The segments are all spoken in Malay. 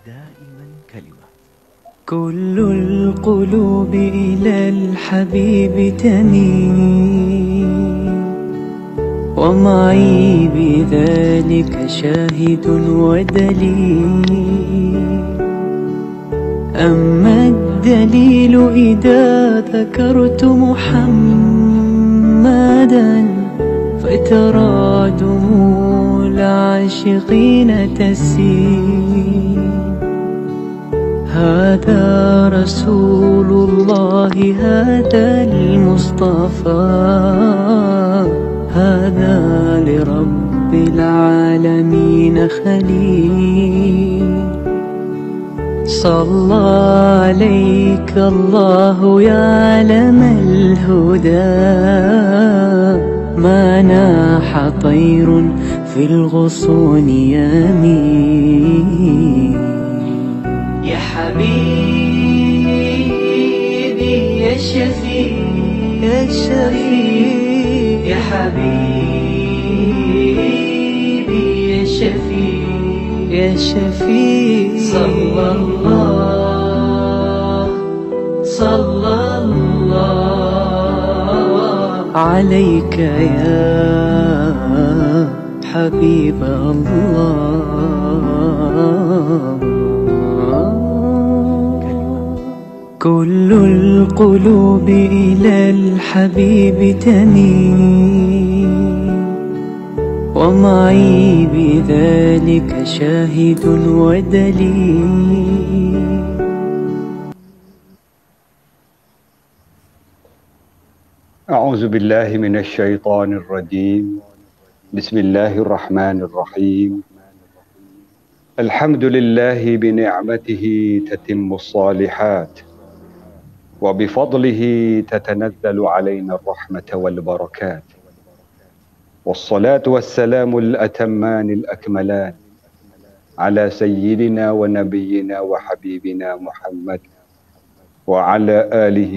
دائما كلمة. كل القلوب إلى الحبيب تميل، ومعي بذلك شاهد ودليل. أما الدليل إذا ذكرت محمدا فترى دموع العاشقين تسيل. هذا رسول الله، هذا المصطفى، هذا لرب العالمين خليل. صلى عليك الله يا علم الهدى، ما ناح طير في الغصون يمين. يا حبيبي يا شفيع يا شفيع، يا حبيبي يا شفيع يا شفيع. صلى الله عليك يا حبيب الله. كل القلوب إلى الحبيب تميل، ومعي بذلك شاهد ودليل. أعوذ بالله من الشيطان الرجيم. بسم الله الرحمن الرحيم. الحمد لله بنعمته تتم الصالحات، وبفضله تتنزل علينا الرحمة والبركات، والصلاة والسلام الأتمان الأكملان على سيدنا ونبينا وحبيبنا محمد، وعلى آله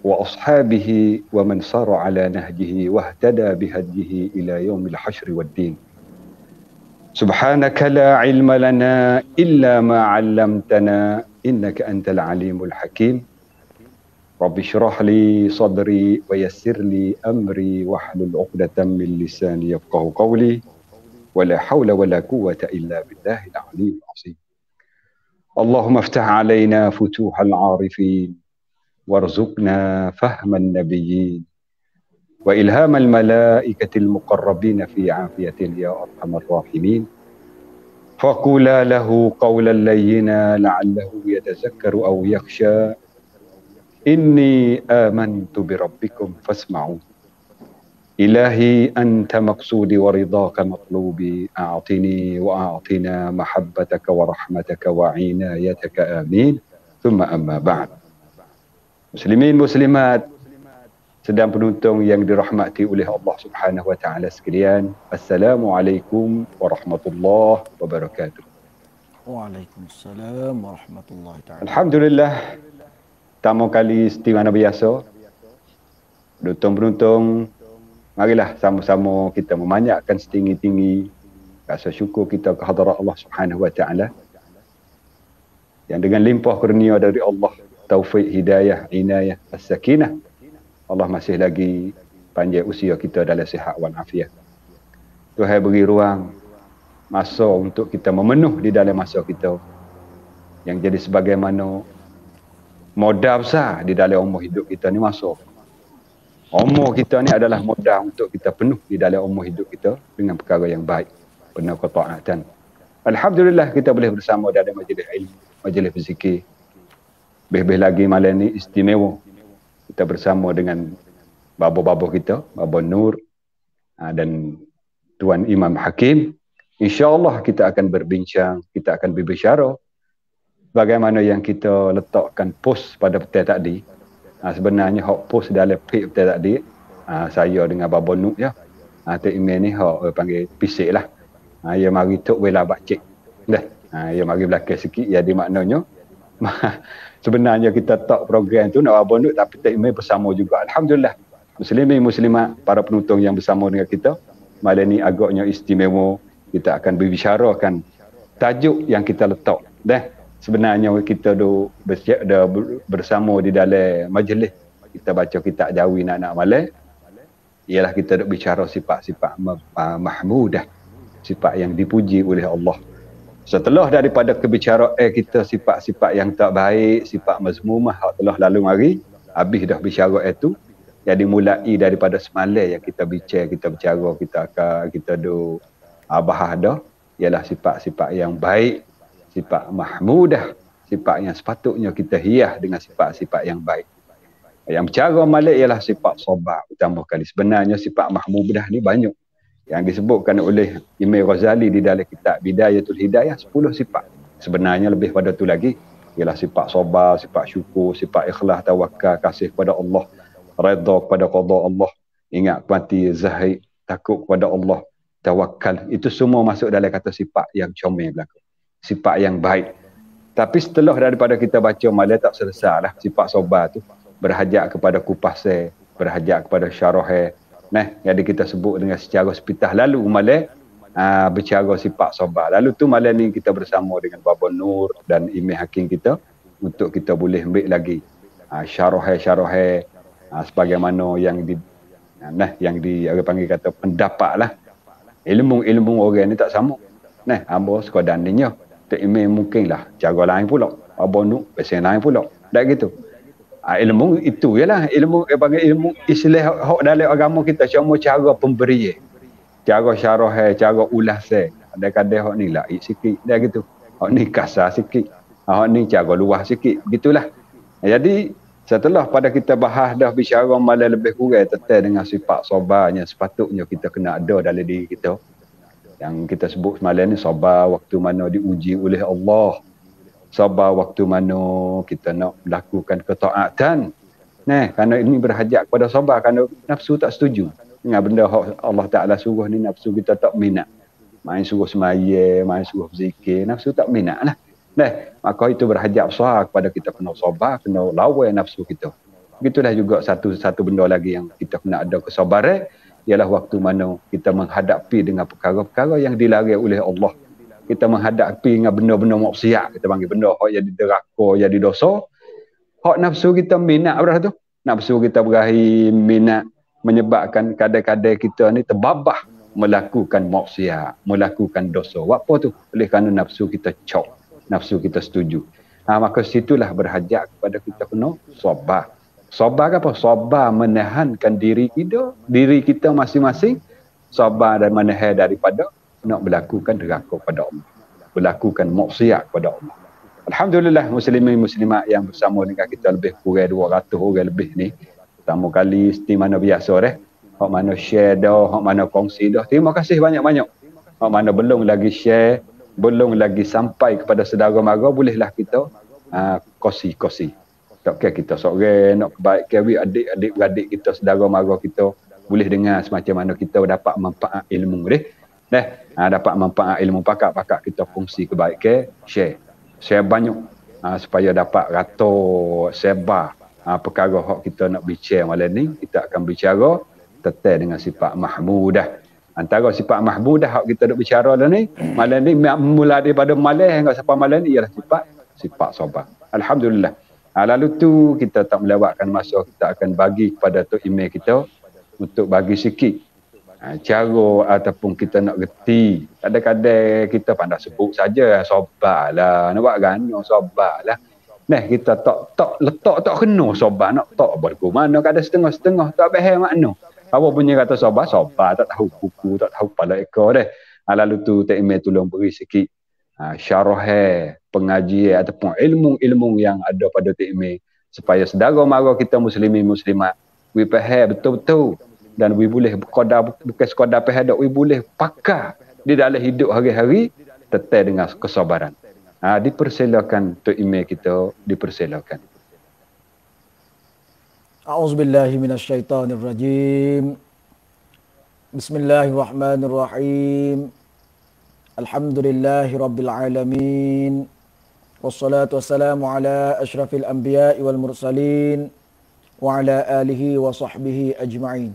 وأصحابه ومن سار على نهجه واهتدى بهديه إلى يوم الحشر والدين. سبحانك لا علم لنا إلا ما علمتنا إنك أنت العليم الحكيم. رب اشرح لي صدري ويسر لي أمري واحلل عقدة من لساني يفقه قولي، ولا حول ولا قوة إلا بالله العلي العظيم. اللهم افتح علينا فتوح العارفين، وارزقنا فهم النبيين، وإلهام الملائكة المقربين في عافية يا أرحم الراحمين. فقولا له قولا لينا لعله يتذكر أو يخشى. إني آمنت بربكم فاسمعون. إلهي أنت مقصودي ورضاك مطلوبي، أعطني وأعطنا محبتك ورحمتك وعنايتك آمين. ثم أما بعد. Muslimin muslimat sedang penonton yang dirahmati oleh Allah Subhanahu wa taala sekalian, Assalamualaikum warahmatullahi wabarakatuh. Waalaikumsalam warahmatullahi taala. Alhamdulillah, pertama kali seperti mana biasa, penonton-penonton, marilah sama-sama kita memanjatkan setinggi-tinggi rasa syukur kita ke hadirat Allah Subhanahu wa taala yang dengan limpah kurnia dari Allah, taufik, hidayah, inayah, as-sakinah, Allah masih lagi panjang usia kita dalam sihat wal afiat. Tuhan beri ruang masa untuk kita memenuh di dalam masa kita yang jadi sebagaimana modal besar di dalam umur hidup kita ni. Masa umur kita ni adalah modal untuk kita penuh di dalam umur hidup kita dengan perkara yang baik, penuh ketaatan. Alhamdulillah kita boleh bersama dalam majlis ilmu, majlis berzikir. Lebih lagi malam ni istimewa, kita bersama dengan babo-babo kita, Babo Nur dan Tuan Imam Hakim. InsyaAllah kita akan berbincang, kita akan berbicara bagaimana yang kita letakkan post pada petang tadi. Sebenarnya hak post dalam page petang tadi, saya dengan Babo Nur ya. Tok email ni hak panggil pisik lah. Ya mari tok wela bak cek. Dah. Ya mari belakang sikit, ya di maknanya sebenarnya kita tak program tu nak abang duk, tapi tak email bersama juga. Alhamdulillah. Muslimin muslimat, para penonton yang bersama dengan kita malam ni agaknya istimewa. Kita akan berbicarakan tajuk yang kita letak. Dah, sebenarnya kita bersama di dalam majlis kita baca kitab Jawi nak malam, ialah kita duk bicara sifat-sifat mahmudah, sifat yang dipuji oleh Allah. Setelah daripada kebicaraan kita sifat-sifat yang tak baik, sifat mazmumah yang telah lalu mari, habis dah bicara itu, jadi mulai daripada semalam yang kita bicara, kita duk bahas dah, ialah sifat-sifat yang baik, sifat mahmudah, sifat yang sepatutnya kita hias dengan sifat-sifat yang baik. Yang bercara malam ialah sifat sabar utama kali. Sebenarnya sifat mahmudah ni banyak yang disebutkan oleh Imam Ghazali di dalam kitab Bidayatul Hidayah, 10 sifat. Sebenarnya lebih pada tu lagi, ialah sifat sabar, sifat syukur, sifat ikhlas, tawakal, kasih kepada Allah, redha kepada qada Allah, ingat mati, zahid, takut kepada Allah, tawakal. Itu semua masuk dalam kata sifat yang comel belaka, sifat yang baik. Tapi setelah daripada kita baca malam tak selesai lah sifat sabar tu, berhajat kepada kupas, berhajat kepada syarah. Jadi kita sebut dengan secara sepitah lalu malam bercara sifat sabar. Lalu tu malam ni kita bersama dengan Baba Nur dan Imam Hakim kita untuk kita boleh ambil lagi syarah sebagaimana yang orang panggil kata pendapat lah. Ilmu orang ni tak sama. Hamba sekadar ninya. Tok Imam mungkinlah cara lain pula. Baba Nur pasal lain pula. Tak gitu. Ilmu itu ialah ilmu istilah hak dalam agama kita, cuma cara pemberian, cara syarah, cara ulas. Kadang-kadang hak ni laik sikit dah gitu, hak ni kasar sikit, hak ni cara luas sikit, begitulah. Jadi setelah pada kita bahas dah bicara malam lebih kurang tentang dengan sifat sabarnya sepatutnya kita kena ada dalam diri kita, yang kita sebut semalam ni sabar waktu mana diuji oleh Allah, sabar waktu mana kita nak melakukan ketaatan. Kerana ini berhajat kepada sabar, kerana nafsu tak setuju dengan benda Allah Ta'ala suruh ni, nafsu kita tak minat. Main suruh semaya, main suruh berzikir, nafsu tak minat lah. Maka itu berhajat besar kepada kita kena sabar, kena lawan nafsu kita. Begitulah juga satu benda lagi yang kita kena ada kesabaran, ialah waktu mana kita menghadapi dengan perkara-perkara yang dilarang oleh Allah. Kita menghadapi dengan benda-benda maksiat, kita panggil benda hak jadi deraka, jadi dosa. Hak nafsu kita minat berapa tu? Nafsu kita berahi minat, menyebabkan kadang-kadang kita ni terbabah melakukan maksiat, melakukan dosa. Apa tu? Oleh kerana nafsu kita cok, nafsu kita setuju. Maka situlah berhajat kepada kita kena sabar. Sabar apa? Sabar menahankan diri kita masing-masing. Sabar dan menahan daripada nak melakukan deraka kepada Allah, melakukan maksiat kepada Allah. Alhamdulillah, muslimin muslimat yang bersama dengan kita lebih kurang 200 orang lebih ni. Pertama kali seperti mana biasa hak mana share dah, hak mana kongsi dah, terima kasih banyak-banyak. Hak mana belum lagi share, belum lagi sampai kepada saudara mara, bolehlah kita kongsi. Tak kira kita seorang nak kebaikan adik-beradik kita, saudara mara kita, boleh dengar semacam mana kita dapat manfaat ilmu dapat manfaat ilmu, pakak kita fungsi kebaikan, share banyak supaya dapat rata sebar perkara hak kita nak bicara malam ni. Kita akan bicara tentang dengan sifat mahmudah. Antara sifat mahmudah hak kita nak bicara ni malam ni, mula daripada malam hingga sampai malam ni, ialah sifat sabar. Alhamdulillah. Lalu tu kita tak melewatkan masa, kita akan bagi kepada Tok Imam kita untuk bagi sikit cara ataupun kita nak reti. Kadang-kadang kita pandai sebut saja sabarlah, nak buat ganyo sabarlah. Kita tak letak tak kena sabar, nak tak berku mana, kadang setengah-setengah tak faham makna. Apa punya kata sabar tak tahu buku, tak tahu kepala ekor Lalu tu Tok Imam tolong beri sikit syarah pengajian ataupun ilmu-ilmu yang ada pada Tok Imam, supaya saudara mara kita muslimin muslimat we faham betul-betul, dan we boleh bukan sekadar faham, we boleh pakai di dalam hidup hari-hari tetap dengan kesabaran. Dipersilakan Tok Imam kita, dipersilakan. A'udzubillahi minasyaitonirrajim. Bismillahirrahmanirrahim. Alhamdulillahi rabbil alamin. Wassalatu wassalamu ala asyrafil anbiya'i wal mursalin wa ala alihi wa sahbihi ajma'in.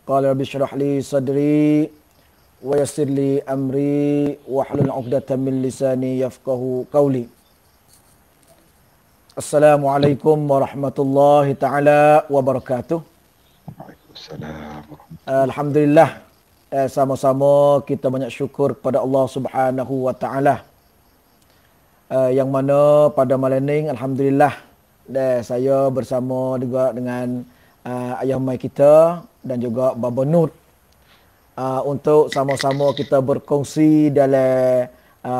Qala rabbi shrah li sadri wa yassir li amri wa hlul 'uqdatam min lisani yafqahu qawli. Assalamualaikum warahmatullahi taala wabarakatuh. Waalaikumsalam. Alhamdulillah, sama-sama kita banyak syukur kepada Allah Subhanahu wa taala. Yang mana pada malam ini alhamdulillah saya bersama juga dengan ayah mai kita dan juga Baba Nur untuk sama-sama kita berkongsi dalam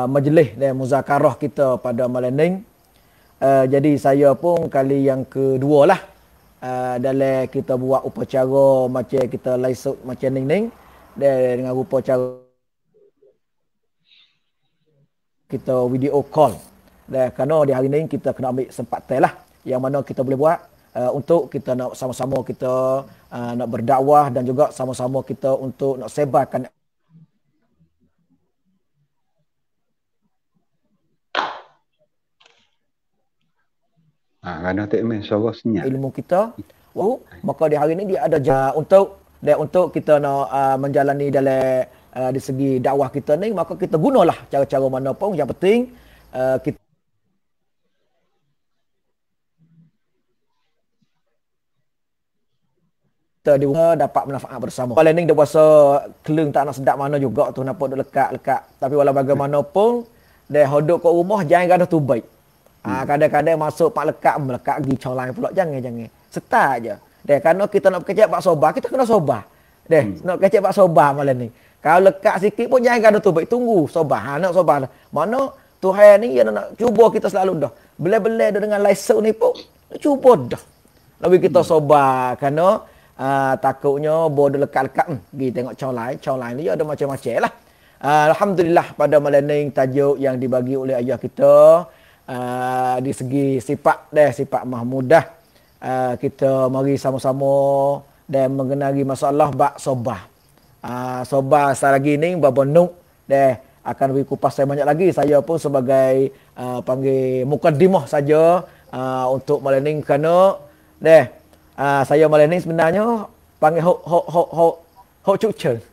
majlis dan muzakarah kita pada malam ini. Jadi saya pun kali yang kedua lah dalam kita buat upacara macam kita laisut macam ni dengan upacara kita video call. Dan kerana di hari ni kita kena ambil sempatan lah yang mana kita boleh buat untuk kita nak sama-sama kita nak berdakwah dan juga sama-sama kita untuk nak sebarkan Kerana tak main suara senyap. ilmu kita. Maka di hari ini dia ada untuk kita nak menjalani dalam di segi dakwah kita ni, maka kita gunalah cara-cara mana pun. Yang penting kita dapat manfaat bersama. Kalau ni dia puasa keleng tak nak sedap mana juga tu, nampak duk lekat-lekat. Tapi walau bagaimanapun dia hodok kat rumah jangan gaduh tu baik. Kadang-kadang masuk pak melekat pergi colai pula. Jangan. Setar je. Kerana kita nak kecek bak sobar, kita kena sobar. Nak kecek bak sobar malam ni. Kalau lekat sikit pun jangan gaduh tu baik. Tunggu sobar. Nak sobar. Mana Tuhan ni dia nak cuba kita selalu dah. Belai-belai dah dengan laisuk ni pun. Cuba dah. Lebih kita sobar. Kerana takutnya bodoh lekat-lekat. Pergi tengok colai. Colai ni ada macam-macam lah. Alhamdulillah pada malam ni tajuk yang dibagi oleh ayah kita. Di segi sifat mahmudah, kita mari sama-sama dan mengenali masalah bab sobar. Sobar selagi ni Baba Nur akan beri kupas saya banyak lagi. Saya pun sebagai panggil mukadimah saja untuk malam ni kerana saya malam ni sebenarnya panggil hok cukceng.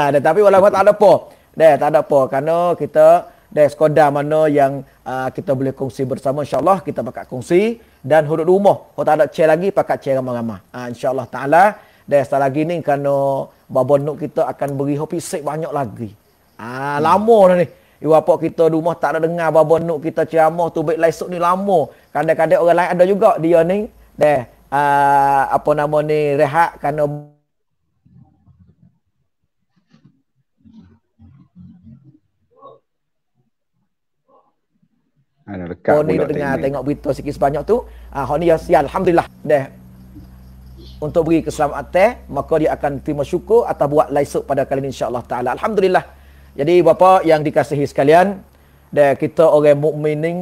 Tapi walaupun tak ada apa. Tak ada apa kerana kita sekadar mana yang kita boleh kongsi bersama, insyaAllah kita bakal kongsi. Dan hudud rumah, kalau tak ada chair lagi, pakat chair ramah-ramah. InsyaAllah ta'ala. Dan setelah lagi ni, kerana Baba Nur kita akan beri hopi sik banyak lagi. Lama dah ni. Ibu bapa kita di rumah tak ada dengar Baba Nur kita ceramah tu baik laisuk ni lama. Kadang-kadang orang lain ada juga dia ni. Apa nama ni, rehat kerana ni dengar tengok berita sikit sebanyak tu. Ni ya alhamdulillah untuk beri keselamatan, maka dia akan terima syukur atau buat laisuk pada kali ini insya-Allah taala. Alhamdulillah. Jadi bapa yang dikasihi sekalian, kita orang mukmin ni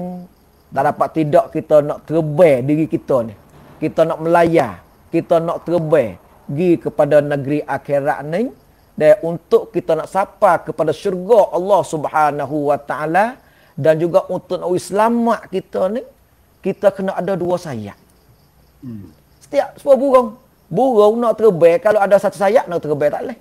tak dapat tidak kita nak terbaik diri kita ni. Kita nak melayar, kita nak terbaik pergi kepada negeri akhirat ni untuk kita nak sapa kepada syurga Allah Subhanahu wa taala. Dan juga untuk nak selamat kita ni, kita kena ada dua sayap. Setiap burung nak terbaik, kalau ada satu sayap nak terbaik tak boleh.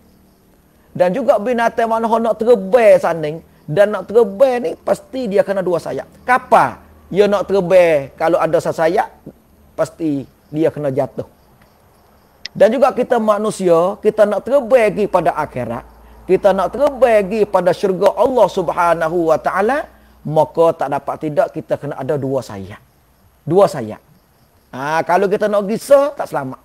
Dan juga binatang mana nak terbaik sana dan nak terbaik ni pasti dia kena dua sayap. Kapal dia nak terbaik, kalau ada satu sayap pasti dia kena jatuh. Dan juga kita manusia, kita nak terbaik pergi pada akhirat, kita nak terbaik pergi pada syurga Allah Subhanahu wa taala, maka tak dapat tidak kita kena ada dua sayap. Dua sayap. Kalau kita nak gisa, tak selamat.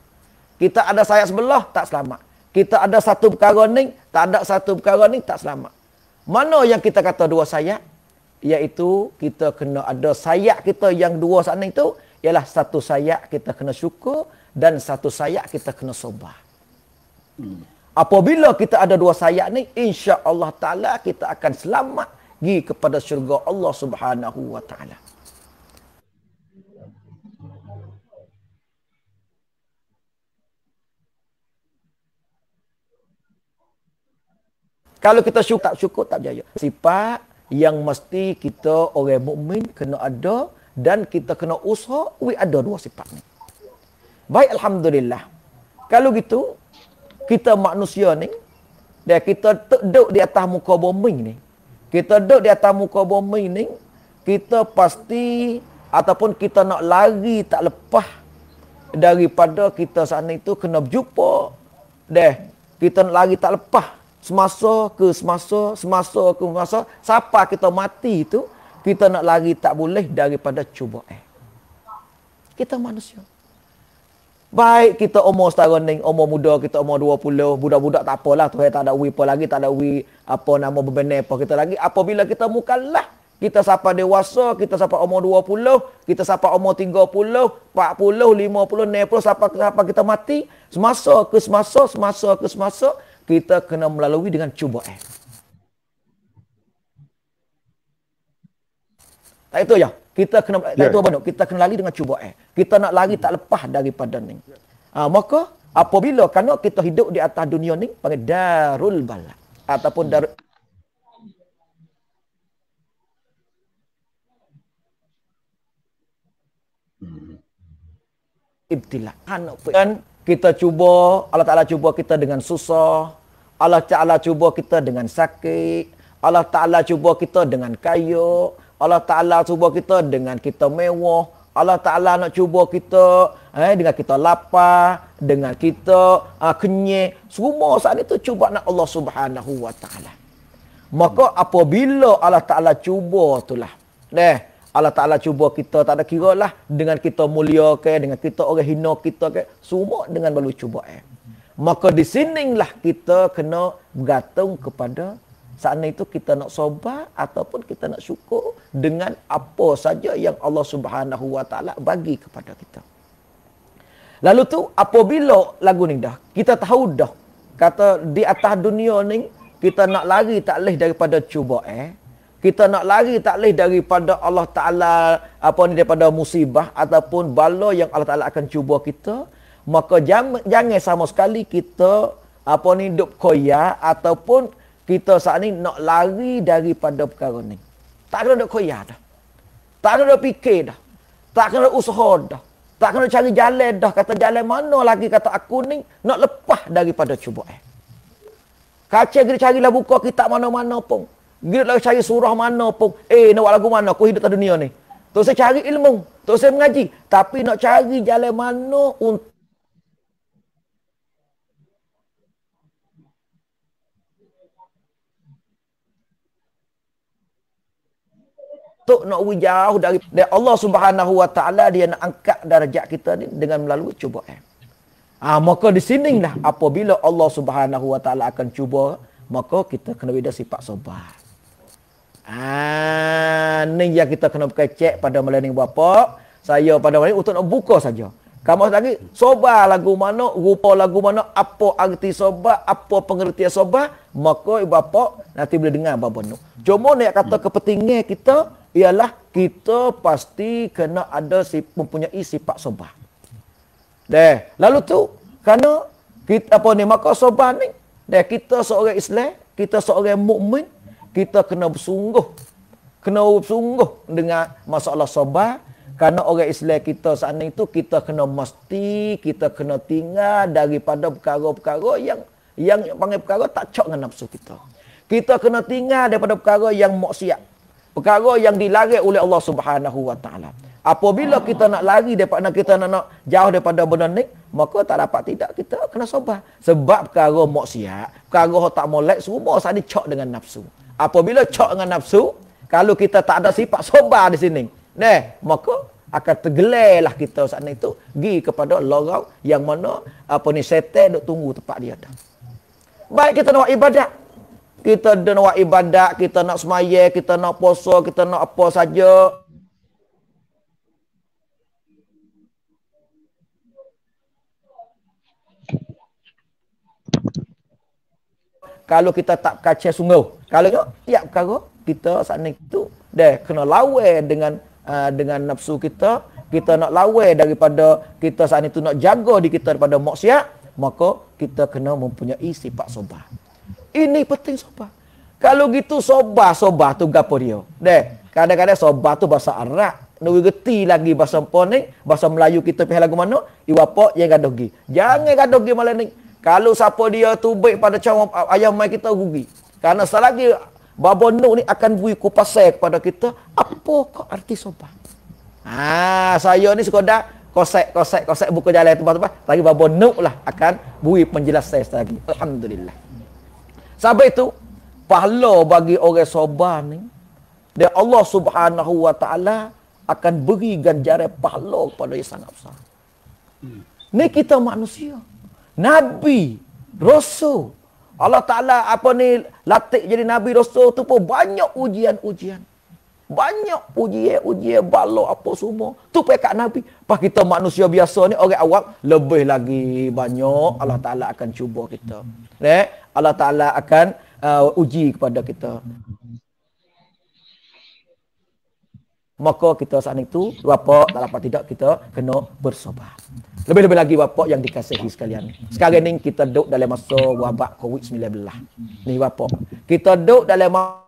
Kita ada sayap sebelah, tak selamat. Kita ada satu perkara ni, tak ada satu perkara ni, tak selamat. Mana yang kita kata dua sayap? Iaitu kita kena ada sayap kita yang dua sana itu, ialah satu sayap kita kena syukur dan satu sayap kita kena sabar. Apabila kita ada dua sayap ni, insya-Allah taala kita akan selamat pergi kepada syurga Allah Subhanahu wa taala. Kalau kita syukur tak berjaya. Sifat yang mesti kita orang mukmin kena ada dan kita kena usaha ada dua sifat ni. Baik, alhamdulillah. Kalau gitu, kita manusia ni dan kita duduk di atas muka bumi ni. Kita duduk di atas muka bumi ni, kita pasti ataupun kita nak lari tak lepas daripada kita sana itu kena berjumpa. Kita nak lari tak lepas. Semasa ke semasa, sampai kita mati itu, kita nak lari tak boleh daripada cubaan. Kita manusia. Baik kita umur setara ni, umur muda kita umur 20, budak-budak tak apalah, Tuhan tak ada apa lagi, tak ada apa nama bebenah apa kita lagi. Apabila kita mukallaf, kita sampai dewasa, kita sampai umur 20, kita sampai umur 30, 40, 50, 60, sampai kita mati, semasa ke semasa, kita kena melalui dengan cubaan. Tak itu ya. Kita kena itu apa? Kita kena lari dengan cubaan. Kita nak lari tak lepas daripada ni. Maka apabila kerana kita hidup di atas dunia ni panggil darul bala ataupun darul ibtila. Kan kita cuba, Allah Taala cuba kita dengan susah, Allah Taala cuba kita dengan sakit, Allah Taala cuba kita dengan kaya, Allah Ta'ala cuba kita dengan kita mewah. Allah Ta'ala nak cuba kita dengan kita lapar, dengan kita kenyang. Semua saat itu cuba nak Allah Subhanahu Wa Ta'ala. Maka apabila Allah Ta'ala cuba itulah. Allah Ta'ala cuba kita, tak ada kira lah. Dengan kita mulia ke, dengan kita orang hina kita ke. Semua dengan melalui cubaan. Maka di sinilah kita kena bergantung kepada saat itu kita nak sobat ataupun kita nak syukur dengan apa saja yang Allah Subhanahu Wa Taala bagi kepada kita. Lalu tu apabila lagu ni dah, kita tahu dah kata di atas dunia ni kita nak lari tak leh daripada cubaan, kita nak lari tak leh daripada Allah Taala daripada musibah ataupun bala yang Allah Taala akan cuba kita, maka jangan sama sekali kita duk koyak ataupun kita saat ni nak lari daripada perkara ni. Tak kena nak koyak dah. Tak kena nak fikir dah. Tak kena nak usaha dah. Tak kena cari jalan dah. Kata jalan mana lagi kata aku ni nak lepas daripada cubaan. Kacau kita carilah buka kitab mana-mana pun. Kita lah cari surah mana pun. Nak buat lagu mana aku hidup di dunia ni. Terus saya cari ilmu. Terus saya mengaji. Tapi nak cari jalan mana untuk nak jauh dari Allah Subhanahu Wa Taala, dia nak angkat darjat kita ni dengan melalui cubaan. Maka di sinilah apabila Allah Subhanahu Wa Taala akan cuba, maka kita kena ada sifat sabar. Ni yang kita kena cek pada malam ni bapa. Saya pada malam ni untuk nak buka saja. Kamu lagi sabar lagu mana, rupa lagu mana, apa arti sabar, apa pengertian sabar, maka bapa nanti boleh dengar bapa nu. Cuma nak kata kepentingan kita ialah kita pasti kena ada mempunyai sifat sabar. Lalu tu kerana kita maka sabar ni, kita seorang Islam, kita seorang mukmin, kita kena bersungguh dengan masalah sabar. Kerana orang Islam kita saat itu kita kena tinggal daripada perkara-perkara yang panggil perkara tak cok dengan nafsu kita. Kita kena tinggal daripada perkara yang maksiat. Perkara yang dilarang oleh Allah Subhanahu Wa Taala. Apabila kita nak lari daripada kita nak jauh daripada benda ni, maka tak dapat tidak kita kena sabar. Sebab perkara maksiat, perkara tak molek semua saat ini cok dengan nafsu. Apabila cok dengan nafsu, kalau kita tak ada sifat sabar di sini, maka akan tergelarlah kita saat itu pergi kepada lorong yang mana setan duk tunggu tempat dia dah. Baik kita nak ibadat. Kita nak buat ibadat, kita nak semaya, kita nak puasa, kita nak apa saja. Kalau kita tak kacau sungguh, kalau tiap perkara kita saat itu kena lawan dengan nafsu kita, kita nak lawan daripada kita saat itu nak jaga di kita daripada maksiat, maka kita kena mempunyai sifat sabar. Ini penting sabar. Kalau gitu sabar tu gapo dia? Kadang-kadang sabar tu bahasa Arab, nak reti lagi bahasa apa ni, bahasa Melayu kita pergi lagu mana? Iwapa yang gaduh gi. Jangan gaduh gi malam ni. Kalau siapa dia tu baik pada cawan ayam mai kita rugi. Karena selagi Baba Nuh ni akan beri kupasan kepada kita, apakah arti sabar? Saya ni sekadar kosek buku jalan tempat-tempat. Tapi babo nuk lah akan beri penjelasan lagi. Alhamdulillah. Sampai itu, pahala bagi orang sabar ni, dan Allah Subhanahu wa taala akan beri ganjaran pahala kepada yang sangat besar. Ni kita manusia. Nabi, Rasul. Allah Ta'ala latih jadi Nabi Rasul tu pun banyak ujian-ujian. Banyak ujian bala apa semua. Tu pekat Nabi. Pas kita manusia biasa ni, orang awam, lebih lagi banyak Allah Ta'ala akan cuba kita. Allah Ta'ala akan uji kepada kita. Maka kita saat itu, bapak tak dapat tidak, kita kena bersabar. Lebih-lebih lagi bapak yang dikasihi sekalian. Sekarang ni kita duduk dalam masa wabak COVID-19. Ni bapak. Kita duduk dalam masa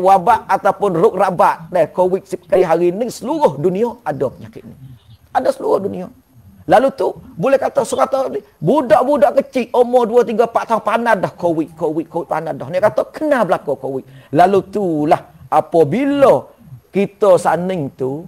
wabak ataupun ruk rabat COVID hari ni seluruh dunia ada penyakit ni. Ada seluruh dunia. Lalu tu boleh kata budak-budak kecil umur 2 3 4 tahun panas dah COVID panas dah. Ni kata kena berlaku COVID. Lalu tu lah apabila kita saning tu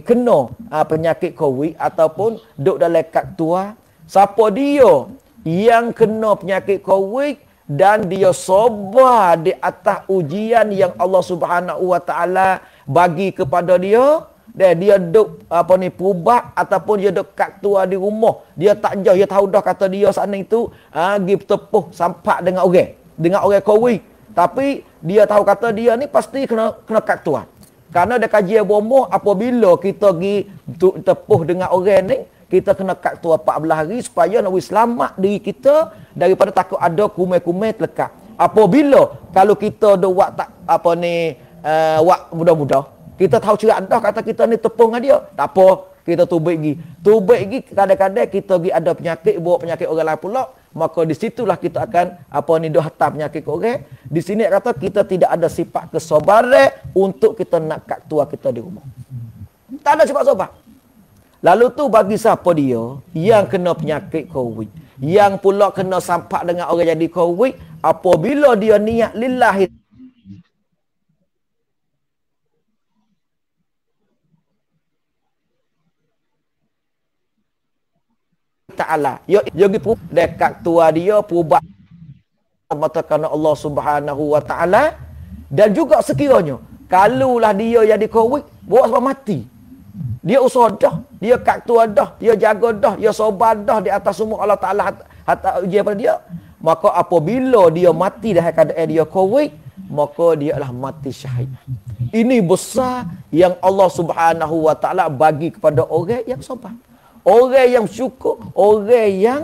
kena penyakit COVID ataupun duduk dalam kad tua, siapa dia yang kena penyakit COVID dan dia sabar di atas ujian yang Allah Subhanahu wa taala bagi kepada dia, dan dia duduk pubat ataupun dia duduk kat tua di rumah, dia tak jauh, dia tahu dah kata dia sana itu pergi bertepuh sampak dengan orang COVID, tapi dia tahu kata dia ni pasti kena kat tua. Karena ada kajian bomoh, apabila kita pergi tepuh dengan orang ni, kita kena kat tua 14 hari supaya nak selamat diri kita daripada takut ada kumai-kumai terlekat. Apabila kalau kita ada wak muda-muda, kita tahu cerak dah kata kita ni tepung dengan dia. Tak apa, kita tubik gigi. Kadang-kadang kita pergi ada penyakit, bawa penyakit orang lain pula, maka di situlah kita akan dah hantar penyakit ke orang. Di sini kata kita tidak ada sifat kesabaran untuk kita nak kat tua kita di rumah. Tak ada sifat sabar. Lalu tu bagi siapa dia yang kena penyakit COVID, yang pula kena sampak dengan orang jadi COVID, apabila dia niat lillahi Ta'ala, dia pergi dekat tua dia pubat mata kerana Allah Subhanahu wa taala. Dan juga sekiranya kalulah dia jadi COVID buat sebab mati, dia usaha dah, dia kat tua dah, dia jaga dah, dia sabar dah di atas semua Allah Ta'ala hantar ujian pada dia, maka apabila dia mati dalam keadaan dia COVID, maka dia adalah mati syahid. Ini besar yang Allah Subhanahu wa taala bagi kepada orang yang sabar, orang yang syukur, orang yang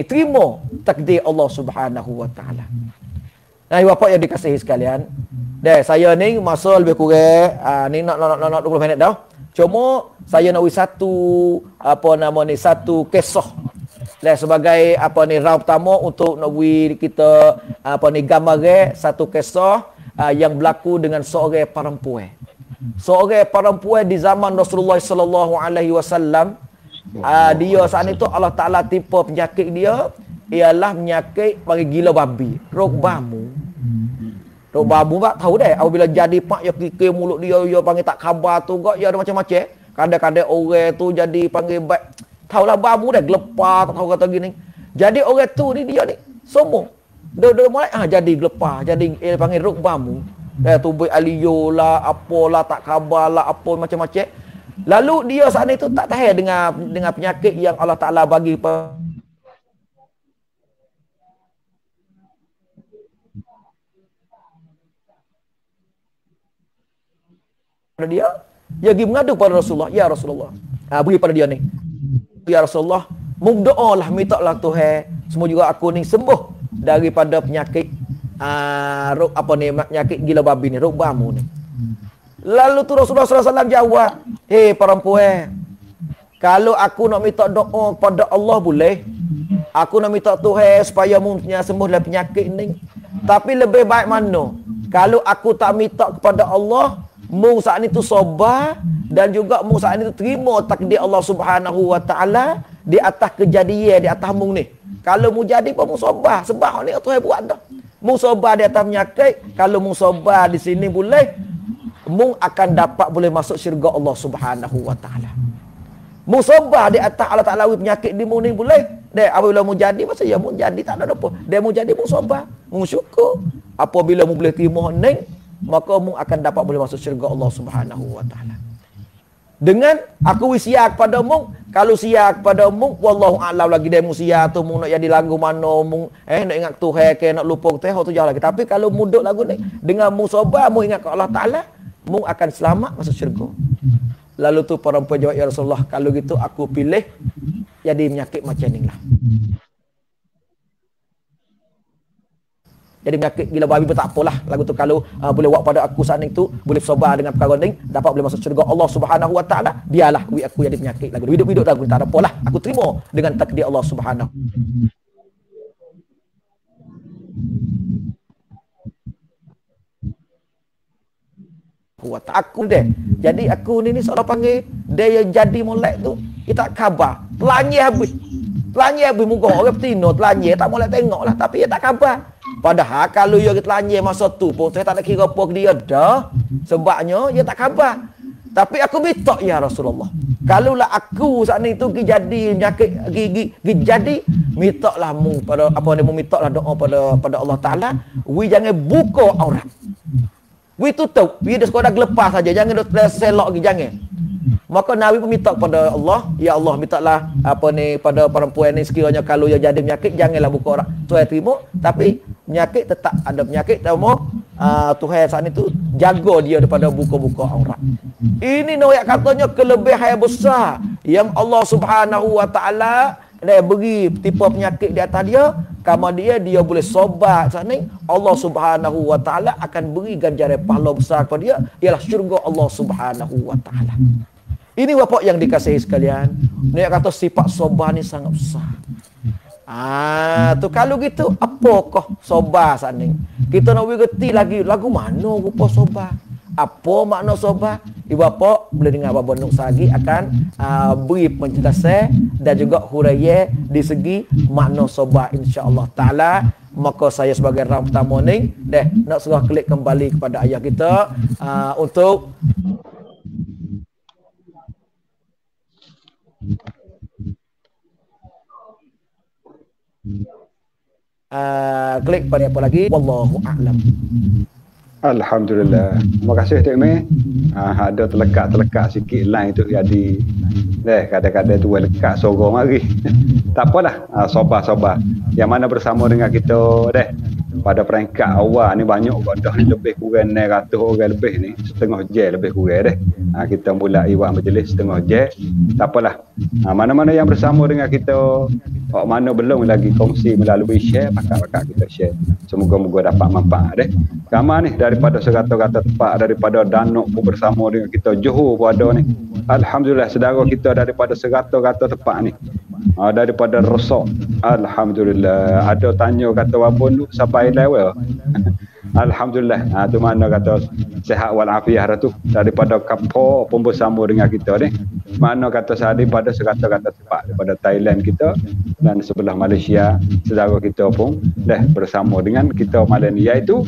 terima takdir Allah Subhanahu wa taala. Nah, bapak yang dikasihi sekalian, saya ni masa lebih kurang ni nak 20 minit dah. Cuma saya nak bagi satu kisah sebagai round pertama untuk nak bagi kita gambar satu kisah yang berlaku dengan seorang perempuan. Seorang perempuan di zaman Rasulullah sallallahu alaihi wasallam, dia saat itu Allah Taala timpa penyakit dia ialah penyakit panggil gila babi, rog bamu. Rog bamu tak tahu dah, apabila jadi pak ya kikir mulut dia panggil tak khabar tu gak, ya ada macam-macam. Kadang-kadang orang tu jadi panggil baik, tahulah bamu dah gelepar, tak tahu kata gini. Jadi orang tu ni dia ni sombong. Dia mulai jadi gelepar, jadi panggil rog bamu. Tubuh alio lah, apalah, tak khabar lah, apa macam-macam. Lalu dia saat itu tak tahan dengan penyakit yang Allah Ta'ala bagi dia pergi mengadu pada Rasulullah. Ya Rasulullah, beri pada dia ni, ya Rasulullah, berdoalah, mintalah Tuhan semua juga aku ni sembuh daripada penyakit penyakit gila babi ni, rog bamu ni. Lalu tu Rasulullah SAW jawab, hei perempuan, kalau aku nak minta doa kepada Allah boleh, aku nak minta Tuhan supaya mungkin sembuh dari penyakit ni. Tapi lebih baik mana kalau aku tak minta kepada Allah, mung saat itu sabar, dan juga mung saat itu terima takdir Allah Subhanahu wa taala di atas kejadian di atas mung ni. Kalau mu jadi pun mu sabar. Sebab ni Tuhan buat dah. Mu sabar di atas penyakit. Kalau mu sabar di sini boleh, mu akan dapat boleh masuk syurga Allah Subhanahu wa taala. Mu sabar di atas Allah Taala penyakit di mu ni boleh. Dek apabila mu jadi masa ya mu jadi tak ada apa. Dia mu jadi mu sabar, mu syukur. Apabila mu boleh terima ni, maka mu akan dapat boleh masuk syurga Allah Subhanahu wa taala. Dengan aku siap kepada mu, kalau siap kepada mu, wallahu a'lam lagi dia mu siap tu mu nak jadi lagu mana mu nak ingat Tuhan ke nak lupa Tuhan tu jauh lagi. Tapi kalau mu duk lagu ni dengan mu sabar, mu ingat ke Allah Taala, mu akan selamat masuk syurga. Lalu tu perempuan jawab, ya Rasulullah, kalau gitu aku pilih jadi penyakit macam ni lah. Jadi penyakit gila babi pun tak apalah. Lagu tu kalau boleh buat pada aku saat itu, boleh sabar dengan perkara ni, dapat boleh masuk syurga Allah Subhanahu wa taala, biarlah aku jadi penyakit lagu. Hidup-hidup lagu tak ada apalah. Aku terima dengan takdir Allah Subhanahu. Aku deh. Jadi aku ni seorang panggil dia yang jadi molek tu, kita khabar. Telanjang habis. Telanjang habis muka orang petino, telanjang tak molek tengoklah, tapi dia tak khabar. Padahal kalau dia telanjang masa tu pun saya tak nak kira apa dia dah. Sebabnya dia tak khabar. Tapi aku minta ya Rasulullah. Kalaulah aku saat ni tu jadi penyakit jadi, mintalah mu pada apa ni, mu mintalah doa pada Allah Taala, we jangan buka aurat. We tutup, we dah sekadar lepas saja, jangan dah selok lagi, jangan. Maka Nabi pun minta kepada Allah, ya Allah, mintalah apa ni pada perempuan ni sekiranya kalau dia jadi penyakit janganlah buka aurat. Tuhan terima, tapi penyakit tetap ada penyakit, Tuhan saat itu jaga dia daripada buka-buka aurat. Ini nak katanya kelebihan besar yang Allah Subhanahu wa taala dia beri tipe penyakit di atas dia, kama dia boleh sobat saat ni, Allah Subhanahu wa taala akan beri ganjaran pahala besar kepada dia, ialah syurga Allah Subhanahu wa taala. Ini bapak yang dikasihi sekalian, dia kata sifat sabar ni sangat besar. Tu kalau gitu apakah sabar saat ni? Kita nak bergerti lagi lagu mana rupa sabar? Apa makna sabar? Ibu bapa boleh dengar Bapa Nuk Sagi akan beri penjelasan dan juga huraian di segi makna sabar insya-Allah taala. Maka saya sebagai orang pertama ni nak serah klik kembali kepada ayah kita untuk klik pada apa lagi, wallahu a'lam. Alhamdulillah. Terima kasih Tok Meh. Ada terlekat sikit line tu jadi. Kadang-kadang tu lekat sorong mari. Tak apalah. Sabar. Yang mana bersama dengan kita pada peringkat awal ni banyak dah lebih kurang 900 orang lebih ni, setengah jam lebih kurang kita mulai buat majlis setengah jam. Tak apalah. Mana-mana yang bersama dengan kita, mana belum lagi kongsi melalui share, pakak-pakak kita share. Semoga-moga dapat manfaat Kama ni daripada serata-rata tempat, daripada Danuk pun bersama dengan kita, Johor pun ada ni. Alhamdulillah saudara kita daripada serata-rata tempat ni. Daripada Rosak. Alhamdulillah. Ada tanya kata apa tu sampai level. Alhamdulillah. Tu mana kata sihat wal afiah tu daripada Kapoor pun bersama dengan kita ni. Mana kata daripada serata-rata tempat, daripada Thailand kita dan sebelah Malaysia saudara kita pun bersama dengan kita malam ni, iaitu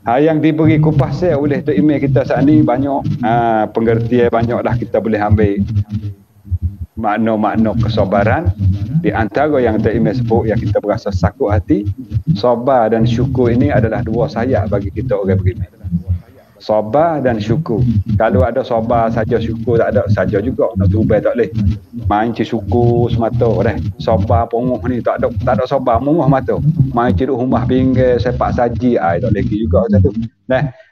yang diberi kupas oleh Tok Imam kita saat ni banyak pengertian, banyaklah kita boleh ambil makna-makna kesabaran. Di antara yang Tok Imam sebut yang kita berasa sakut hati, sabar dan syukur ini adalah dua sayap bagi kita orang beriman. Sabar dan syukur. Kalau ada sabar saja, syukur tak ada saja juga, nak tubai tak boleh. Main syukur semata sabar pongoh ni tak ada sabar mongoh mata. Main duduk rumah pinggir sepak saji tak boleh juga macam tu.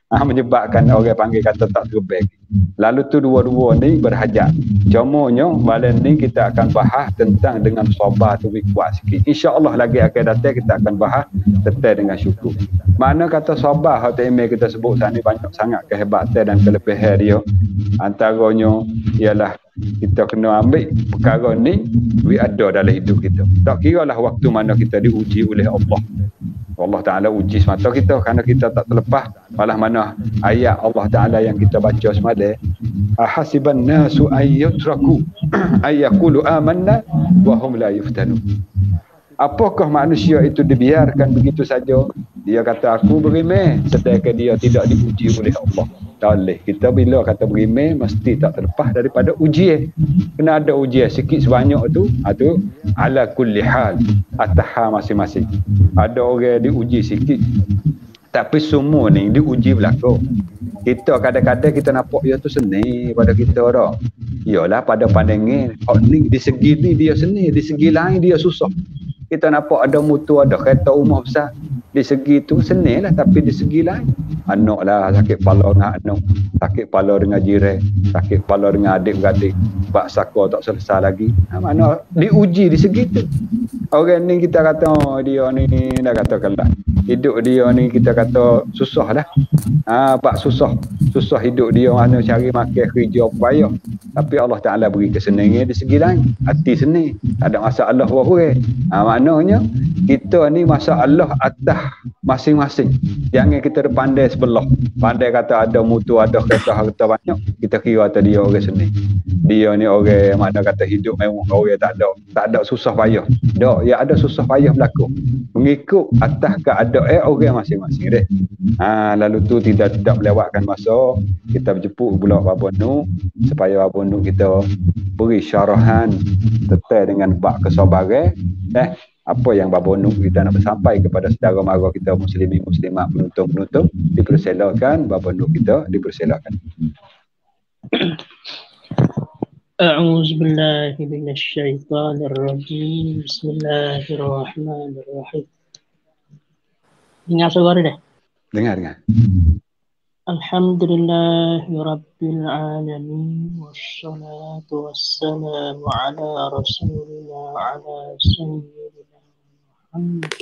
Menyebabkan orang panggil kata tak terbaik. Lalu tu dua-dua ni berhajat. Cumanya malam ni kita akan bahas tentang dengan sabar tu kuat sikit. InsyaAllah lagi akan datang kita akan bahas tentang dengan syukur. Mana kata sabar Tok Imam kita sebut saat ni banyak sangat kehebatan dan kelebihan dia. Antaranya ialah kita kena ambil perkara ni ada dalam hidup kita. Tak kira lah waktu mana kita diuji oleh Allah. Allah Ta'ala uji semata kita kerana kita tak terlepas. Malah mana ayat Allah Ta'ala yang kita baca semalam, ahasiban nasu ayyutraku ayyaqulu amanna wa hum la yuftanun. Apakah manusia itu dibiarkan begitu saja? Dia kata aku berimeh sedangkan dia tidak diuji oleh Allah. Tak boleh. Kita bila kata berimeh mesti tak terlepas daripada ujian. Kena ada ujian sikit sebanyak tu. Itu ala kulli hal. Atas hal masing-masing. Ada orang diuji sikit. Tapi semua ni diuji belakang. Kita kadang-kadang kita nampak dia tu seni pada kita dah. Yalah pada pandangan. Oh ni di segi ni dia seni, di segi lain dia susah. Kita nampak ada mutu, ada kereta rumah besar. Di segi tu seni lah, tapi di segi lain anak lah sakit kepala dengan anak, sakit kepala dengan jiran, sakit kepala dengan adik-beradik, bak saka tak selesai lagi. Mana diuji di segi tu. Orang ni kita kata dia ni dah kata kelak. Hidup dia ni kita kata susah dah. Bak susah hidup dia, mana cari makan kerja payah. Tapi Allah Ta'ala beri kesenangan di segi lain. Hati seni, tak ada masalah orang. Maknanya kita ni masalah atas masing-masing. Jangan kita pandai sebelah. Pandai kata ada mutu, ada kereta harta banyak, kita kira kata dia orang seni. Dia ni orang mana kata hidup mewah, orang tak ada susah payah. Tak, ya ada susah payah berlaku. Mengikut atas keadaan orang masing-masing deh. Lalu tu tidak melewatkan masa, kita berjemput pula Bapa Nur supaya Bapa Nur kita beri syarahan terkait dengan bab kesabaran. Apa yang Bapa Nur kita nak sampai kepada saudara mara kita muslimin muslimat penonton-penonton, dipersilakan Bapa Nur kita dipersilakan. A'udzu billahi minasy syaithanir rajim. Bismillahirrahmanirrahim. Dengar suara dah? Dengar. Alhamdulillahi rabbil alamin wassalatu wassalamu ala rasulina ala sayyidina Muhammad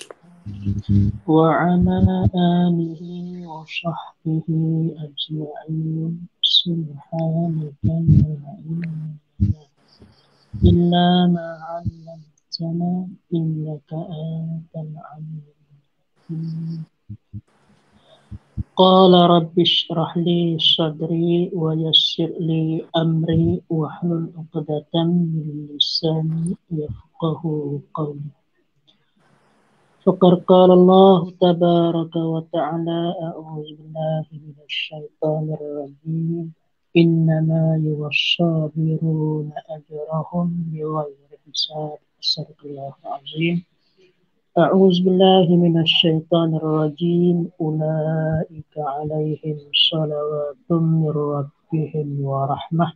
wa ala alihi wa sahbihi ajma'in. Subhanaka la ilaha illa ma 'allamtana innaka antal 'alimul hakim. Qala rabbi shrah li sadri wa yassir li amri wahlul 'uqdatam min lisani yafqahu qawli. Faqad qala Allah tabaraka wa ta'ala a'udzu billahi minasy syaithanir rajim. Innama yuwassabiruna ajrahum bighairi hisab. Sadaqallahul azim. أعوذ بالله من الشيطان الرجيم أولئك عليهم صلوات من ربهم ورحمة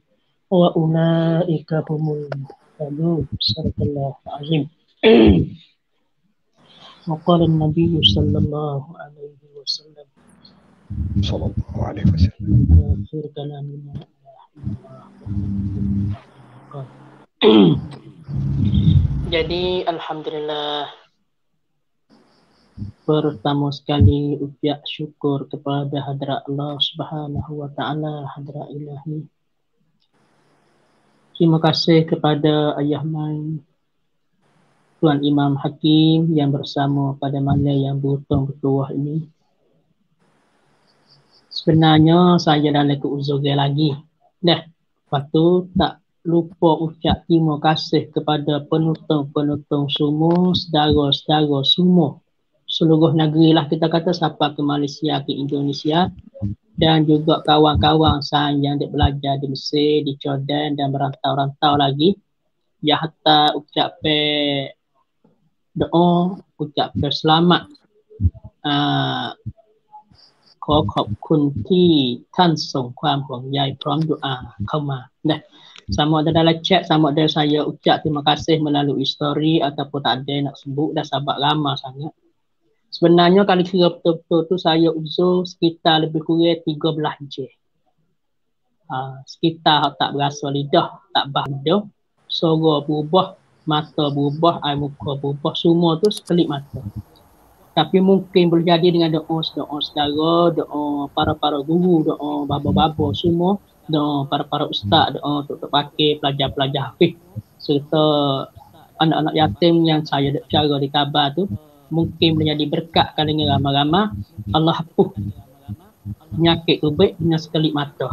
وأولئك هم المهتدون. صدق الله العظيم. وقال النبي صلى الله عليه وسلم آخر كلامنا Jadi alhamdulillah, pertama sekali ucap syukur kepada hadrat Allah Subhanahu wa taala, hadrat ilahi. Terima kasih kepada Ayah Mai, Tuan Imam Hakim yang bersama pada malam yang berhutang bertuah ini. Sebenarnya saya dalam keuzuran lagi. Lepas tu tak lupa ucap terima kasih kepada penonton-penonton semua, saudara-saudara semua, seluruh negeri lah kita kata, sampai ke Malaysia, ke Indonesia, dan juga kawan-kawan saya yang belajar di Mesir, di Jordan dan merantau-rantau lagi. Ya hatta ucap doa, ucap selamat. ขอขอบคุณที่ท่านส่งความห่วงใยพร้อมดุอาเข้ามา sama ada dalam chat, sama ada saya ucap terima kasih melalui story ataupun tak ada nak sebut, dah sahabat lama sangat. Sebenarnya kalau kira betul-betul tu saya uzur sekitar lebih kurang 13 jam. Sekitar tak berasa lidah, tak bahada, suara berubah, mata berubah, air muka berubah, semua tu sekelip mata. Tapi mungkin boleh jadi dengan doa saudara, doa para-para guru, doa baba-baba semua, doa para-para ustaz, doa untuk pakai pelajar-pelajar hafiz, serta anak-anak yatim yang saya cara di Kabar tu, mungkin boleh jadi berkat kalau dengan ramai-ramai Allah hapus penyakit ubik dengan sekelip mata.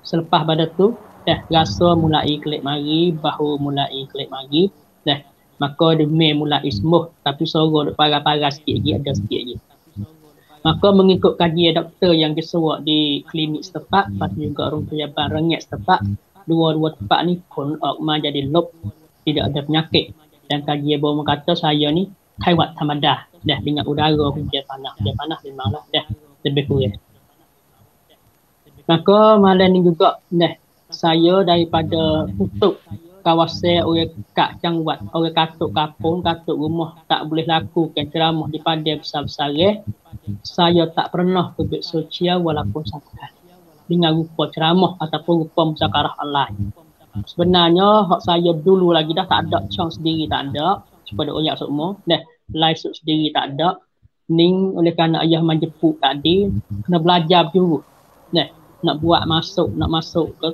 Selepas pada tu dah rasa mulai kelip mari, bahu mulai kelip mari, dah Maka demi mula ismuh, tapi sorok duk parah-parah sikit lagi, ada sikit lagi. Maka mengikut kajian doktor yang disewa di klinik setempat, lepas juga orang pejabat rengit setempat, dua-dua tempat ni pun jadi lop, tidak ada penyakit. Dan kajian baru kata saya ni kaiwat tamadah, dah dengan udara hujan panas memanglah dah lebih kurang. Maka malam ni juga saya daripada tutup kawasan orang kat jangwat, orang katuk kapung, katuk rumah tak boleh lakukan ceramah di padang besar-besar. Saya tak pernah ke sosial walaupun satu kali dengan rupa ceramah ataupun rupa musakarah online. Sebenarnya hak saya dulu lagi dah tak ada chance sendiri, tak ada kepada oyak semua live sendiri tak ada. Ning oleh kerana ayah menjemput tadi kena belajar dulu nak buat nak masuk ke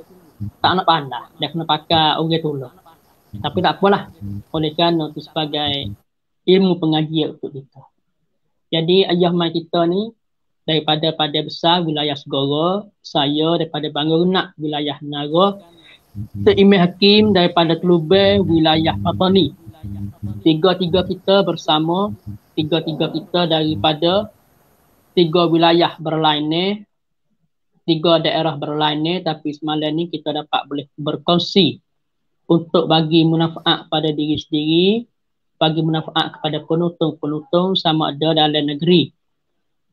tak nak pandai, dia kena pakai orang tolong. Tapi tak apalah, oleh kerana itu sebagai ilmu pengajian untuk kita. Jadi ayah mai kita ni daripada Padang Besar wilayah Segoro, saya daripada Bangornak wilayah Nara, Tok Imam Hakim daripada Kelubang wilayah Patani. Tiga-tiga kita bersama, tiga-tiga kita daripada tiga wilayah berlainan, tiga daerah berlainan, tapi semalam ni kita dapat boleh berkongsi untuk bagi manfaat pada diri sendiri, bagi manfaat kepada penonton-penonton sama ada dalam negeri,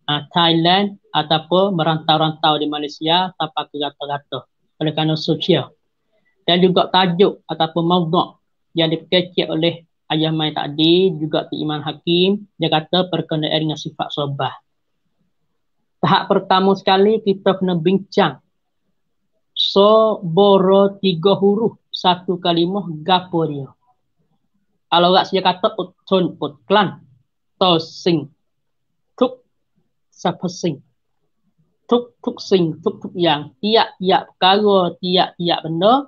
Thailand ataupun merantau-rantau di Malaysia tanpa rata-rata oleh kerana sosial. Dan juga tajuk ataupun maudhu' yang dikecek oleh ayah mai tadi juga Tok Imam Hakim, dia kata berkenaan dengan sifat sabar. Tahap pertama sekali kita kena bincang soboro 3 huruf satu kalimah gapo dia. Kalau orang saya kata utun utklan to sing tuk sapasing tuk sing tuk yang tiap perkara, tiap benda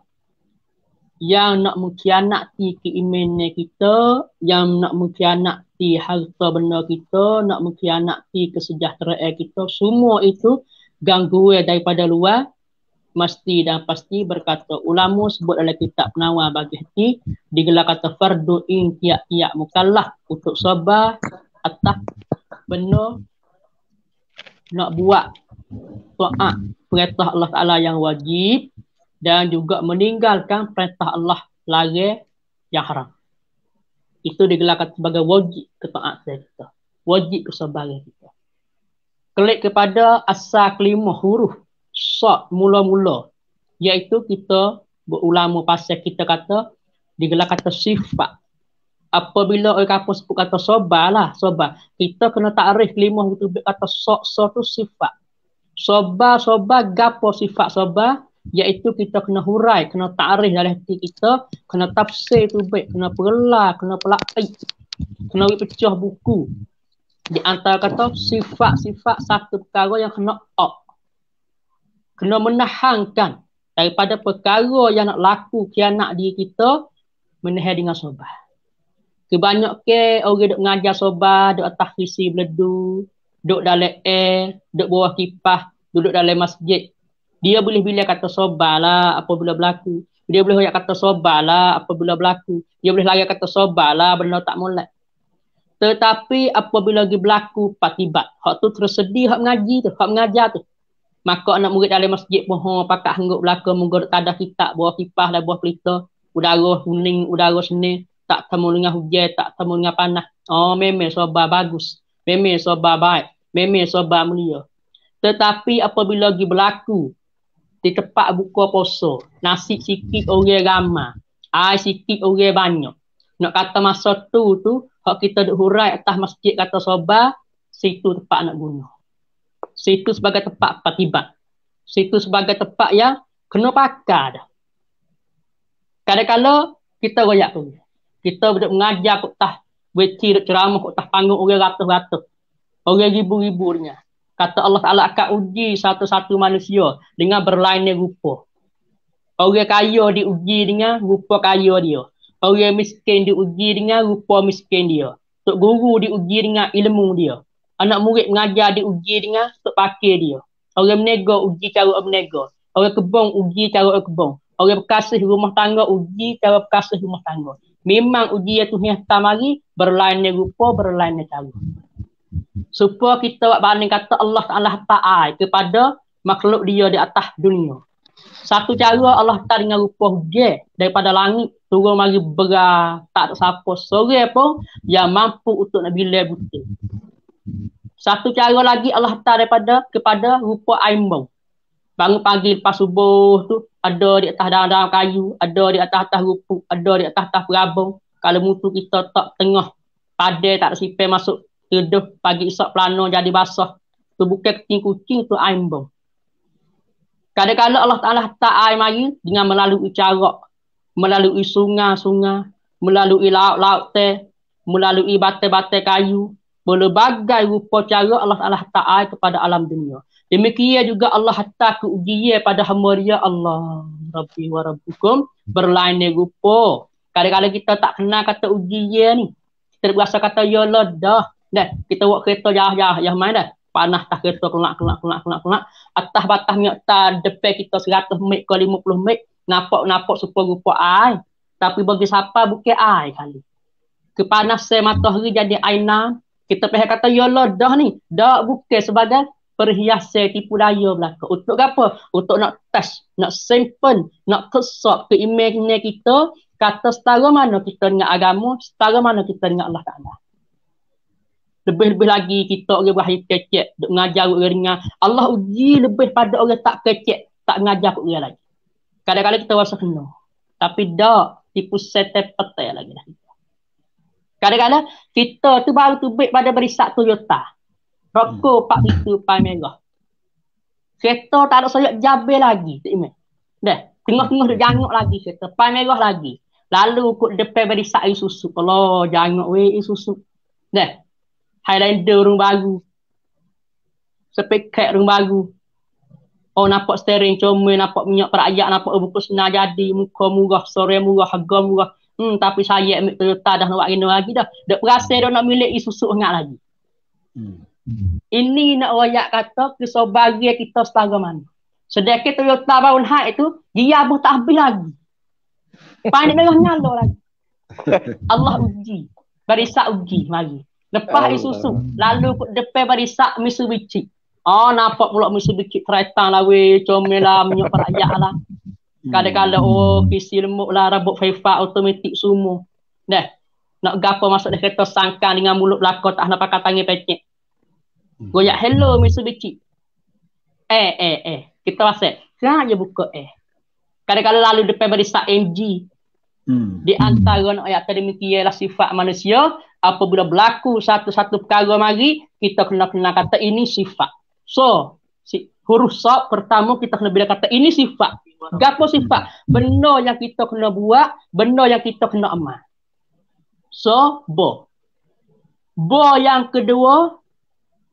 yang nak mengkhianati keimanan kita, yang nak mengkhianati harta benda kita, nak mengkhianati kesejahteraan kita, semua itu gangguan daripada luar, mesti dan pasti berkata ulama sebut dalam kitab Penawar bagi hati, digelar kata fardu in tiap-tiap mukallaf untuk sabar atas benda nak buat taat perintah Allah Ta'ala yang wajib dan juga meninggalkan perintah Allah larang yang haram. Itu digelarkan sebagai wajib ketaatan kita, wajib kesabaran kita. Klik kepada asal kelima huruf sad mula-mula, iaitu kita berulama pasal kita kata digelar kata sifat. Apabila orang kampung sebut kata sabar lah, sabar, kita kena takrif kelima huruf kata sad tu sifat. Sabar gapo sifat sabar, iaitu kita kena hurai, kena takrif dalam hati kita, kena tafsir tu baik, kena perlah, kena pelakik, kena pecah buku. Di antara kata sifat-sifat satu perkara yang kena kena menahankan daripada perkara yang nak laku khianat diri kita, menahan dengan sabar. Kebanyakan orang duk mengajar sabar, duk atas kursi beledu, duk dalam air, duk bawah kipas, duduk dalam masjid. Dia boleh bila kata sabarlah apabila berlaku. Dia boleh kata sabarlah apabila berlaku. Dia boleh lagi kata sabarlah benda tak molek. Tetapi apabila lagi berlaku patibat, hak tu tersedia hak mengaji tu, hak mengajar tu. Maka anak murid dalam masjid pun pakat henguk belaka menggo tadah kitab bawah kipas dan bawah pelita, udara kuning, udara seni, tak temu dengan hujan, tak temu dengan panas. Oh, memang sabar bagus. Memang sabar baik. Memang sabar mulia. Tetapi apabila lagi berlaku di tempat buka puasa, nasi sikit orang ramai, air sikit orang banyak. Nak kata masa tu hak kita duk hurai atas masjid kata sabar, situ tempat nak guna. Situ sebagai tempat patibat. Situ sebagai tempat yang kena pakai dah. Kadang-kadang kita royak tu. Kita duk mengajar kat tah weci duk ceramah kat tah panggung orang ratus-ratus. Orang ribu-ribunya. Kata Allah Ta'ala akan uji satu-satu manusia dengan berlainan rupa. Orang kaya diuji dengan rupa kaya dia. Orang miskin diuji dengan rupa miskin dia. Tok guru diuji dengan ilmu dia. Anak murid mengajar diuji dengan tok pakir dia. Orang menega uji cara menega. Orang kebun uji cara kebun. Orang berkasih rumah tangga uji cara berkasih rumah tangga. Memang ujian tu hentam mari berlainnya rupa, berlainnya cara. Supaya kita buat banding kata Allah Ta'ala ta'ai kepada makhluk dia di atas dunia. Satu cara Allah Ta'ala dengan rupa hujan daripada langit turun mari berat, tak ada siapa sore pun yang mampu untuk nak bilai butir. Satu cara lagi Allah Ta'ala kepada rupa aimbang. Bangun pagi lepas subuh tu ada di atas daun-daun kayu, ada di atas rupuk, ada di atas perabung. Kalau mutu kita tak tengah padai tak ada sipir masuk teduh pagi esok pelana jadi basah. Tu bukan kucing tu aimbang. Kadang-kadang Allah Ta'ala tak air mari dengan melalui cara, melalui sungai-sungai, melalui laut-laut teh, melalui batai-batai kayu, berbagai rupa cara Allah Ta'ala tak air kepada alam dunia. Demikian juga Allah hantar ke ujian pada hamba dia Allah. Rabbi wa rabbukum berlainnya rupa. Kadang-kadang kita tak kenal kata ujian ni. Kita berasa kata ya Allah dah. Kita buat kereta jauh-jauh. Yang mana dah? Panas tak kereta kelak. Atas batas minyak depan kita 100 mik ke 50 mik. Nampak super rupa air. Tapi bagi siapa bukan air kali. Kepanasan matahari jadi aina. Kita pergi kata ya Allah dah ni. Dah bukan sebagai perhiasan tipu daya belaka. Untuk apa? Untuk nak test, nak simpen, nak kesok keimanan kita. Kata setara mana kita dengan agama, setara mana kita dengan Allah Ta'ala. Lebih-lebih lagi kita orang berakhir kecek, mengajar orang dengar. Allah uji lebih pada orang tak kecek, tak mengajar orang lagi. Kadang-kadang kita rasa kena. Tapi tak, tipu setan petai lagi dah. Kadang-kadang kita tu baru tu baik pada berisak Toyota. Rokok 4 liter pai merah. Kereta tak ada sayap jabel lagi. Tak ingat. Dah, tengah-tengah dia jangok lagi kereta. Pai merah lagi. Lalu kut depan berisak air susu. Kalau jangok weh air susu. Dah. Highlander orang baru. Sepeket orang baru. Oh nampak steering comel, nampak minyak perayak, nampak buku senar jadi, muka murah, sore murah, harga murah. Tapi saya ambil Toyota dah nak buat gini lagi dah. Dah berasa dah nak milik Isuzu ingat lagi. Ini nak royak kata kesobagian kita setara mana. Sedangkan Toyota baru naik itu, dia pun tak habis lagi. Panik merah nyala lagi. Allah uji. Barisak uji mari. Lepas Isuzu, lalu depan barisak Mitsubishi. Nampak pula Mitsubishi kereta lah weh, comel lah, minyak perayak lah. Kadang-kadang kisi lemuk lah, rabuk faifah, automatik semua. Dah, nak gapo masuk di kereta sangkan dengan mulut belakang tak nak pakai tangan pecek. Goyak hello Mitsubishi. Kita rasa, kenapa je buka Kadang-kadang lalu depan barisak MG. Di antara nak ayat akademik ialah sifat manusia. Apabila berlaku satu-satu perkara mari, kita kena kata ini sifat. So, huruf sa pertama kita kena bila kata ini sifat. Gapo sifat? Benda yang kita kena buat, benda yang kita kena amal. So, bo yang kedua,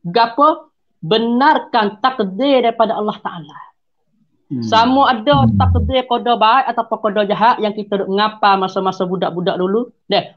gapo? Benarkan takdir daripada Allah Ta'ala. Sama ada takdir qada baik ataupun qada jahat yang kita duk ngapa masa-masa budak-budak dulu.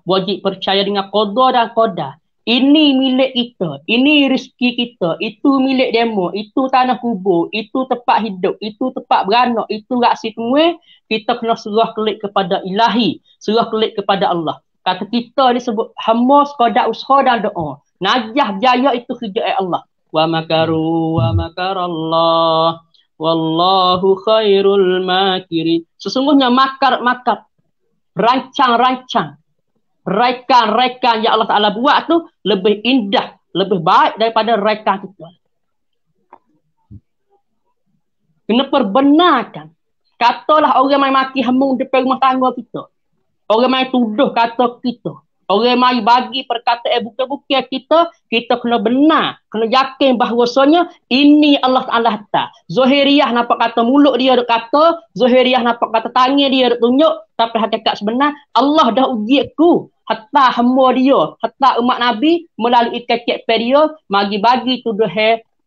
Wajib percaya dengan qada dan qadar. Ini milik kita, ini rezeki kita, itu milik demo, itu tanah kubur, itu tempat hidup, itu tempat beranak, itu raksi semua. Kita kena serah kelik kepada ilahi, serah kelik kepada Allah. Kata kita disebut hamba sekadar usaha dan doa. Najah jaya itu kerja Allah. Wa makaru wa makarallah. Wallahu khairul makirin. Sesungguhnya makar, rancang, rekan yang Allah Ta'ala buat tu lebih indah, lebih baik daripada rekan kita. Kena perbenarkan. Katalah orang yang maki hemung depan rumah tangga kita. Orang yang tuduh kata kita. Orang yang bagi perkataan bukan-bukan kita kena benar. Kena yakin bahawasanya ini Allah Ta'ala hatta. Zahiriyah nampak kata mulut dia duk kata. Zahiriyah nampak kata tangan dia duk tunjuk. Tapi hakikat sebenar, Allah dah ujiku. Hatta hamba dia, hatta umat Nabi melalui kekek dia, bagi tuduh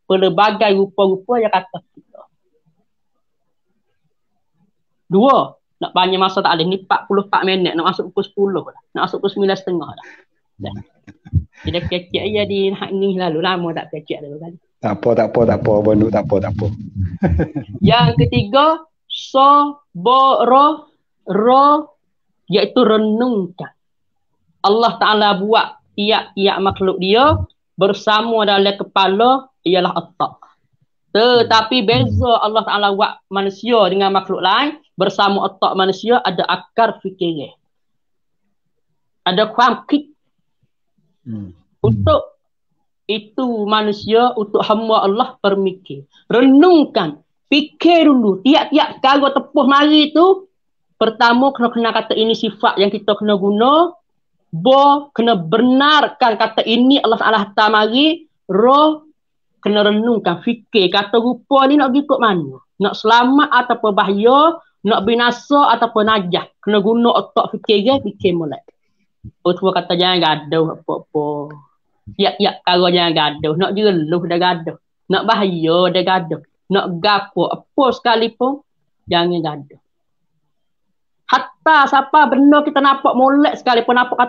pelbagai rupa-rupa yang kata kita. Dua. Nak banyak masa tak boleh. Ni 44 minit. Nak masuk pukul 10 dah. Nak masuk pukul 9.30 dah. Dia kecek aja di ni lalu. Lama tak kecek dulu kali. Tak apa. Banduk tak apa. Yang ketiga, ro iaitu renungkan. Allah Ta'ala buat tiap-tiap makhluk dia bersama dalam kepala ialah otak. Tetapi beza Allah Ta'ala buat manusia dengan makhluk lain, bersama otak manusia ada akar fikiran. Ada kuamkit. Untuk itu manusia, untuk hamba Allah bermikir. Renungkan, fikir dulu. Tiap-tiap kali tepuh mari tu, pertama kena kata ini sifat yang kita kena guna. Kena benarkan kata ini Allah Ta'ala hantar mari. Kena renungkan, fikir. Kata rupa ni nak pergi kot mana? Nak selamat ataupun bahaya, nak binasa ataupun najah. Kena guna otak fikir mulai. Tua kata jangan gaduh apa-apa. Tiap-tiap kala jangan gaduh. Nak jeluh dah gaduh. Nak bahaya dah gaduh. Nak gapo apa sekalipun, jangan gaduh. Hatta siapa benda kita nampak molek sekalipun nampak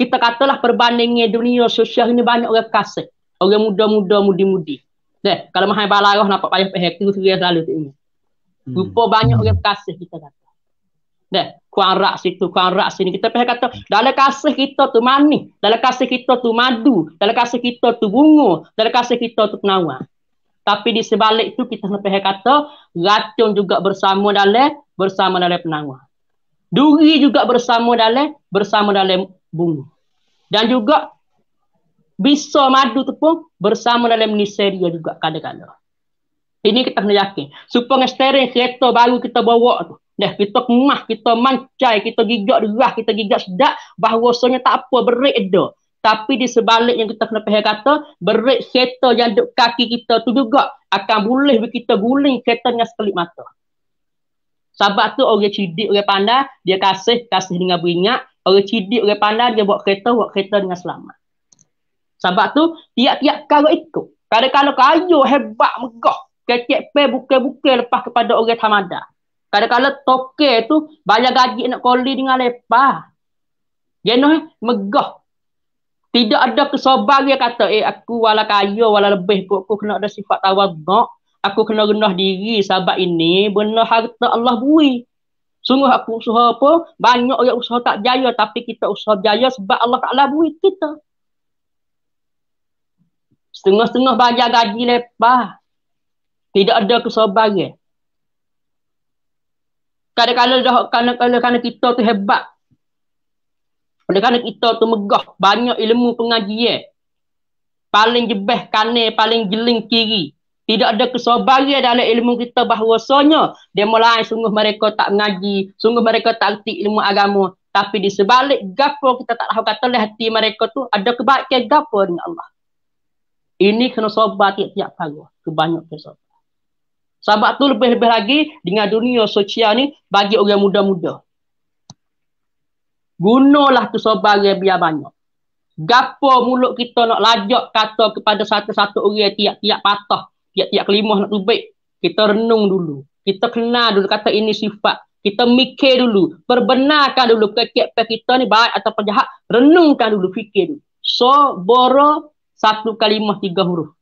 kita katalah perbandingan dunia sosial ini banyak orang kasih. Orang muda-muda, mudi-mudi. Kalau mahal balarah nampak payah tu serius selalu tu ini. Rupa banyak orang kasih kita kata. Kuang rak situ, kuang rak sini. Kita pergi kata, dalam kasih kita tu manis. Dalam kasih kita tu madu. Dalam kasih kita tu bunga. Dalam kasih kita tu penawar. Tapi di sebalik itu kita pergi kata, racun juga bersama dalam penawar. Duri juga bersama dalam bunga. Dan juga bisa madu tu pun bersama dalam niseria juga kadang-kadang. Ini kita kena yakin. Supaya steering kereta baru kita bawa tu. Kita kemah, kita mancai, kita gigak derah, kita gigak sedap. Bahawasanya tak apa, berik ada. Tapi di sebaliknya kita kena faham kata, berik kereta yang duduk kaki kita tu juga akan boleh kita guling kereta dengan sekelip mata. Sebab tu orang cidik, orang pandai, dia kasih dengan beringat. Orang cidik, orang pandai, dia buat kereta dengan selamat. Sebab tu, tiap-tiap kala ikut. Kadang-kadang kayu hebat, megah. Kecek pe bukan lepas kepada orang tamada. Kadang-kadang toke tu bayar gaji nak koli dengan lepas. Jenuh megah. Tidak ada kesabaran dia kata, aku wala kaya, wala lebih, aku kena ada sifat tawaduk. Aku kena rendah diri sebab ini benar harta Allah bui. Sungguh aku usaha apa? Banyak orang usaha tak jaya, tapi kita usaha jaya sebab Allah Ta'ala bui kita. Setengah-setengah bayar gaji lepas. Tidak ada kesabaran. Kadang-kadang kita tu hebat. Kadang-kadang kita tu megah. Banyak ilmu pengajian. Paling jebeh kanan, paling jeling kiri. Tidak ada kesabaran dalam ilmu kita bahawasanya dia mulai sungguh mereka tak mengaji, sungguh mereka tak erti ilmu agama. Tapi di sebalik gapo kita tak tahu kata hati mereka tu ada kebaikan gapo dengan Allah. Ini kena sabar tiap-tiap kali. Kebanyak kesabar. Sebab tu lebih-lebih lagi dengan dunia sosial ni bagi orang muda-muda. Gunalah kesabaran biar banyak. Gapo mulut kita nak lajak kata kepada satu-satu orang tiap-tiap patah, tiap-tiap kelimah nak tubik. Kita renung dulu. Kita kenal dulu kata ini sifat. Kita mikir dulu. Perbenarkan dulu kekek kita ni baik atau jahat. Renungkan dulu, fikir dulu. So, boro satu kalimah 3 huruf.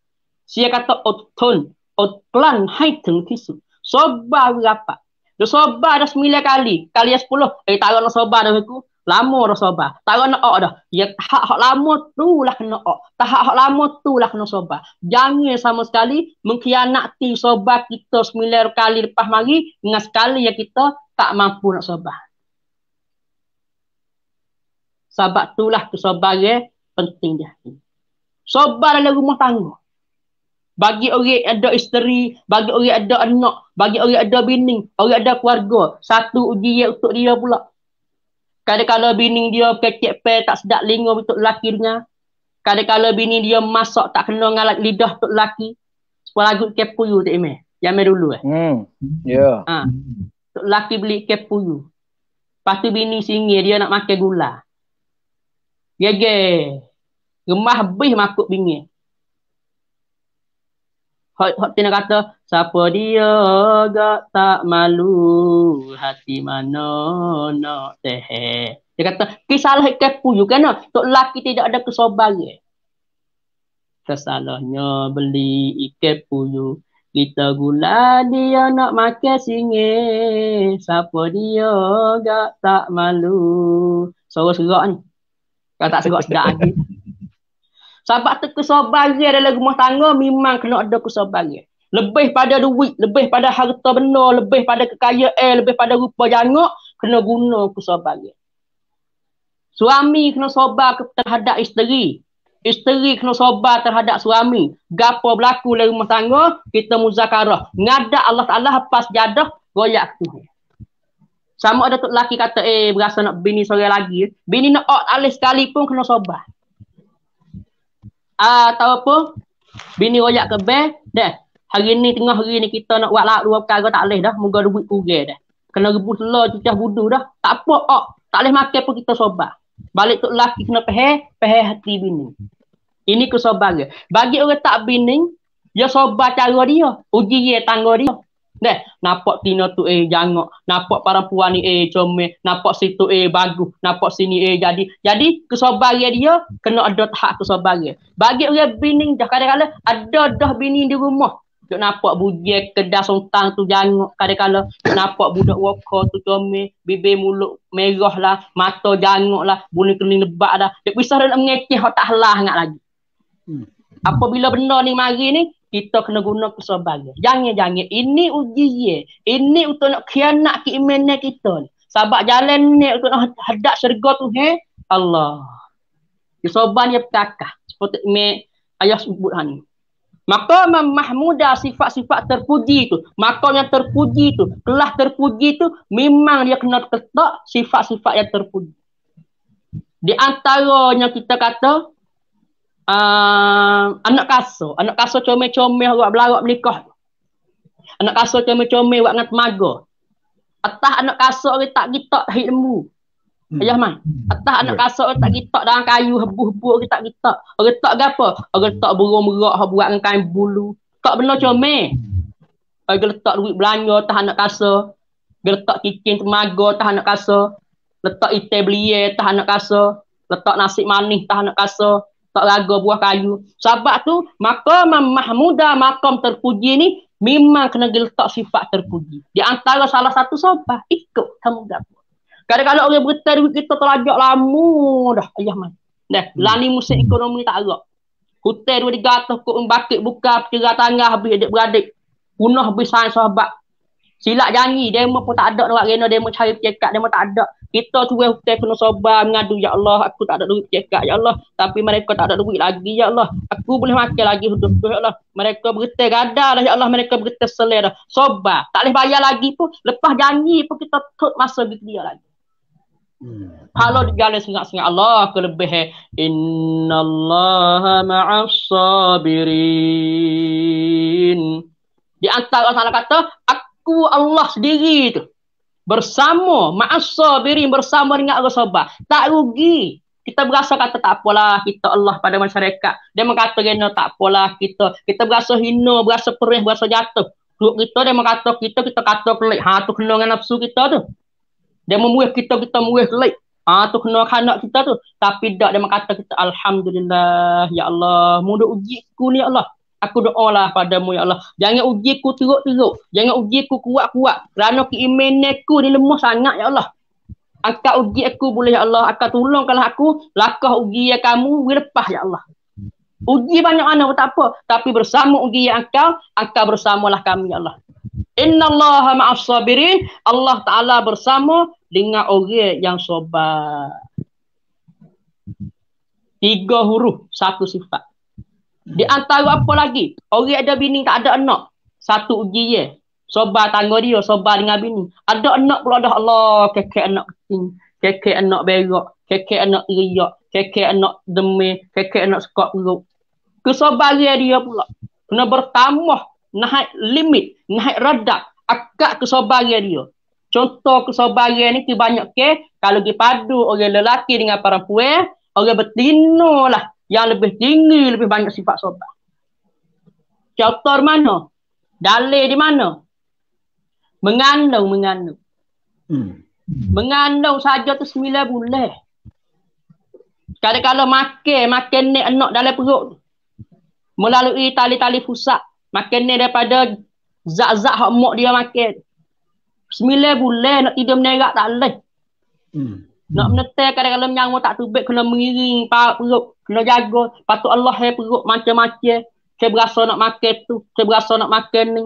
Saya kata otton. Otlan haiteng tisu. Sobar berapa? Dia sobar dah 9 kali. Kali 10. Tak nak sobar dah aku. Lama dah sobar. Tak nak ok dah. Ya hak lama tu lah kena ok. Tak hak lama tu lah kena sobar. Jangan sama sekali mengkhianati sobar kita 9 kali lepas mari dengan sekali yang kita tak mampu nak sobar. Sebab itulah kesabaran penting dia. Sobar dalam rumah tangga. Bagi orang ada isteri, bagi orang ada anak, bagi orang ada bini, orang ada keluarga. Satu ujian untuk dia pula. Kadang-kadang bini dia kecek pe tak sedap linguh untuk lelaki dia. Kadang-kadang bini dia masak tak kena ngalat lidah untuk lelaki. Sepuluh lagu kepuyu tak ime. Yang main dulu Ya. Untuk lelaki beli kepuyu. Lepas tu bini singir dia nak makan gula. Gege. Gemah habis makuk bini. Hak tina kata, siapa dia gak tak malu, hati mana nak teh. Dia kata, kisalah kepuyu kan? Tok lelaki tidak ada kesabaran. Kesalahnya beli ikan puyu, kita gula dia nak makan singit. Siapa dia gak tak malu. Suara serak ni. Kalau tak serak sedap lagi. Sebab tu kesabaran dalam rumah tangga memang kena ada kesabaran. Lebih pada duit, lebih pada harta benda, lebih pada kekayaan, lebih pada rupa jangak, kena guna kesabaran. Suami kena sabar terhadap isteri. Isteri kena sabar terhadap suami. Gapo berlaku dalam rumah tangga, kita muzakarah. Ngadak Allah Ta'ala hafaz jadah, goyak Tuhan. Sama ada tu lelaki kata, berasa nak bini sore lagi. Bini nak alih sekali pun kena sabar. Tahu apa? Bini royak ke bel, dah. Hari ni tengah hari ni kita nak buat lah dua perkara tak boleh dah. Moga duit kurang dah. Kena rebus telur cucah budu dah. Tak apa, tak boleh makan pun kita sabar. Balik tu lelaki kena peheh hati bini. Ini kesabaran. Bagi orang tak bini, dia sabar cara dia. Uji dia tangga dia. Dah, nampak tina tu jangok, nampak perempuan ni comel, nampak situ bagus, nampak sini jadi. Jadi kesabaran dia kena ada tahap kesabaran. Bagi orang bini dah kadang-kadang ada dah bini di rumah. Duk nampak bujek kedah sontang tu jangok, kadang-kadang nampak budak woko tu comel, bibir mulut merah lah, mata jangok lah, bulu kening lebat dah. Dia pisah dalam mengeceh hak tak halah sangat lagi. Apabila benda ni mari ni, kita kena guna kesabaran. Jangan. Ini ujian. Ini untuk nak khianat keimanan kita. Sebab jalan ni untuk nak hadap syurga tu, Allah. Kesabaran dia perkakah. Seperti ayah sebut ni. Maka Mahmudah sifat-sifat terpuji tu. Maka yang terpuji tu. Kelas terpuji tu. Memang dia kena ketak sifat-sifat yang terpuji. Di antaranya kita kata, anak kasar comel-comel buat belarak menikah. Anak kasar comel-comel buat dengan temaga. Atas anak kasar orang tak gitak hit lembu. Ayah man. Atas anak kasar orang tak gitak dalam kayu hebu-hebu orang tak gitak. Orang tak gapo? Orang tak burung-merak buat dengan kain bulu. Tak benar comel. Orang letak duit belanja atas anak kasar. Dia letak cincin temaga atas anak kasar. Letak itai belia atas anak kasar. Letak nasi manis atas anak kasar. Tak raga buah kayu. Sebab tu, maqam Mahmudah, maqam terpuji ni, memang kena letak sifat terpuji. Di antara salah satu sabar, ikut kamu gapo. Kadang-kadang orang berita duit kita terlajak lama dah. Ayah man. Dah, lani musim ekonomi tak agak. Hutan dua digatuh, kok membakit buka, perkira tangga, habis adik-beradik. Punah habis sayang sahabat. Silap janji, demo pun tak ada nak rena, demo cari cekak, demo tak ada. Kita tu hutan kena sabar mengadu, ya Allah, aku tak ada duit cekak, ya Allah. Tapi mereka tak ada duit lagi, ya Allah. Aku boleh makan lagi hidup, ya Allah. Mereka berita gada dah, ya Allah. Mereka berita selera dah. Sabar. Tak boleh bayar lagi pun. Lepas janji pun kita tut masa gitu dia lagi. Kalau di jalan sengak-sengak Allah kelebihan. Innallaha ma'as sabirin. Di antara salah kata, aku Allah sendiri tu bersama ma'as sabirin, bersama dengan orang sabar. Tak rugi. Kita berasa kata tak apalah kita Allah pada masyarakat. Dia mengata kena tak apalah kita berasa hina, berasa perih, berasa jatuh. Duk kita dia mengata kita kata kelik. Tu kena dengan nafsu kita tu. Dia memuih kita memuih kelik. Tu kena kanak kita tu. Tapi tak dia mengata kita alhamdulillah ya Allah, mudah ujiku ni ya Allah. Aku doalah padamu ya Allah. Jangan ujiku teruk-teruk. Jangan ujiku kuat-kuat. Kerana keimananku ni lemah sangat ya Allah. Angkat uji aku boleh ya Allah. Angkat tolongkanlah aku. Lakah ujian kamu lepas ya Allah. Uji banyak mana pun tak apa. Tapi bersama ujian engkau bersamalah kami ya Allah. Innallaha ma'as sabirin. Allah Ta'ala bersama dengan orang yang sabar. 3 huruf, 1 sifat. Di antara apa lagi? Orang ada bini tak ada anak. 1 ujian. Sabar tangga dia, sabar dengan bini. Ada anak pula dah Allah. Kekek anak kecil. Kekek anak berak. Kekek anak riak. Kekek anak demam. Kekek anak sekak perut. Kesabaran dia pula. Kena bertambah. Naik limit. Naik redap. Akak kesabaran dia. Contoh kesabaran ni banyak ke. Kalau dipadu orang lelaki dengan perempuan. Orang betina lah. Yang lebih tinggi, lebih banyak sifat sabar. Contoh mana? Dalil di mana? Mengandung. Mengandung saja tu 9 bulan. Kalau makan ni anak dalam perut. Melalui tali-tali pusat. Makan ni daripada zat-zat hak mak dia makan. 9 bulan nak tidur menerak tak boleh. Nak menetek kadang-kadang nyawa tak tubik, kena mengiring perut, kena jaga. Patut Allah perut macam-macam. Saya berasa nak makan tu, saya berasa nak makan ni.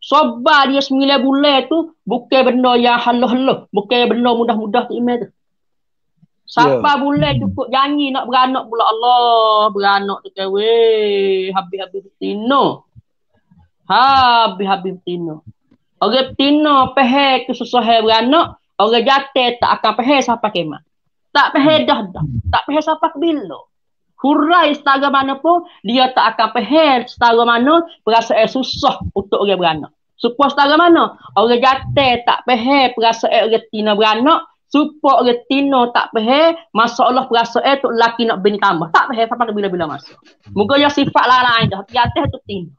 Sabar dia 9 bulan tu bukan benda yang haluh-haluh, bukan benda mudah-mudah tu email tu. Sabar bulan cukup janji nak beranak pula. Allah, beranak tu kan weh, habis-habis betina. Habis-habis betina. Orang betina pehek kesusahan beranak, orang jatuh tak akan pehek sampai kiamat. Tak pehek dah. Tak pehek sampai bila. Hurai setara mana pun, dia tak akan pehek setara mana perasaan susah untuk orang beranak. Supaya setara mana? Orang jatuh tak pehek perasaan orang betina beranak, supaya orang betina tak pehek masalah perasaan tu lelaki nak bini tambah. Tak pehek sampai bila-bila masa. Moga yang sifat lain dah. Jatuh tu betina.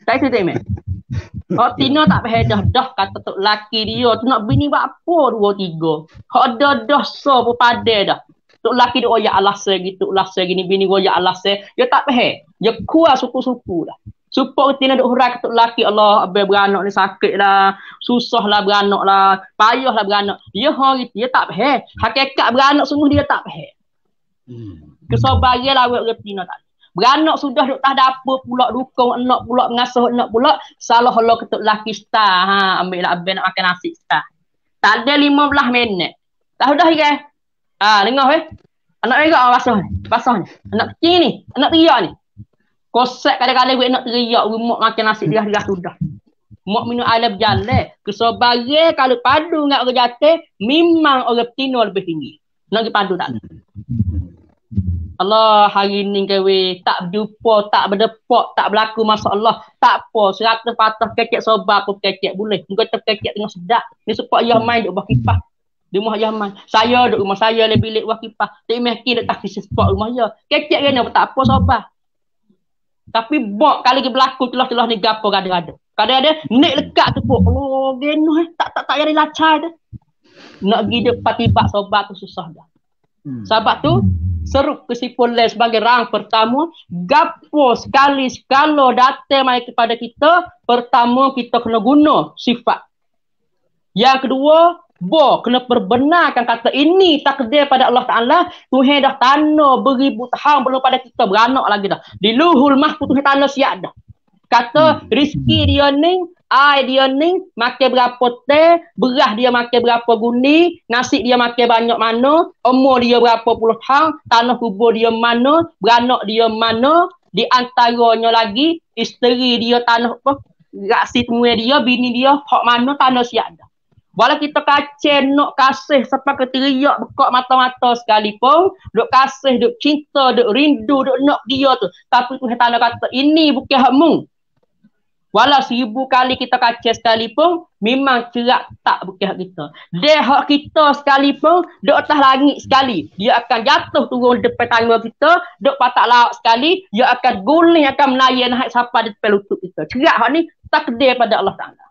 Saya cerita ni. Kalau Tina tak payah dah kata tu laki dia tu nak bini berapa 2 3. Kalau ada dosa pun padan dah. Tu laki dia oyak alasan gitu, alasan gini bini oyak alasan, dia tak payah. Dia kuat suku-suku dah. Supaya Tina duk hurai kata laki Allah abang beranak ni sakit lah, susah lah beranak lah, payah lah beranak. Dia hari dia tak payah. Hakikat beranak sungguh dia tak payah. Kesabaran lah awak Tina tak. Beranak sudah duk tah dapur pula dukung anak pula mengasuh anak pula salah Allah ketuk laki star ambil lah abang nak makan nasi star. Tak ada 15 minit. Dah dah ke? Dengar weh. Anak mereka basah ni. Anak kecil ni, anak teriak ni. Kosek kadang-kadang buat nak teriak mak makan nasi dia sudah. Mak minum air berjalan. Kesabaran kalau padu dengan orang jatuh memang orang betina lebih tinggi. Nak pergi padu tak? Allah hari ni kewe tak berjumpa, tak berdepak, tak berlaku masalah, tak apa 100 patah kecek sobar pun kecek boleh. Engkau terkecek tengah sedap. Ni supaya yang main duk buah kipas. Di rumah yang main. Saya duk rumah saya le bilik buah kipas. Tak mesti dak tak sisi spot rumah dia. Kecek kena tak apa sobar. Tapi bok kali ke berlaku celah-celah ni gapo gada-gada. Kadang-kadang nek lekat tu pun Allah genuh tak jadi lacai dah. Nak pergi depan tiba sobar tu susah dah. Sebab tu seru kesimpulan sebagai rang pertama, gapo sekali kalau datang mai kepada kita, pertama kita kena guna sifat. Yang kedua, kena perbenarkan kata ini takdir pada Allah Ta'ala. Tuhan dah tanah beribu tahun belum pada kita beranak lagi dah. Di luhul mahfuz Tuhan tanah siap dah. Kata rezeki dia ni, air dia ni, makan berapa teh, beras dia makan berapa gundi, nasi dia makan banyak mana, umur dia berapa puluh tahun, tanah kubur dia mana, beranak dia mana, di antaranya lagi, isteri dia tanah apa, raksi temui dia, bini dia, hak mana, tanah siap dah. Walau kita kacau nak kasih sampai ke teriak bekak mata-mata sekalipun, duk kasih, duk cinta, duk rindu, duk nak dia tu. Tapi Tuhan Ta'ala kata, ini bukan hakmu. Walau 1000 kali kita kacau sekalipun, memang cerak tak bukan hak kita. Dia hak kita sekalipun, duk atas langit sekali. Dia akan jatuh turun depan tangga kita, duk patak laut sekali, dia akan guling, akan menayan naik sampai di depan lutut kita. Cerak hak ni, takdir pada Allah Ta'ala.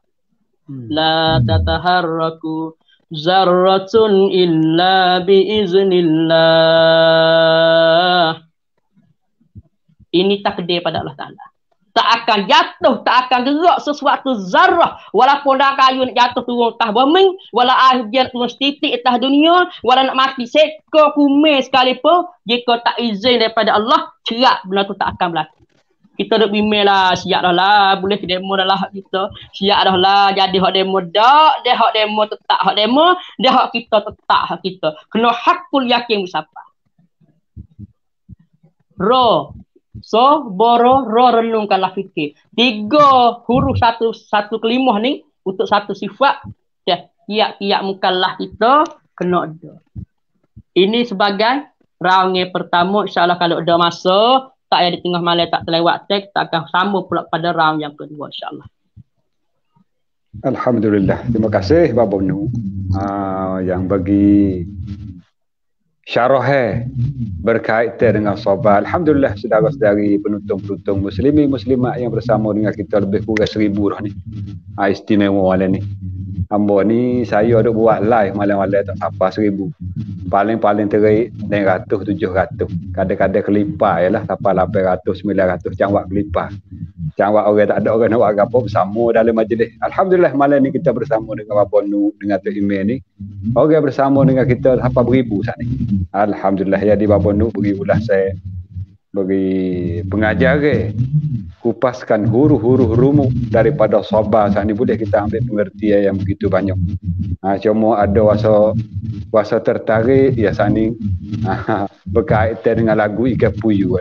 La tataharraku zarratun illa biiznillah. Ini takdir pada Allah Ta'ala. Tak akan jatuh, tak akan gerak sesuatu zarah. Walaupun dah kayu nak jatuh turun atas bumi, walau air hujan turun setitik atas dunia, walau nak mati sekor kumis sekalipun, jika tak izin daripada Allah, cerak benda tu tak akan berlaku. Kita duk bimbing lah, siap dah lah, boleh demo dah lah kita. Siap dah lah, jadi hak demo dak, dia hak demo tetap hak demo, dia hak kita tetap hak kita. Kena hakul yakin bersapa. So, boro, renungkanlah fikir. 3 huruf satu kelimah ni, untuk satu sifat, tiap-tiap mukallaf kita, kena ada. Ini sebagai round yang pertama, insyaAllah kalau ada masa, tak ada di tengah malam tak terlewat teks, tak akan sambung pula pada round yang kedua insyaAllah. Alhamdulillah. Terima kasih Bapak Nu yang bagi syarah berkaitan dengan sabar. Alhamdulillah saudara-saudari penonton-penonton muslimat yang bersama dengan kita lebih kurang 1000 dah ni. Istimewa malam ni. Hamba ni saya ada buat live malam-malam tak sampai 1000. paling-paling terik 600 700. Kadang-kadang kelipar yalah sampai 800 900 cangwak kelipar. Cangwak orang tak ada orang nak buat apa bersama dalam majlis. Alhamdulillah malam ni kita bersama dengan Abang Nu dengan Tok Imeh ni. Orang bersama dengan kita sampai beribu saat ni. Alhamdulillah jadi Abang Nu beriulah saya bagi pengajar kupaskan huruf-huruf rumus daripada sabar saat ni boleh kita ambil pengertian yang begitu banyak. Cuma ada wasa tertarik ya saat ni berkaitan dengan lagu Ikan Puyuh.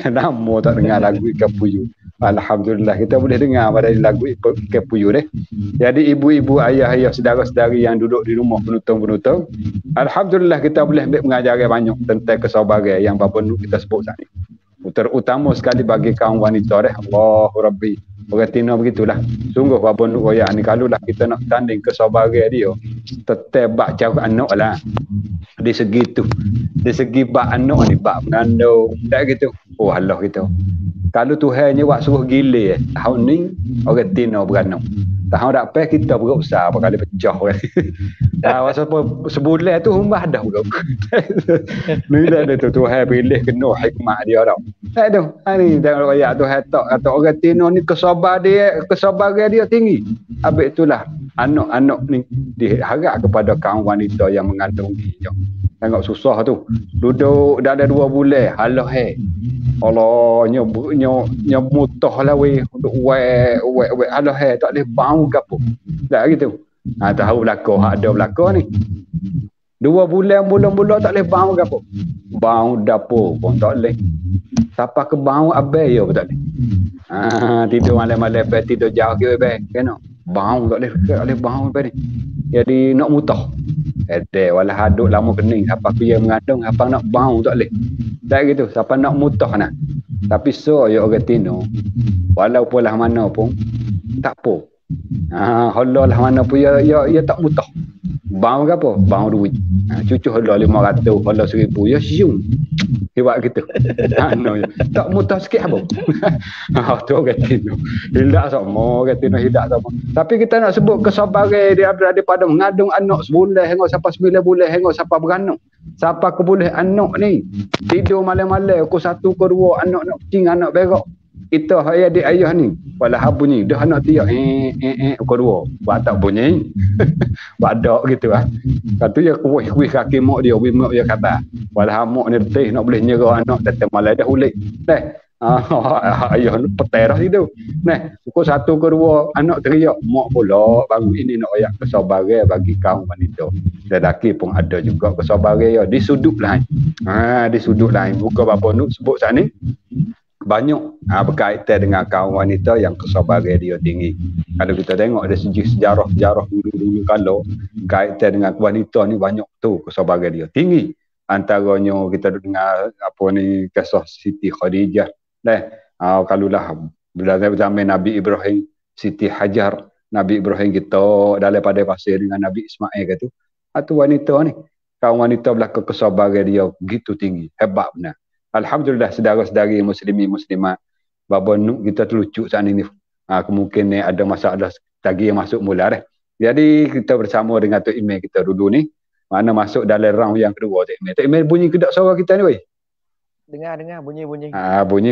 Nama tak dengar lagu Ikan Puyuh. Alhamdulillah kita boleh dengar pada lagu Ikan Puyuh ni. Jadi ibu-ibu, ayah-ayah, saudara-saudari yang duduk di rumah penonton-penonton, alhamdulillah kita boleh ambil pengajaran banyak tentang kesabaran yang Bapa Nur kita sebut saat ni. Terutama sekali bagi kaum wanita deh. Allahu Rabbi. Orang Tino begitulah. Sungguh Bapa Nur royak ni kalau lah kita nak tanding kesabaran dia, tetap bak cara anak lah. Di segi tu. Di segi bak anak ni, bak mengandung, tak gitu. Oh Allah kita. Kalau Tuhan buat suruh gile tahun ni orang Tino beranak. Tahun tak apa kita berusaha apa kali pecah kan. Masa sebulan tu humbah dah pula. Ni dah tu Tuhan pilih kena hikmah dia dah. Tak tu. Hari tengok ayat Tuhan tak kata orang Tino ni kesabaran dia tinggi. Habis itulah anak-anak ni diharap kepada kaum wanita yang mengandung dia. Tengok susah tu. Duduk dah ada 2 bulan. Halah Allah nyemutah lah weh untuk wek halah tak boleh bau ke apa. Tak gitu. Tahu belaka hak ada belaka ni. 2 bulan mula-mula tak boleh bau ke apa. Bau dapur pun tak boleh. Siapa ke bau abai ya pun tak boleh. Tidur malam-malam tidur jauh ke abai kena. Bau tak boleh bau abai ni. Jadi nak mutah. Walah haduk lama kening siapa aku yang mengandung apa nak bau tak boleh. Tak gitu, siapa nak mutah nak. Tapi ya orang Tino walaupun lah mana pun tak apa. Halah lah mana pun ya tak mutah. Bau ke apa? Bau duit. Cucu halah 500, halah 1000 ya siung. Hebat gitu. Tak mutah sikit apa. Tu orang Tino. Hilak sama orang Tino hilak sama. Tapi kita nak sebut kesabaran dia daripada mengandung anak sebulan hingga sampai 9 bulan hingga sampai beranak. Siapa ke boleh anak ni tidur malam-malam pukul 1 ke 2 anak nak kucing anak berak. Kita adik ayah ni walah bunyi dah anak tiak pukul 2 buat tak bunyi. Badak gitu ah. Kata ya kuih kaki mak dia mak dia kata walah mak ni letih nak boleh nyerah anak datang malam dah ulik. Ayah petai dah situ. Pukul 1 ke 2 anak teriak mak pula baru ini nak ayat kesabaran bagi kaum wanita. Lelaki pun ada juga kesabaran ya di sudut lain. Di sudut lain bukan Bapa Nur sebut saat ni banyak berkaitan dengan kaum wanita yang kesabaran dia tinggi. Kalau kita tengok ada segi sejarah dulu kalau berkaitan dengan wanita ni banyak tu kesabaran dia tinggi. Antaranya kita dengar apa ni kisah Siti Khadijah. Kalulah zaman Nabi Ibrahim, Siti Hajar, Nabi Ibrahim kita daripada pasir dengan Nabi Ismail kata. Itu wanita ni. Kaum wanita belaka kesabaran dia begitu tinggi. Hebat benar. Alhamdulillah saudara-saudari muslimat Bapa Nur kita terlucuk saat ini. Kemungkinan ada masalah lagi yang masuk mula dah. Jadi kita bersama dengan Tok Imeh kita dulu ni. Mana masuk dalam round yang kedua Tok Imeh. Tok Imeh bunyi kedak suara kita ni weh. Dengar bunyi-bunyi.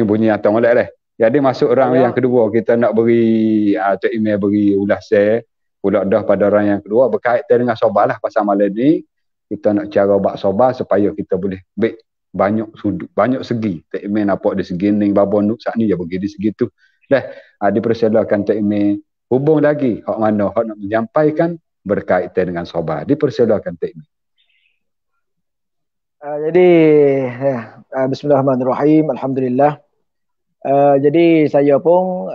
Bunyi atau molek dah. Jadi masuk round yang kedua kita nak beri Tok Imeh beri ulasan pula dah pada round yang kedua berkaitan dengan sabar lah pasal malam ni kita nak cara bak sabar supaya kita boleh baik banyak sudut, banyak segi. Tok Imeh nampak di segi ni Bapa Nur saat ni dia bagi di segi tu. Dipersilakan Tok Imeh hubung lagi hak mana hak nak menyampaikan berkaitan dengan sabar. Dipersilakan Tok Imeh. Jadi bismillahirrahmanirrahim. Alhamdulillah. Jadi saya pun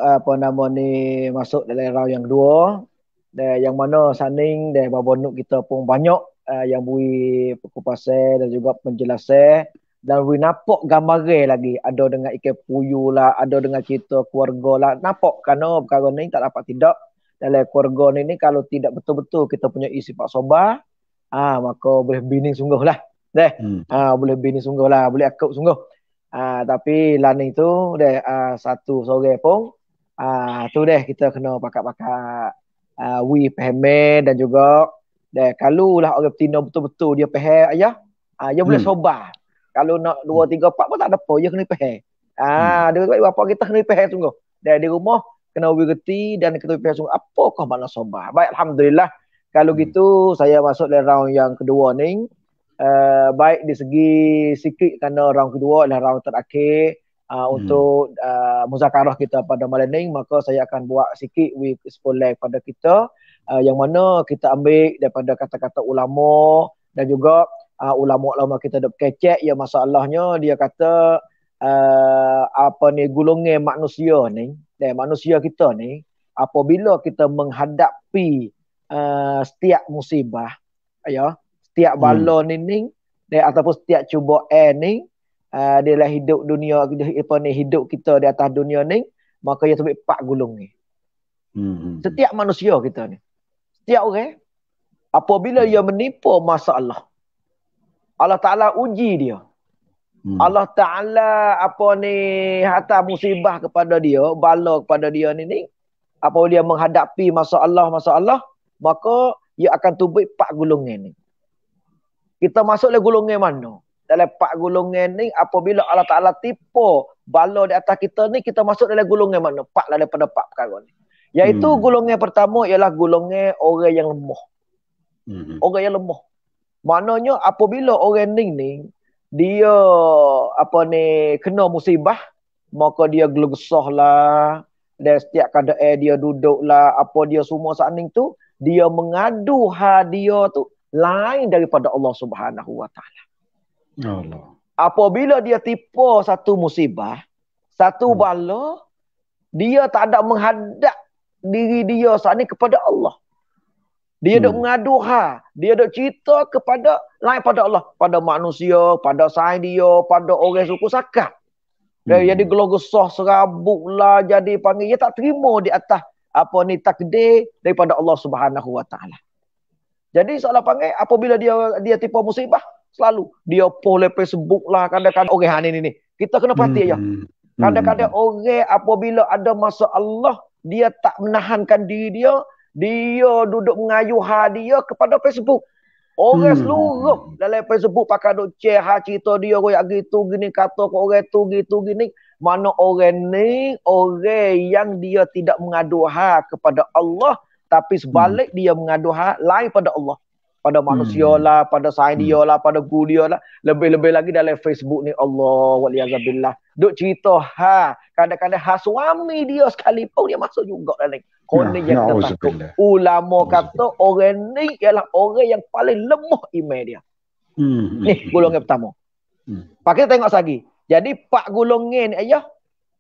masuk dalam round yang kedua. Yang mana sanding dan Bapa Nur kita pun banyak yang beri perkupasan dan juga penjelasan dan we nampak gambaran lagi ada dengan Ikan Puyuh lah, ada dengan cerita keluarga lah, nampak kerana perkara ni tak dapat tidak dalam keluarga ni kalau tidak betul-betul kita punya sifat sabar maka boleh bini sungguh lah boleh bini sungguh lah, boleh akut sungguh tapi lain itu satu sore pun tu kita kena pakat-pakat we pahami dan juga Dan kalau lah orang betina betul-betul dia faham ayah, dia boleh sobar. Kalau nak 2, 3, 4 pun tak ada apa, dia kena faham. Dia kata bapa kita kena faham sungguh. Dan di rumah kena bergerti dan kena faham sungguh apakah makna sobar. Baik, alhamdulillah. Kalau gitu saya masuk dalam round yang kedua ni. Baik di segi sikit kerana round kedua adalah round terakhir untuk muzakarah kita pada malam ni, maka saya akan buat sikit with spoiler pada kita yang mana kita ambil daripada kata-kata ulama dan juga ulama-ulama kita dah kecek ya, masalahnya dia kata apa ni golongan manusia ni, dan manusia kita ni apabila kita menghadapi setiap musibah ya, setiap bala ni dan ataupun setiap cubaan ni dalam hidup dunia apa ni, hidup kita di atas dunia ni, maka ia terbit 4 golongan. Setiap manusia kita ni, setiap orang apabila dia menimpa masalah, Allah Ta'ala uji dia. Allah Ta'ala apa ni hantar musibah kepada dia, bala kepada dia ni apabila dia menghadapi masalah, maka ia akan tubuh 4 golongan ni. Kita masuk dalam golongan mana? Dalam 4 golongan ni apabila Allah Ta'ala tipu bala di atas kita ni, kita masuk dalam golongan mana? 4 lah daripada 4 perkara ni. Iaitu golongan pertama ialah golongan orang yang lemah. Orang yang lemah. Maknanya apabila orang ni dia apa ni kena musibah, maka dia gelegesah lah, dan setiap keadaan dia duduk lah, apa dia semua saat ni tu dia mengadu dia tu lain daripada Allah Subhanahu Wa Taala. Allah. Apabila dia tipu satu musibah, satu bala, dia tak ada menghadap diri dia saat ni kepada Allah. Dia dok mengadu dia dok cerita kepada lain pada Allah, pada manusia, pada sain dia, pada orang suku Sakat. Dia jadi gelogesah serabut lah, jadi panggil, dia tak terima di atas apa ni takdir daripada Allah Subhanahu Wa Taala. Jadi soalan panggil apabila dia tipu musibah, selalu dia post lepas Facebook lah, kadang-kadang orang ni. Kita kena perhati ya. Kadang-kadang orang apabila ada masalah, dia tak menahankan diri dia duduk mengayuh dia kepada Facebook. Orang seluruh dalam Facebook pakai duk share cerita dia royak gitu gini, kata ke orang tu gitu gini. Mana orang ni orang yang dia tidak mengadu kepada Allah, tapi sebalik dia mengadu lain pada Allah. Pada manusia lah, pada sain dia lah, pada guru dia lah. Lebih-lebih lagi dalam Facebook ni, Allah waliyazabillah. Duk cerita kadang-kadang suami dia sekalipun dia masuk juga dalam. Ni yang kita takut. Ulama kata orang ni ialah orang yang paling lemah iman dia. Ni golongan pertama. Pak kita tengok lagi. Jadi 4 golongan ni ayah,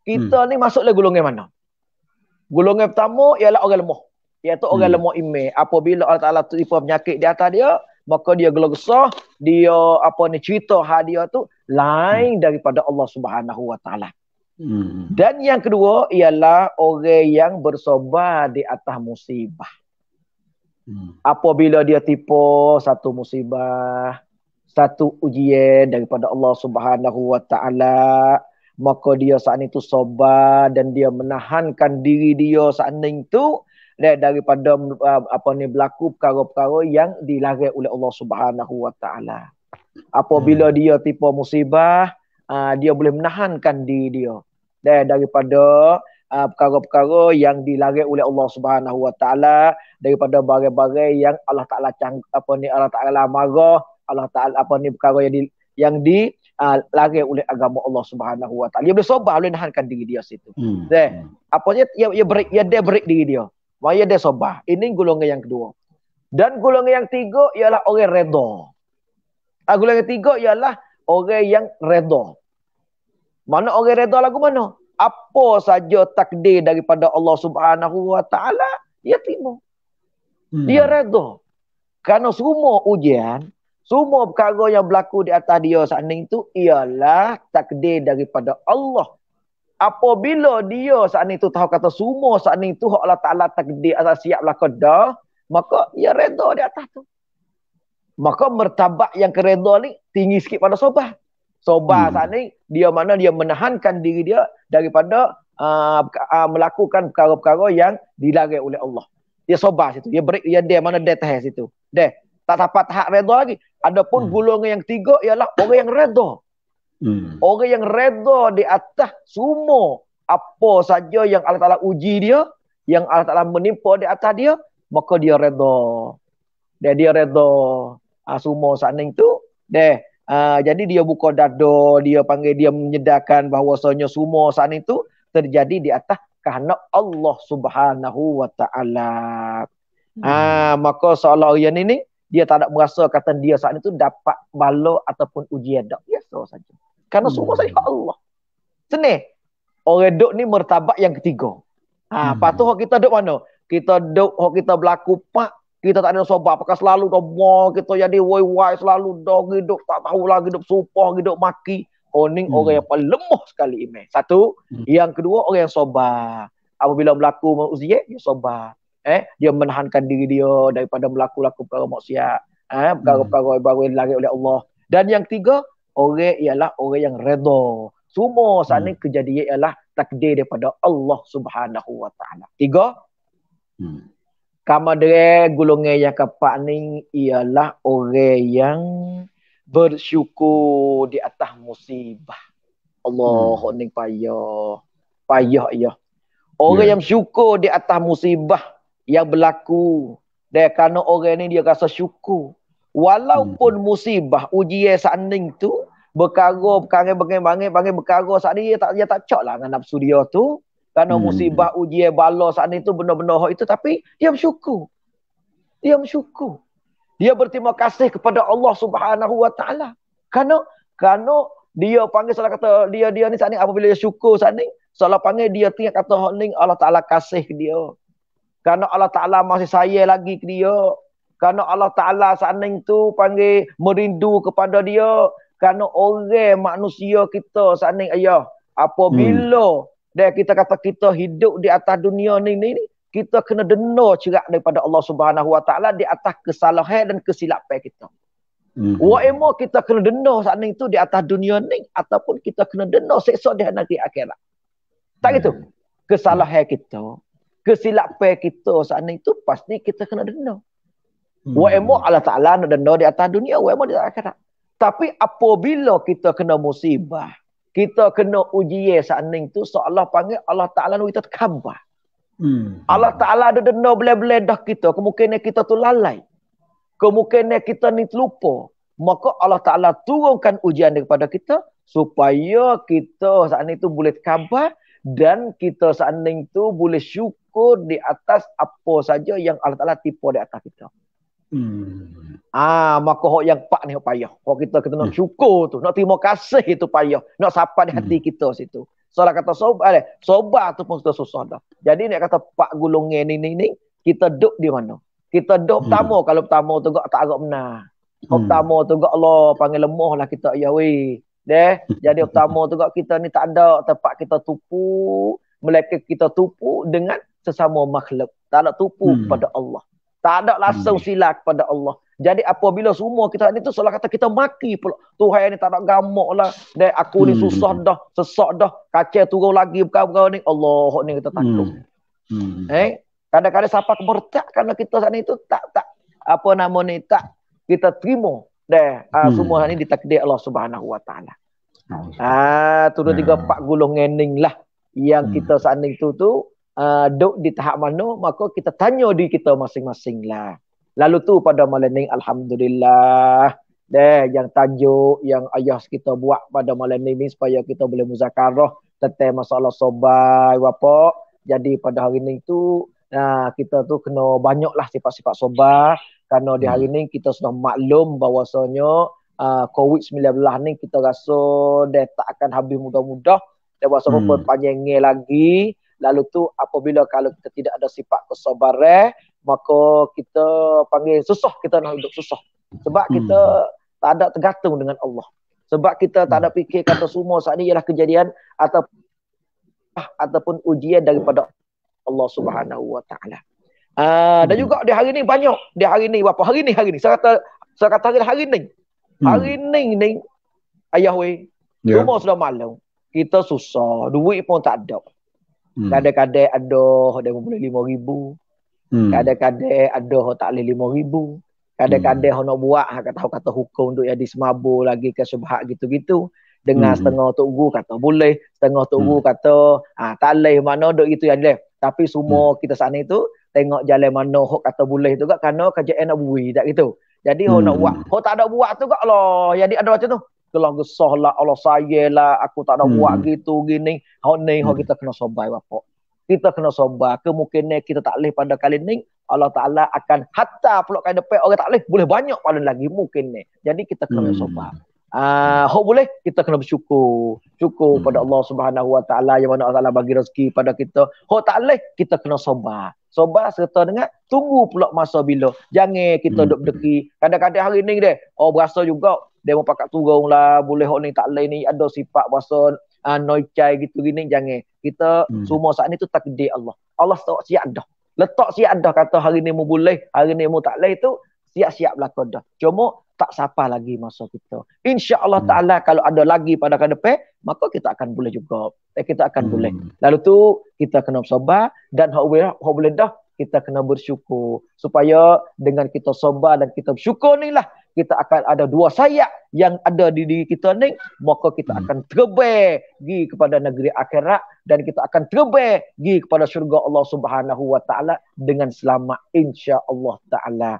kita ni masuk dalam golongan mana? Golongan pertama ialah orang lemah. Iaitu orang lemah iman. Apabila Allah Ta'ala tipu penyakit di atas dia, maka dia gelogesah, dia apa ni cerita dia tu lain daripada Allah Subhanahu Wa Taala. Dan yang kedua ialah orang yang bersabar di atas musibah. Apabila dia tipu satu musibah, satu ujian daripada Allah Subhanahu Wa Taala, maka dia saat itu sabar dan dia menahankan diri dia saat itu daripada apa ni berlaku perkara-perkara yang dilarang oleh Allah Subhanahu Wa Taala. Apabila dia tipu musibah, dia boleh menahankan diri dia daripada perkara-perkara yang dilarang oleh Allah Subhanahu Wa Taala, daripada barang-barang yang Allah Taala Allah Taala marah, Allah Taala apa ni perkara yang dilarang oleh agama Allah Subhanahu Wa Taala. Dia boleh sabar, boleh menahankan diri dia situ. Apa dia break diri dia. Maya dia sabar. Ini golongan yang kedua. Dan golongan yang tiga ialah orang redha. Golongan yang tiga ialah orang yang redha. Mana orang redha lagu mana? Apa saja takdir daripada Allah Subhanahu Wa Taala, dia terima. Dia redha. Kerana semua ujian, semua perkara yang berlaku di atas dia saat ini itu ialah takdir daripada Allah. Apabila dia saat itu tahu kata semua saat itu Allah Ta'ala takdir atas siaplah qadar, maka dia redha di atas tu. Maka martabat yang kereda ni tinggi sikit pada sabar. Sabar saat ni dia mana dia menahankan diri dia daripada melakukan perkara-perkara yang dilarang oleh Allah. Dia sobar situ. Dia break, dia mana dia tahan situ. Dia tak dapat tahap redha lagi. Adapun golongan yang tiga ialah orang yang redha. Orang yang redha di atas semua apa saja yang Allah Ta'ala uji dia, yang Allah Ta'ala menimpa di atas dia, maka dia redha. Dia redha. Semua saning tu. Jadi dia buka dada, dia panggil, dia menyedarkan bahawasanya semua saning tu terjadi di atas kehendak Allah Subhanahu wa Ta'ala. Maka seolah yang ini dia tak ada merasa kata dia saat itu dapat bala ataupun ujian. Tak biasa saja. Karena semua saja Allah. Senang. Orang duk ni mertabak yang ketiga. Patuh kita duk mana? Kita duk, kita berlaku pak, kita tak ada sobat. Apakah selalu dah kita jadi woi-woi selalu dah hidup, tak tahu lagi hidup supah, hidup maki. Ni orang yang paling lemah sekali iman. Satu. Yang kedua, orang yang sobat. Apabila berlaku ujian, dia sobat. Dia menahankan diri dia daripada melaku-laku perkara maksiat, perkara-perkara baru lari oleh Allah. Dan yang ketiga, orang ialah orang yang redha. Semua saat ni kejadian ialah takdir daripada Allah Subhanahu wa Ta'ala. Tiga. Kamadre golongan yang keempat ni ialah orang yang bersyukur di atas musibah. Allah ni payah ya. Orang yang syukur di atas musibah yang berlaku. Dan kerana orang ni dia rasa syukur. Walaupun musibah, ujian saning tu, perkara saat ni dia tak cak lah dengan nafsu dia tu. Kerana musibah, ujian, bala saat ni tu benar-benar itu. Tapi dia bersyukur. Dia bersyukur. Dia berterima kasih kepada Allah Subhanahu wa Ta'ala. Kerana dia panggil salah kata, dia ni saat ni apabila dia syukur saat ni, salah panggil dia tinggal kata ni Allah Ta'ala kasih ke dia. Kerana Allah Ta'ala masih sayang lagi ke dia. Kerana Allah Ta'ala saning tu panggil merindu kepada dia. Kerana orang manusia kita saning ayah. Apabila kita kata kita hidup di atas dunia ni, kita kena dena cerak daripada Allah Subhanahu wa Ta'ala di atas kesalahan dan kesilapan kita. Wa'emo kita kena dena saning tu di atas dunia ni. Ataupun kita kena dena seksa di negeri akhirat. Tak gitu? Kesalahan kita, kesilapan kita saat itu pasti kita kena denda. Wa'emo Allah Ta'ala nak denda di atas dunia, wa'emo di atas akhirat. Tapi apabila kita kena musibah, kita kena ujian saat itu, seolah panggil Allah Ta'ala nak kita khabar. Allah Ta'ala ada denda boleh-boleh dah kita. Kemungkinan kita tu lalai. Kemungkinan kita ni terlupa. Maka Allah Ta'ala turunkan ujian daripada kita supaya kita saat itu boleh khabar. Dan kita saat itu boleh syukur di atas apa saja yang Allah Ta'ala tipu di atas kita. Maka hak yang pak ni payah. Hak kita nak syukur tu, nak terima kasih itu payah, nak sapa di hati kita situ. Salah kata sobat tu pun sudah susah dah. Jadi nak kata pak golongan ni kita duduk di mana? Kita duduk pertama, kalau pertama tu tak agak benar. Pertama tu Allah panggil lemah lah kita ya weh. Jadi pertama tu kita ni tak ada tempat kita tupu, melainkan kita tupu dengan sesama makhluk. Tak ada tupu kepada Allah. Tak ada langsung sila kepada Allah. Jadi apabila semua kita ni tu salah kata kita maki pula. Tuhan ni tak ada gamak lah. Dan aku ni susah dah, sesak dah, kacau turun lagi perkara ni. Allah ni kita takut. Kadang-kadang siapa kebertak kerana kita saat ni tu tak apa nama ni tak kita terima. Semua ni ditakdir Allah Subhanahu wa Ta'ala. Tu 2, 3, 4 golongan ni lah yang kita saat ni tu duduk di tahap mana, maka kita tanya diri kita masing-masing lah. Lalu tu pada malam ni alhamdulillah yang tajuk yang ayah kita buat pada malam ni supaya kita boleh muzakarah tentang masalah sobat apa. Jadi pada hari ni tu kita tu kena banyaklah sifat-sifat sobat. Kerana di hari ni kita sudah maklum bahawasanya COVID-19 ni kita rasa dia tak akan habis mudah-mudah. Dia rasa panjangnya lagi. Lalu tu apabila kalau kita tidak ada sifat kesabaran, maka kita panggil susah, kita nak hidup susah. Sebab kita tak ada tergantung dengan Allah. Sebab kita tak ada fikir kata semua saat ni ialah kejadian ataupun ujian daripada Allah Subhanahu wa Ta'ala. Dan juga di hari ni banyak. Di hari ni berapa? Hari ni. Saya kata hari ni. Hari ni ayah weh. Semua sudah malam. Kita susah. Duit pun tak ada. Kadang-kadang ada dia boleh 5,000. Kadang-kadang ada hok tak boleh 5,000. Kadang-kadang hok nak buat kata hukum untuk jadi semabur lagi ke subhat gitu-gitu. Dengan setengah tok guru kata boleh, setengah tok guru kata tak boleh, mana duk gitu yang boleh. Tapi semua kita saat ni tu tengok jalan mana hok kata boleh tu gak kerana kerjaan nak bui tak gitu. Jadi hok nak buat, hok tak ada buat tu gak Allah. Jadi ada macam tu. Kelah gesah lah, Allah sayalah, aku tak ada buat gitu gini. Hok ni hok kita kena sabar bapak. Kita kena sabar. Kemungkinan kita tak boleh pada kali ni, Allah Ta'ala akan hatta pulak kali depan orang tak boleh banyak pada lagi mungkin ni. Jadi kita kena sabar. Hok boleh kita kena bersyukur. Syukur pada Allah Subhanahu Wa Ta'ala yang mana Allah Ta'ala bagi rezeki pada kita. Hok tak boleh kita kena sabar. Sabar serta dengan tunggu pula masa bila. Jangan kita duk deki. Kadang-kadang hari ni dia berasa juga dia mau pakat turun lah, boleh hok ni tak boleh ni ada sifat berasa noicai gitu gini. Jangan. Kita semua saat ni tu takdir Allah. Allah tak siap dah. Letak siap dah kata hari ni mu boleh, hari ni mu tak boleh tu siap-siap belaka dah. Cuma tak sampai lagi masa kita. Insya-Allah Taala kalau ada lagi pada ke depan, maka kita akan boleh juga. Kita akan boleh. Lalu tu kita kena bersabar dan hak boleh dah kita kena bersyukur supaya dengan kita sabar dan kita bersyukur ni lah kita akan ada dua sayap yang ada di diri kita ni, maka kita akan terbang pergi kepada negeri akhirat dan kita akan terbang pergi kepada syurga Allah Subhanahu Wa Taala dengan selamat insya-Allah Taala.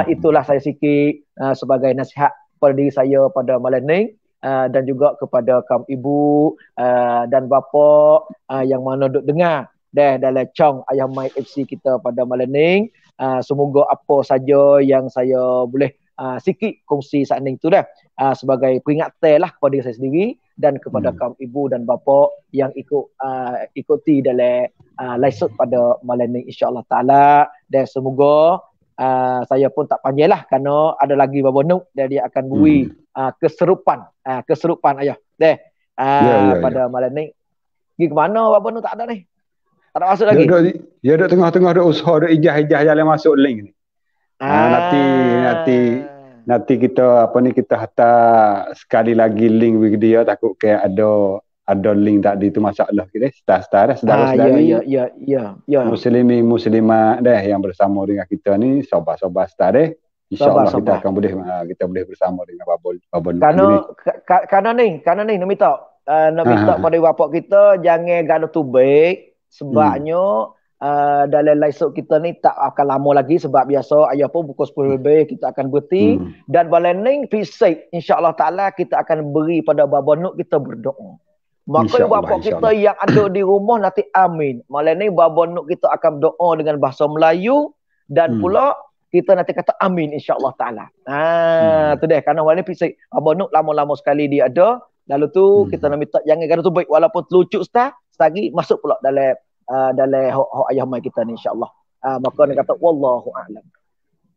Itulah saya sikit sebagai nasihat pada diri saya pada malam ni dan juga kepada kaum ibu dan bapa yang mana duk dengar dalam chong Ayah Mai FC kita pada malam ni. Semoga apa saja yang saya boleh sikit kongsi saat ni tu dah sebagai peringatan lah kepada diri saya sendiri dan kepada kaum ibu dan bapa yang ikuti dalam live shoot pada malam ni insya-Allah Taala. Dan semoga saya pun tak panjang lah kerana ada lagi Baba Nuk dan dia akan beri keserupan ayah pada malam ni. Pergi ke mana Baba Nuk tak ada ni? Tak ada masuk lagi? Dia duduk tengah-tengah ada usaha, ada ijah-ijah jalan masuk link ni. Nanti kita kita hantar sekali lagi link bagi dia, takut kayak ada link tadi tu masalah kita saudara-saudara ya. Muslimat dah yang bersama dengan kita ni sahabat-sahabat saudara. InsyaAllah kita boleh bersama dengan Babon. Karena ni nak minta pada bapak kita jangan gaduh tubik sebabnya dalam live show kita ni tak akan lama lagi sebab biasa ayah pun pukul 10 lebih kita akan berhenti dan malam ni fisik insya-Allah Taala kita akan beri pada Babon Nuk kita berdoa. Maka bapak kita yang ada di rumah nanti amin. Malam ni Babon Nuk kita akan doa dengan bahasa Melayu dan pula kita nanti kata amin insya-Allah Taala. Tu deh kerana malam ni fisik Babon Nuk lama-lama sekali dia ada. Lalu tu kita nak minta jangan gaduh tu baik walaupun terlucuk lagi masuk pula dalam hak ayah mai kita ni insya-Allah. Maka nak kata wallahu a'lam.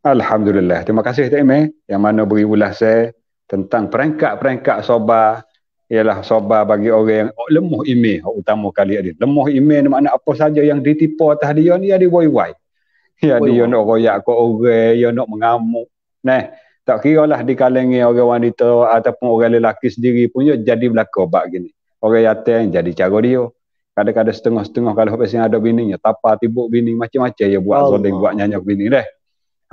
Alhamdulillah. Terima kasih Tok Imeh yang mana beri ulasan tentang perangkat-perangkat sabar. Ialah sabar bagi orang yang lemah iman, utama kali dia. Lemah iman ni makna apa saja yang ditipu atas dia ni dia wai-wai. Ya dia nak royak ke orang, dia nak mengamuk. Nah, tak kiralah di kalangan orang wanita ataupun orang lelaki sendiri punya jadi berlaku bab gini. Orang yatim jadi cara dia. Kadang-kadang setengah-setengah kalau habis yang ada bininya, tapa tibuk bini macam-macam dia buat zoling, buat nyanyak bini dah.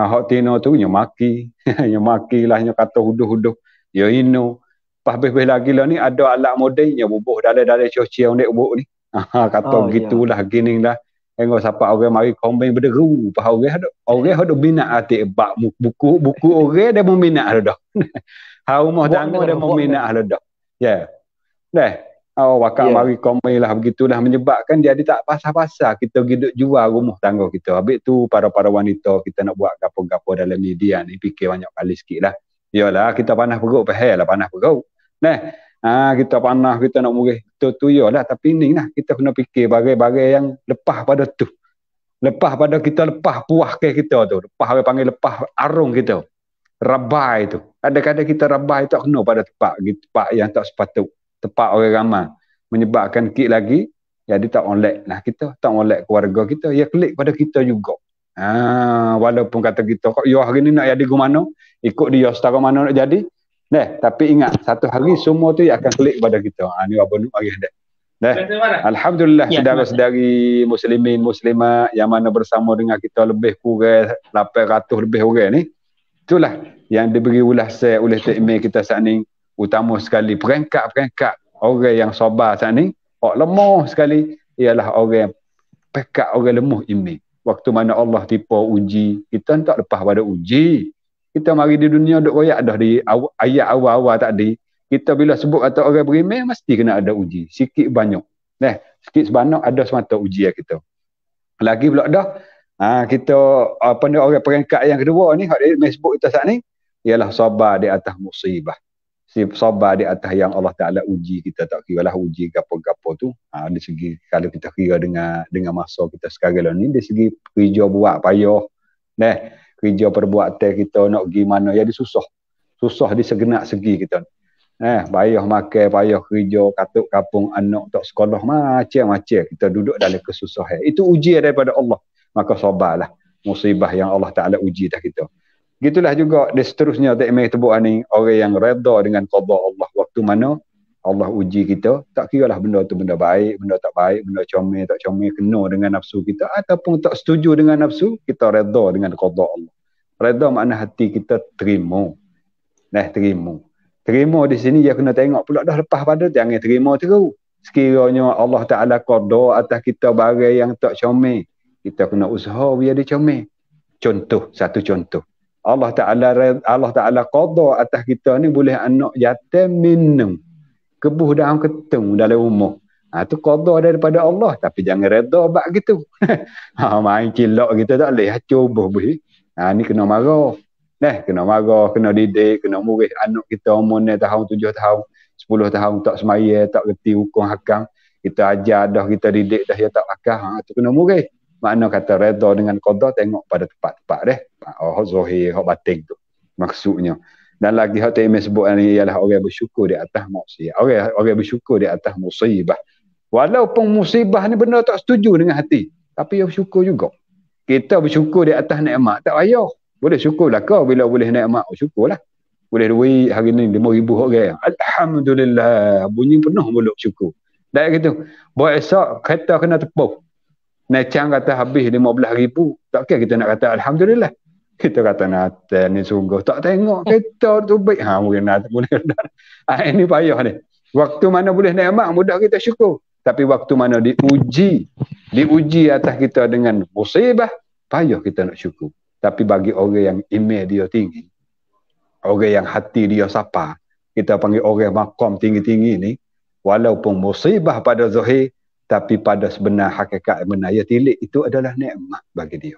Hak tino tu nya maki, nya maki lah, nya kata huduh-huduh. Ya ino. Habis-habis lagi lah ni ada alat modernnya bubuh dalam cuci yang dek buk ni. Kata gitulah gini lah. Tengok siapa orang mari kombin berderu. Orang ada minat hati bak buku orang dia meminat dah. Rumah tangga dia meminat dah. Ya. Dah. Wakak mari kombin lah begitulah menyebabkan dia tak pasal-pasal kita hidup jual rumah tangga kita. Habis tu para wanita kita nak buat gapo-gapo dalam media ni fikir banyak kali sikit lah. Yalah kita panas perut lah panas perut. Nah, kita panas, kita nak murih tu yalah, tapi ni lah kita kena fikir bagai-bagai yang lepas pada tu. Lepas pada kita lepas puas ke kita tu. Lepas orang panggil lepas arung kita. Rabai tu. Kadang-kadang kita rabai tak kena pada tempat yang tak sepatut. Tempat orang ramai. Menyebabkan kit lagi, jadi tak onlek lah kita. Tak onlek keluarga kita. Ya klik pada kita juga. Walaupun kata kita, kok ya hari ni nak jadi ke mana? Ikut dia setara mana nak jadi? Tapi ingat, satu hari semua tu akan klik pada kita. Ni Abang Nuk hari dah. Dah. Alhamdulillah Ya, saudara-saudari muslimin muslimat yang mana bersama dengan kita lebih kurang 800 lebih orang ni. Itulah yang diberi ulasan oleh Tok Imam kita saat ni, utama sekali peringkat-peringkat orang yang sabar saat ni. Orang lemah sekali ialah orang yang pekat, orang lemah imam. Waktu mana Allah tipu uji, kita tak lepas pada uji. Kita mari di dunia duk royak dah di ayat awal-awal tadi. Kita bila sebut kata orang beriman mesti kena ada uji, sikit banyak. Nah, sikit sebanyak ada semata ujian kita. Lagi pula dah kita apa ni, orang peringkat yang kedua ni hak dia sebut kita saat ni ialah sabar di atas musibah. Sabar di atas yang Allah Taala uji kita, tak kiralah uji gapo-gapo tu. Dari segi kalau kita kira dengan masa kita sekarang ni, dari segi kerja buat payah. Nah, kerja perbuatan kita nak pergi mana ya disusah. Susah di segenap segi kita. Payah makan, payah kerja, katuk kapung anak tak sekolah, macam-macam kita duduk dalam kesusahan. Itu ujian daripada Allah. Maka sabarlah musibah yang Allah Taala uji dah kita. Gitulah juga dan seterusnya tak imam sebut ni, orang yang redha dengan qada Allah waktu mana Allah uji kita, tak kiralah benda tu benda baik, benda tak baik, benda comel tak comel, kena dengan nafsu kita ataupun tak setuju dengan nafsu, kita redha dengan qada Allah. Redha makna hati kita terima. Terima. Terima di sini dia kena tengok pula dah lepas pada jangan terima terus. Sekiranya Allah Taala qada atas kita barang yang tak comel, kita kena usaha biar dia comel. Satu contoh. Allah Taala qada atas kita ni boleh anak yatim minum. Kebuh dalam ketung dalam rumah. Tu qada daripada Allah, tapi jangan redha bab gitu. Main cilok kita tak boleh cuba boleh. Ni kena marah. Kena marah, kena didik, kena murid anak kita umur 6 tahun, 7 tahun, 10 tahun tak semaya, tak reti hukum hakam. Kita ajar dah, kita didik dah, dia tak akal. Tu kena murid. Makna kata redha dengan qada, tengok pada tempat-tempat deh. Hak zahir, hak batin tu. Maksudnya. Dan lagi hak Imam sebut ni ialah orang bersyukur di atas maksiat. Orang bersyukur di atas musibah. Walaupun musibah ni benda tak setuju dengan hati, tapi dia bersyukur juga. Kita bersyukur di atas nikmat, tak payah. Boleh syukurlah kau bila boleh nikmat, syukurlah. Boleh duit hari ni 5,000 orang. Alhamdulillah, bunyi penuh mulut syukur. Dah gitu. Buat esok kereta kena tepuk. Necang kata habis 15,000, tak kira kita nak kata alhamdulillah. Kita kata Natal ni sungguh tak tengok kereta tu baik. Mungkin Natal boleh. Ini payah ni. Waktu mana boleh nikmat mudah kita syukur. Tapi waktu mana diuji atas kita dengan musibah, payah kita nak syukur. Tapi bagi orang yang iman dia tinggi, orang yang hati dia sapa, kita panggil orang maqam tinggi-tinggi ni, walaupun musibah pada zahir, tapi pada sebenar hakikat benar ya tilik, itu adalah nikmat bagi dia.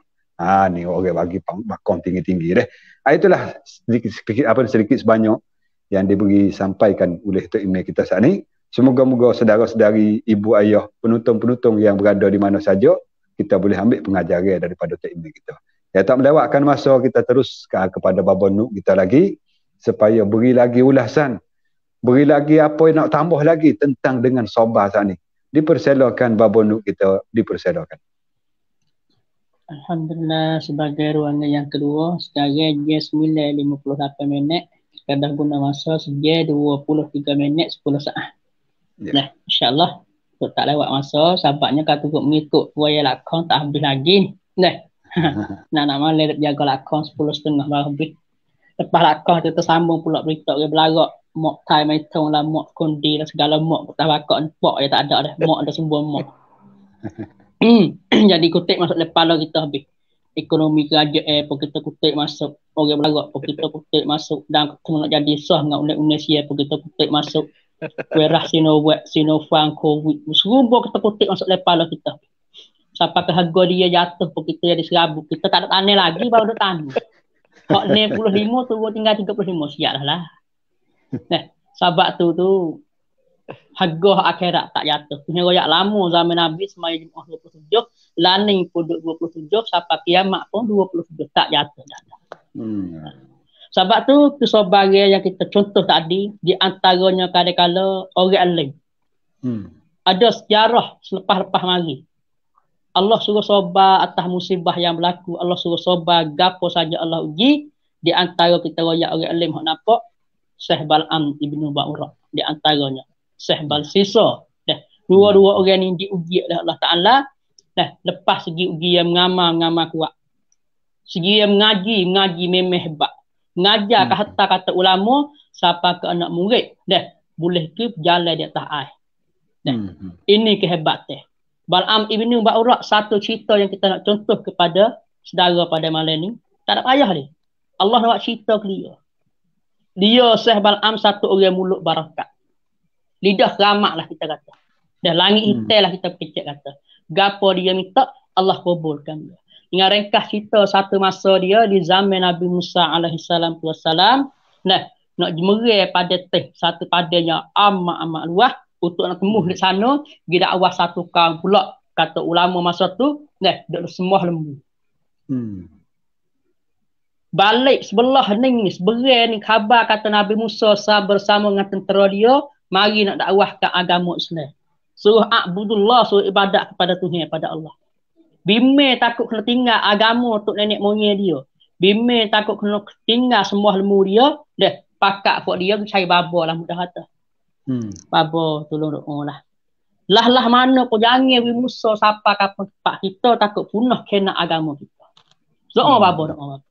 Ni orang bagi maqam tinggi-tinggi deh. Itulah sedikit sebanyak yang diberi sampaikan oleh Tok Imam kita saat ni. Semoga-moga saudara-saudari, ibu ayah, penonton-penonton yang berada di mana saja, kita boleh ambil pengajaran daripada Tok Imam kita. Ya, tak melewatkan masa, kita terus kepada Baba Nuk kita lagi supaya beri lagi ulasan, beri lagi apa yang nak tambah lagi tentang dengan sabar saat ni. Dipersilakan Baba Nuk kita, dipersilakan. Alhamdulillah, sebagai ruangan yang kedua, sekarang jam 9.58 minit. Kita dah guna masa sejam 23 minit 10 saat. Ya. InsyaAllah tak lewat masa, sahabatnya kata untuk mengikut wayar lakon tak habis lagi ni. Nak malam jaga lakon 10.30 baru habis. Lepas lakon tu tersambung pula berita orang belagak mok tai maitong lah, mok kondi lah, segala mok tak bakak empok ya tak ada dah, mok ada semua mok. Jadi kutip masuk kepala kita habis. Ekonomi kerajaan pun kita kutip masuk, orang belagak pun kita kutip masuk, dan kena nak jadi sah dengan Indonesia pun kita kutip masuk. Kuerah Sinopharm, Covid, semua kita kutip masuk kepala kita. Sampai ke harga dia jatuh pun kita jadi serabut. Kita tak ada tanah lagi baru ada tanah. Hak 65 turun tinggal 35, siap lah. Sebab tu harga akhirat tak jatuh. Punya royak lama zaman Nabi semaya Jumaat 27, laning pun 27, sampai kiamat pun 27 tak jatuh dah. Sebab tu sebagai yang kita contoh tadi, di antaranya kadang-kadang orang lain. Ada sejarah selepas-lepas mari. Allah suruh sabar atas musibah yang berlaku. Allah suruh sabar gapo saja Allah uji. Di antara kita royak orang alim hak nampak Syekh Bal'am Ibnu Ba'urah di antaranya. Syekh Balsisa. Dua-dua orang ni diuji oleh Allah Ta'ala. Nah, lepas segi ujian mengamal kuat. Segi mengaji memang hebat. Mengajar kata ulama sampai ke anak murid. Dah, boleh ke berjalan di atas air. Ini kehebatan. Bal'am ibn Ba'urak, satu cerita yang kita nak contoh kepada saudara pada malam ni. Tak ada payah dia. Allah nak cerita ke dia. Dia Syekh Bal'am satu orang mulut barakat. Lidah ramak lah kita kata. Dah langit hitam lah kita kecek kata. Gapo dia minta, Allah kabulkan dia. Dengan ringkas cerita satu masa dia di zaman Nabi Musa alaihissalam wassalam. Nah, nak jemerai pada teh satu padanya amat luas untuk nak temuh di sana, dia dakwah satu kaum pula kata ulama masa tu, nah, dak semua lembu. Balik sebelah ni, seberai ni khabar kata Nabi Musa bersama dengan tentera dia, mari nak dakwahkan agama Islam. Suruh abudullah, suruh ibadat kepada Tuhan, kepada Allah. Bime takut kena tinggal agama untuk nenek moyang dia. Bime takut kena tinggal semua lembu dia, dah pakat buat dia cari baba lah mudah kata. Baba tolong doa lah. Lah mana kau jangan wi Musa siapa kapan tempat kita takut punah kena agama kita. Doa baba.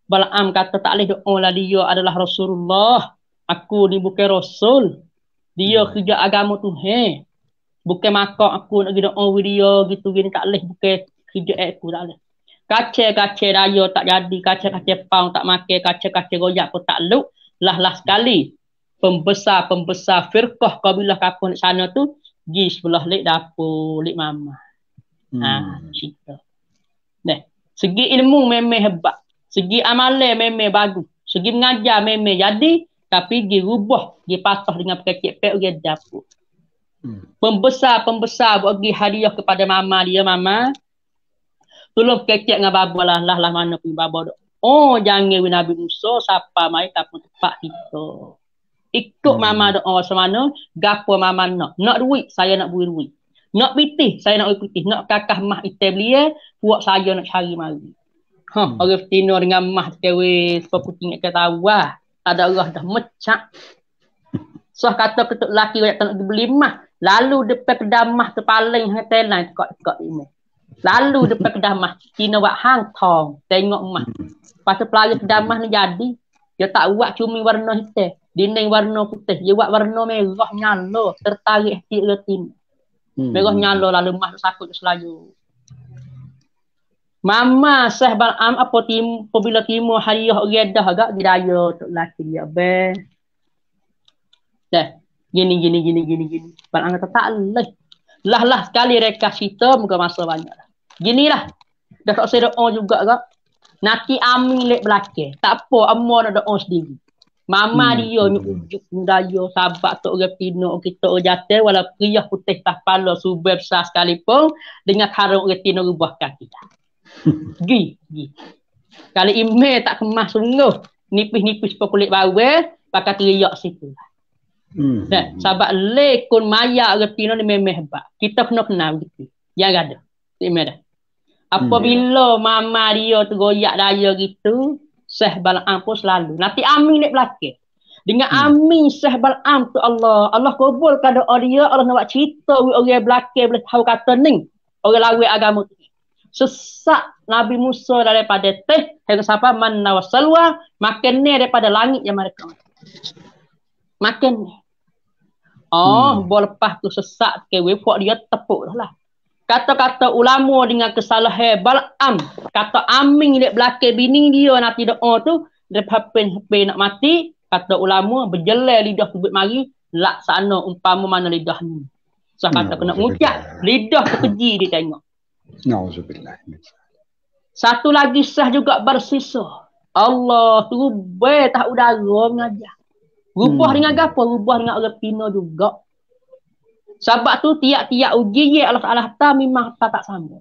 Bal'am kata tak boleh doa lah, dia adalah Rasulullah. Aku ni bukan Rasul. Dia kerja agama Tuhan. Bukan makak aku nak doa dia gitu gini, tak boleh. Bukan kerja aku, tak boleh. Kacau raya tak jadi, kacau pang tak makan, kacau royak pun tak luk. Lah sekali. Pembesar firqah kabilah kapun di sana tu, pergi sebelah lek dapur, lek mama. Cerita. Nah, segi ilmu memang hebat. Segi amalan memang bagus. Segi mengajar memang jadi, tapi dia rubah, dia patah dengan pekek orang dapur. Pembesar bagi hadiah kepada mama dia, mama. Tolong kecek dengan baba lah mana pun baba dok. Oh, jangan Nabi Musa siapa mai kapun tempat kita. Ikut mama doa semana, gapo mama nak. Nak duit, saya nak beri duit. Nak pitih, saya nak beri pitih. Nak kakah mah item belia, buat saya nak cari mari. Orang Tino dengan mah kewe seputing nak ketawa. Ada orang dah mecak. So kata ketuk laki nak beli mah, lalu depan kedai mah tu paling hotelan tekak ini. Lalu depan kedai mah, Tino buat hang tong, tengok mah. Pasal pelari kedai mah ni jadi, dia tak buat cumi warna hitam. Dinding warna putih, dia buat warna merah nyala, tertarik hati retin. Merah nyala lalu mah sakut selayu. Mama Syekh Bal'am apabila timur hariah orang dah agak didaya untuk laki dia be. Dah, gini. Bal'am kata tak leh. Lah sekali reka cerita muka masa banyak lah. Ginilah. Dah tak saya doa juga agak. Nanti amin lek belakang. Tak apa, amor nak doa sendiri. Mama dia ni ujuk daya sahabat tu orang Tino kita orang jatuh walau kriah putih tak pala subel besar sekalipun dengan karung orang Tino rubah kaki dah. Gi. Kalau email tak kemas sungguh nipis kulit bawel pakai teriak situ. Nah, sahabat lekun maya orang Tino ni memang hebat. Kita kena kenal gitu. Yang ada. Email dah. Apabila mama dia tu goyak daya gitu, Syekh Bal'am pun selalu. Nanti amin dek belakang. Dengan amin Syekh Bal'am tu Allah kabulkan doa dia. Allah nak buat cerita orang belakang boleh tahu kata ni. Orang lawan agama tu. Sesak Nabi Musa daripada teh. Yang siapa manna wasalwa. Makan ni daripada langit yang mereka. Makan ni. Lepas tu sesak ke wepok dia tepuk lah. Kata-kata ulama dengan kesalahan Bal'am. Kata amin dek belakang bini dia nanti doa tu. Dia hapen nak mati. Kata ulama berjelai lidah tubik mari. Laksana umpama mana lidah ni. So kata kena ngucap. Lidah terkeji dia tengok. Nauzubillah. Satu lagi sah juga bersisa. Allah tu rubah tak udara mengajar. Rubah dengan apa? Rubah dengan orang Pino juga. Sebab tu tiap-tiap uji Allah Ta'ala memang tak sama.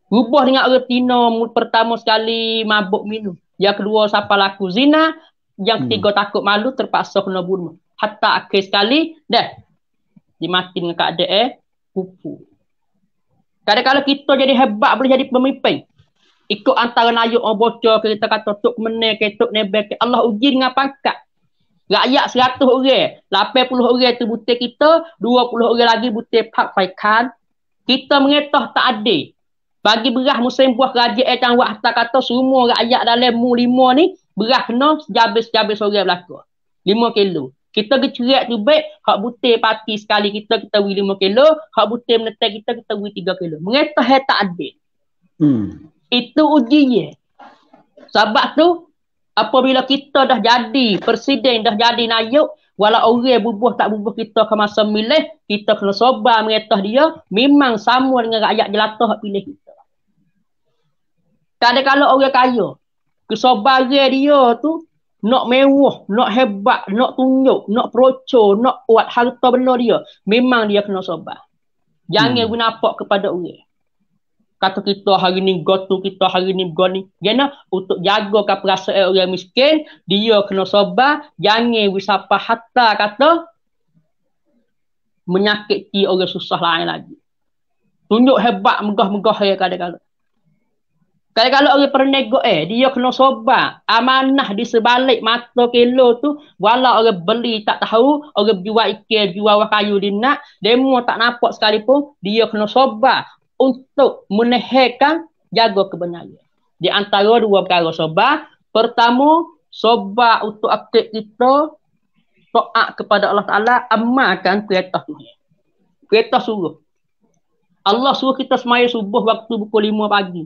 Rubah dengan orang Tino pertama sekali mabuk minum. Yang kedua siapa laku zina. Yang ketiga takut malu terpaksa kena bunuh. Hatta akhir sekali dah dimati dengan keadaan kupu. Kadang-kadang kita jadi hebat boleh jadi pemimpin. Ikut antara nayuk orang bocor kita kata tok meneh ke tok nebek. Allah uji dengan pangkat. Rakyat 100 orang, 80 orang tu butir kita, 20 orang lagi butir Pak Faikan. Kita mengetah tak adil. Bagi beras musim buah kerajaan yang buat hantar kata semua rakyat dalam mu 5 ni beras kena sejabis-sejabis orang belaka. 5 kilo. Kita kecerak tu baik, hak butir pati sekali kita beri 5 kilo, hak butir menetai kita beri 3 kilo. Mengetah tak adil. Itu ujian. Sebab tu apabila kita dah jadi presiden, dah jadi nayuk, walau orang bubuh tak bubuh kita ke masa milih, kita kena sabar mengetah dia, memang sama dengan rakyat jelata hak pilih kita. Kadang-kadang orang kaya, kesabaran dia tu, nak mewah, nak hebat, nak tunjuk, nak perocor, nak buat harta benda dia, memang dia kena sabar. Jangan bernapok kepada orang. Kata kita hari ni gotu, kita hari ni begini. Jangan untuk jaga perasaan orang miskin, dia kena sabar, jangan wisapa hatta kata menyakiti orang susah lain lagi. Tunjuk hebat, megah-megah ya kadang-kadang. Kadang-kadang orang pernego dia kena sabar. Amanah di sebalik mata kilo tu, walau orang beli tak tahu, orang jual ikan, jual kayu dia nak, demo tak nampak sekalipun, dia kena sabar untuk menahan jaga kebenaran. Di antara dua perkara sabar. Pertama, sabar untuk aktif kita taat kepada Allah Ta'ala, amalkan perintah Tuhan. Perintah suruh. Allah suruh kita semaya subuh waktu pukul 5 pagi.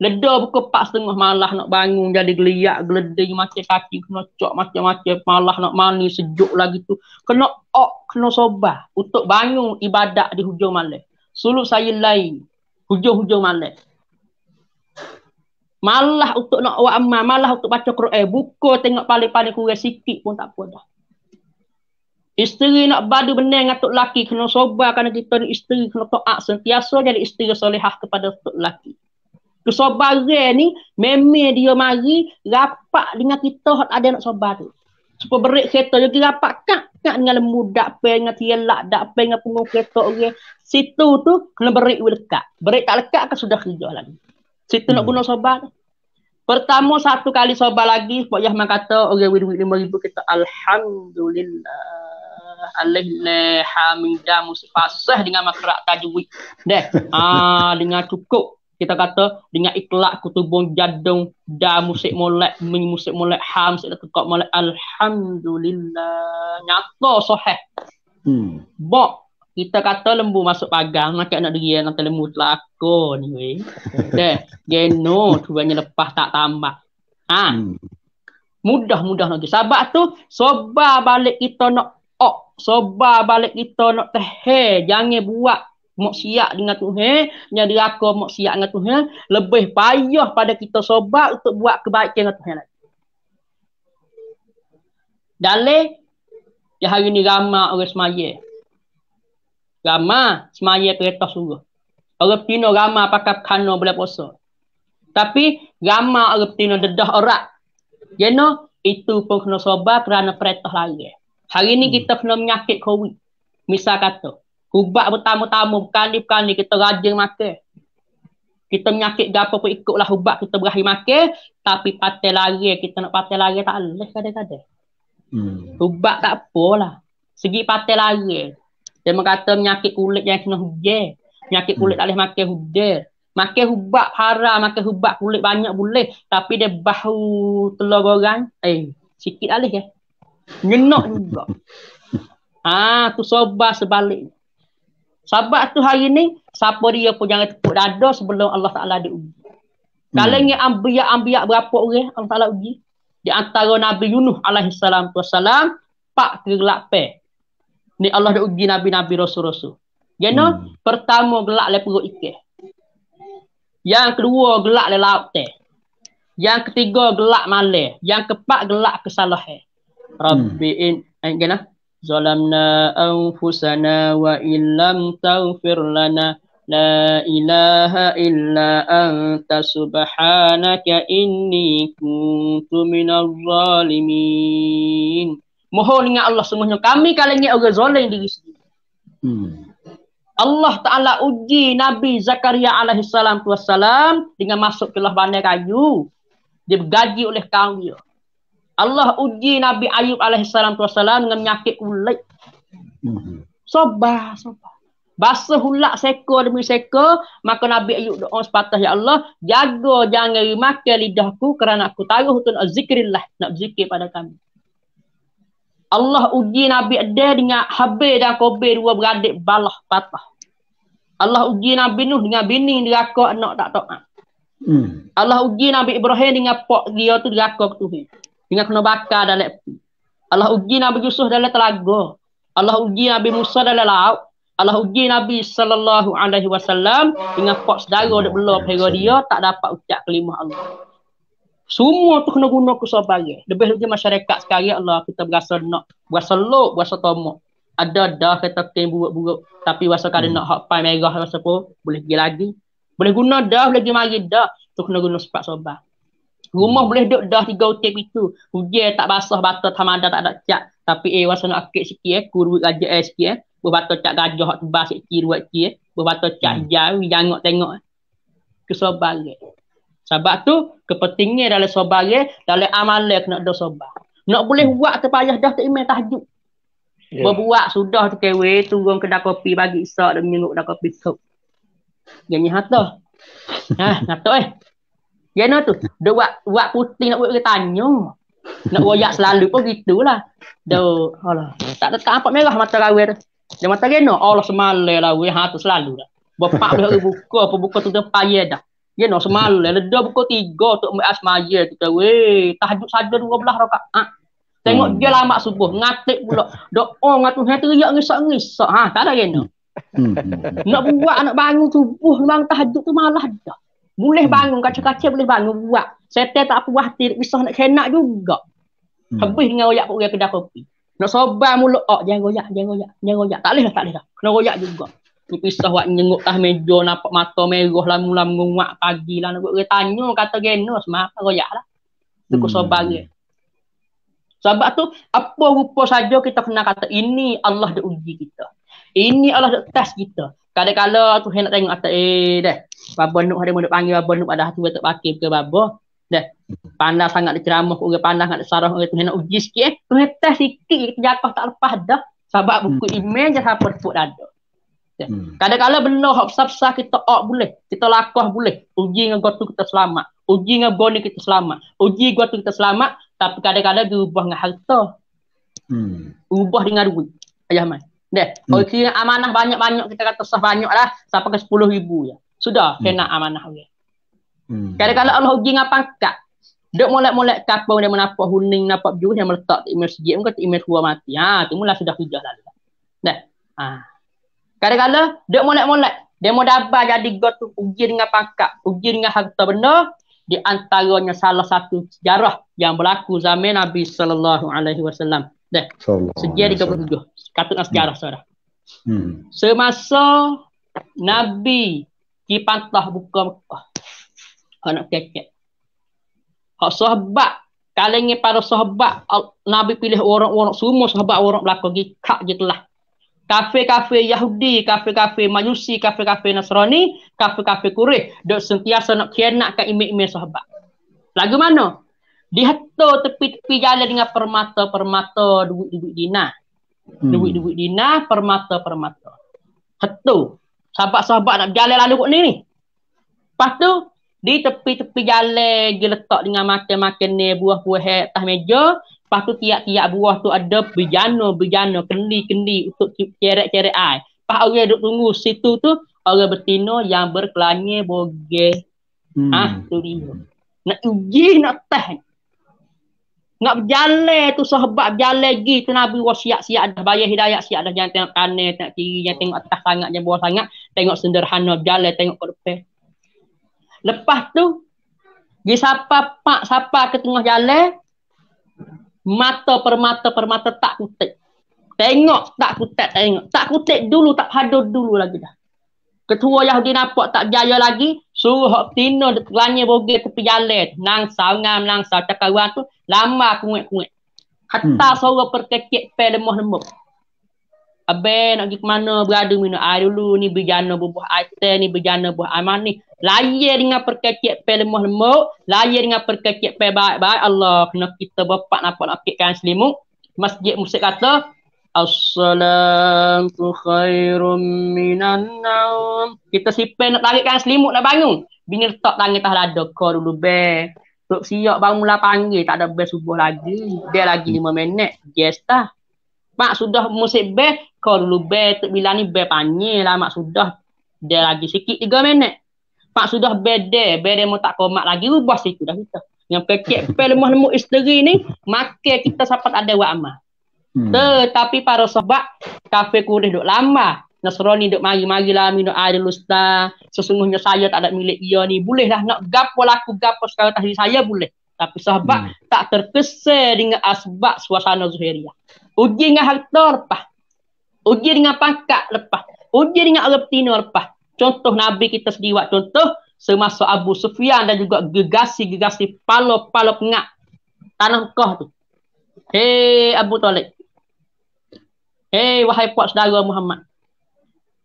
Leda pukul 4:30 malah nak bangun jadi geliat, geleding macam kaki, kena cok macam-macam, malah nak mani sejuk lagi tu. Kena sabar untuk bangun ibadat di hujung malam. Suluk saya lain, hujung-hujung malam. Malah untuk nak buat amal, malah untuk baca Quran, buka tengok paling-paling kurang sikit pun tak apa dah. Isteri nak badu benar dengan tok laki, kena sabar kerana kita ni isteri kena taat sentiasa jadi isteri solehah kepada tok laki. Kesabaran ni memang dia mari rapat dengan kita hak ada nak sabar tu. Supaya berik kereta juga rapat kak dengan lembu dak pe dengan tielak dak pe dengan punggung kereta orang. Situ tu kena berik dekat. Berik tak lekat kan sudah kerja lagi. Situ nak guna sabar. Pertama satu kali sabar lagi sebab Yahman kata orang duit 5,000 kita alhamdulillah. Alaihi hamidah musfasah dengan makrak tajwid. Dengan cukup. Kita kata dengan ikhlak kutubun jadung da musik molek ham musik tekak molek alhamdulillah nyata sahih. Bok kita kata lembu masuk pagang nak dia nanti lembu telako ni weh. Deh geno tuanya lepas tak tambah. Mudah-mudah lagi. Sebab tu sabar balik kita nak sabar balik kita nak teh jangan buat maksiat dengan Tuhan, yang diraka maksiat dengan Tuhan, lebih payah pada kita sabar untuk buat kebaikan dengan Tuhan lagi. Dalil, ya hari ni ramai orang semaya. Ramai semaya perintah suruh. Orang Tino ramai pakai kano bulan puasa. Tapi ramai orang Tino dedah erat. Jeno, itu pun kena sabar kerana perintah lagi. Hari ni kita kena menyakit COVID. Misal kata, ubat bertamu-tamu, berkali-kali kita rajin makan. Kita menyakit gapo pun ikutlah ubat kita berakhir makan, tapi patai lari, kita nak patai lari tak boleh kadang-kadang. Ubat tak apalah. Segi patai lari. Dia kata menyakit kulit yang kena hujan. Penyakit kulit tak boleh makan hujan. Makan ubat haram, makan ubat kulit banyak boleh, tapi dia bahu telur goreng, sikit alih ya. Nyenak juga. Tu sabar sebalik. Sebab tu hari ni, siapa dia pun jangan tepuk dada sebelum Allah Ta'ala diuji. Kalau ni ambiya berapa orang Allah Ta'ala uji? Di antara Nabi Yunus alaihissalam wassalam, 4 gelak pe. Ni Allah dah uji Nabi-Nabi Rasul-Rasul. Jadi, pertama gelak le perut ikan. Yang kedua gelak le laut teh. Yang ketiga gelak malam. Yang keempat gelak kesalahan. Rabbi'in, gana? Zalamna anfusana wa illam taghfir lana la ilaha illa anta subhanaka inni kuntu minaz zalimin. Mohon dengan Allah semuanya kami kalau ni orang zalim diri sendiri. Allah Ta'ala uji Nabi Zakaria alaihissalam wassalam dengan masuk ke lah bandar kayu. Dia bergaji oleh kaum dia. Allah uji Nabi Ayub alaihissalam dengan penyakit kulit. Sabar. Basuh hulak seko demi seko, maka Nabi Ayub doa sepatah, ya Allah, jaga jangan makan lidahku kerana aku taruh untuk nak zikrillah, nak zikir pada kami. Allah uji Nabi Adam dengan Habil dan Qabil, dua beradik balah patah. Allah uji Nabi Nuh dengan bini neraka anak tak taat. Allah uji Nabi Ibrahim dengan pok dia tu neraka Tuhan. Dengan kena bakar dalam api. Allah uji Nabi Yusuf dalam telaga. Allah uji Nabi Musa dalam laut. Allah uji Nabi sallallahu alaihi wasallam dengan pak saudara duk belah pera dia tak dapat ucap kalimah Allah. Semua tu kena guna kesabaran. Lebih lagi masyarakat sekarang Allah kita berasa nak berasa lok, berasa tomak. Ada dah kata kem buruk-buruk tapi rasa kada nak hak pai merah rasa apa boleh pergi lagi. Boleh guna dah lagi mari dah. Tu kena guna sebab sabar. Rumah boleh duduk dah 3 utip itu. Hujan tak basah batal tamada tak ada cat. Tapi rasa nak akik sikit kurut raja sikit berbatal cat gajah hak tebal sikit ruat sikit berbatal cat jauh jangan tengok kesabaran. Sebab tu kepentingan dalam sabaran dalam amalan kena ada sabar. Nak boleh buat terpayah dah tak imam tahajud. Berbuat sudah tu kewe turun kedai kopi bagi isak dan menyenguk kedai kopi tu. Jangan hata. Ngata Ya tu. Dia buat putih nak buat ke tanya. Nak royak selalu pun gitulah. Dah alah. Tak tekan apa merah mata rawir tu. Dia mata geno Allah semalam lah we tu selalu dah. Bapak boleh buka tu depan ya dah. Geno semalam ledah buka 3 untuk asmaya kita we. Tahajud saja 12 rakaat. Tengok dia lama subuh ngatik pula. Doa ngatu Tuhan teriak ngisak-ngisak. Tak ada geno. Nak buat nak bangun subuh bang tahajud tu malah dah. Boleh bangun kaca-kaca boleh bangun buat. Setan tak puas hati bisa nak kenak juga. Habis dengan royak pok kedai kopi. Nak sobat mulut jangan royak. Tak boleh dah. Kena royak juga. Ni pisah buat nyenguk tah meja nampak mata merah lam-lam nguak pagi lah nak buat tanya kata geno semapa royak lah. Tu kesabaran. Sebab tu apa rupa saja kita kena kata ini Allah dah uji kita. Ini Allah dah test kita. Kadang-kadang tu nak tengok kata dah. Baba Nuk ada mau panggil Baba Nuk pada hati tak pakai ke baba. Dah. Pandai sangat diceramah orang pandai sangat disarah orang tu nak uji sikit. Tu test sikit jatuh tak lepas dah. Sebab buku email je siapa tepuk dada. Kadang-kadang benar hak besar kita boleh. Kita lakah boleh. Uji dengan gotu kita selamat. Uji dengan boni kita selamat. Uji gotu kita selamat. Tapi kadang-kadang diubah dengan harta. Ubah dengan duit. Ayah man. Deh, kira amanah banyak-banyak kita kata sah banyak lah. Sampai ke 10,000 ya. Sudah kena amanah orang. Kadang-kadang Allah uji dengan pangkat. Dek molek-molek kapau dia menapak huning, napak jurus yang meletak di masjid. Mungkin di imej tua mati. Tu mula sudah hujah lalu. Deh. Kadang-kadang dek molek-molek. Dia mau dapat jadi god tu uji dengan pangkat. Uji dengan harta benda. Di antaranya salah satu sejarah yang berlaku zaman Nabi sallallahu alaihi wasallam. Dah. Sejarah 37. Katutlah sejarah saudara. Semasa Nabi di pantah buka Mekah. Anak kecek. Hak sahabat kalengnya para sahabat Nabi pilih orang-orang semua sahabat orang belakang gikak je telah. Kafe-kafe Yahudi, kafe-kafe Majusi, kafe-kafe Nasrani, kafe-kafe Quraisy dok sentiasa nak khianatkan imej-imej sahabat. Lagu mana? Dihato tepi-tepi jalan dengan permata-permata duit-duit dinar. Duit-duit dinar, permata-permata. Hato. Sahabat-sahabat nak jalan lalu kot ni. Lepas tu, di tepi-tepi jalan dia letak dengan makan-makan ni buah-buah atas meja. Lepas tu tiap-tiap buah tu ada bejana, kendi-kendi untuk ceret-ceret air. Lepas orang duduk tunggu situ tu, orang betina yang berkelanya bogeh. Tu dia. Nak uji, nak teh. Nak berjalan tu sahabat berjalan lagi tu Nabi siap-siap dah bayar hidayah siap dah jangan tengok kanan tengok kiri jangan tengok atas sangat jangan bawah sangat tengok sederhana berjalan tengok ke depan. Lepas tu dia siapa ke tengah jalan mata permata tak kutik. Tengok tak kutik tengok. Tak kutik dulu tak hadur dulu lagi dah. Ketua Yahudi nampak tak jaya lagi, suruh hak betina kelanya bogel tepi jalan. Nangsau cakawan tu lama kuat-kuat. Hatta suara perkecik pe lemah-lemah. Abang nak pergi ke mana? Berada minum air dulu. Ni berjana buah air teh, ni berjana buah air manis. Layar dengan perkecik pe lemah-lemuk. Layar dengan perkecik pe baik-baik. Allah, kena kita bapak nampak nak pikirkan selimut. Masjid Musik kata, As-salatu khairum minan naum. Kita sipai nak tarikkan selimut nak bangun. Bini letak tangan atas dada. Kau dulu be. Tok siap bangun mula panggil. Tak ada be subuh lagi. Dia lagi 5 minit. Yes dah. Mak sudah musik be, kau dulu be, tok bilang ni be panggil lah. Mak sudah, dia lagi sikit 3 minit. Mak sudah be dia mau tak komat lagi, ubah situ dah kita. Yang kecil be lemah-lemuk isteri ni, makan kita sapat ada wa amal. Tetapi para sahabat, kafe kurih duk lama. Nasrani duk mari-mari lah minum air dulu ustaz. Sesungguhnya saya tak ada milik dia ni. Bolehlah nak gapo laku gapo sekarang tadi saya boleh. Tapi sahabat tak terkesan dengan asbab suasana zuhiriyah. Uji dengan harta lepas. Uji dengan pangkat lepas. Uji dengan orang betina lepas. Contoh Nabi kita sendiri buat contoh. Semasa Abu Sufyan dan juga gegasi-gegasi palo-palo pengak. Tanah Mekah tu. Hei Abu Talib. Hei wahai puak saudara Muhammad.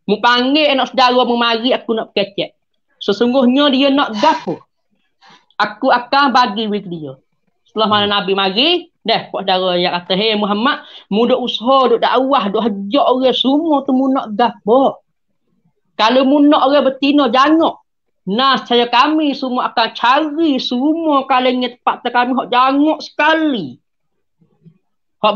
Mu panggil anak saudara mu mari aku nak kecek. Sesungguhnya dia nak gapo. Aku akan bagi wig dia. Setelah mana Nabi mari, dah puak saudara yang kata, "Hei Muhammad, mu duk usaha, duk dakwah, duk hajak orang semua tu mu nak gapo. Kalau mu nak orang betina jangok. Nah, saya kami semua akan cari semua kalengnya tempat kami hak jangok sekali. Hak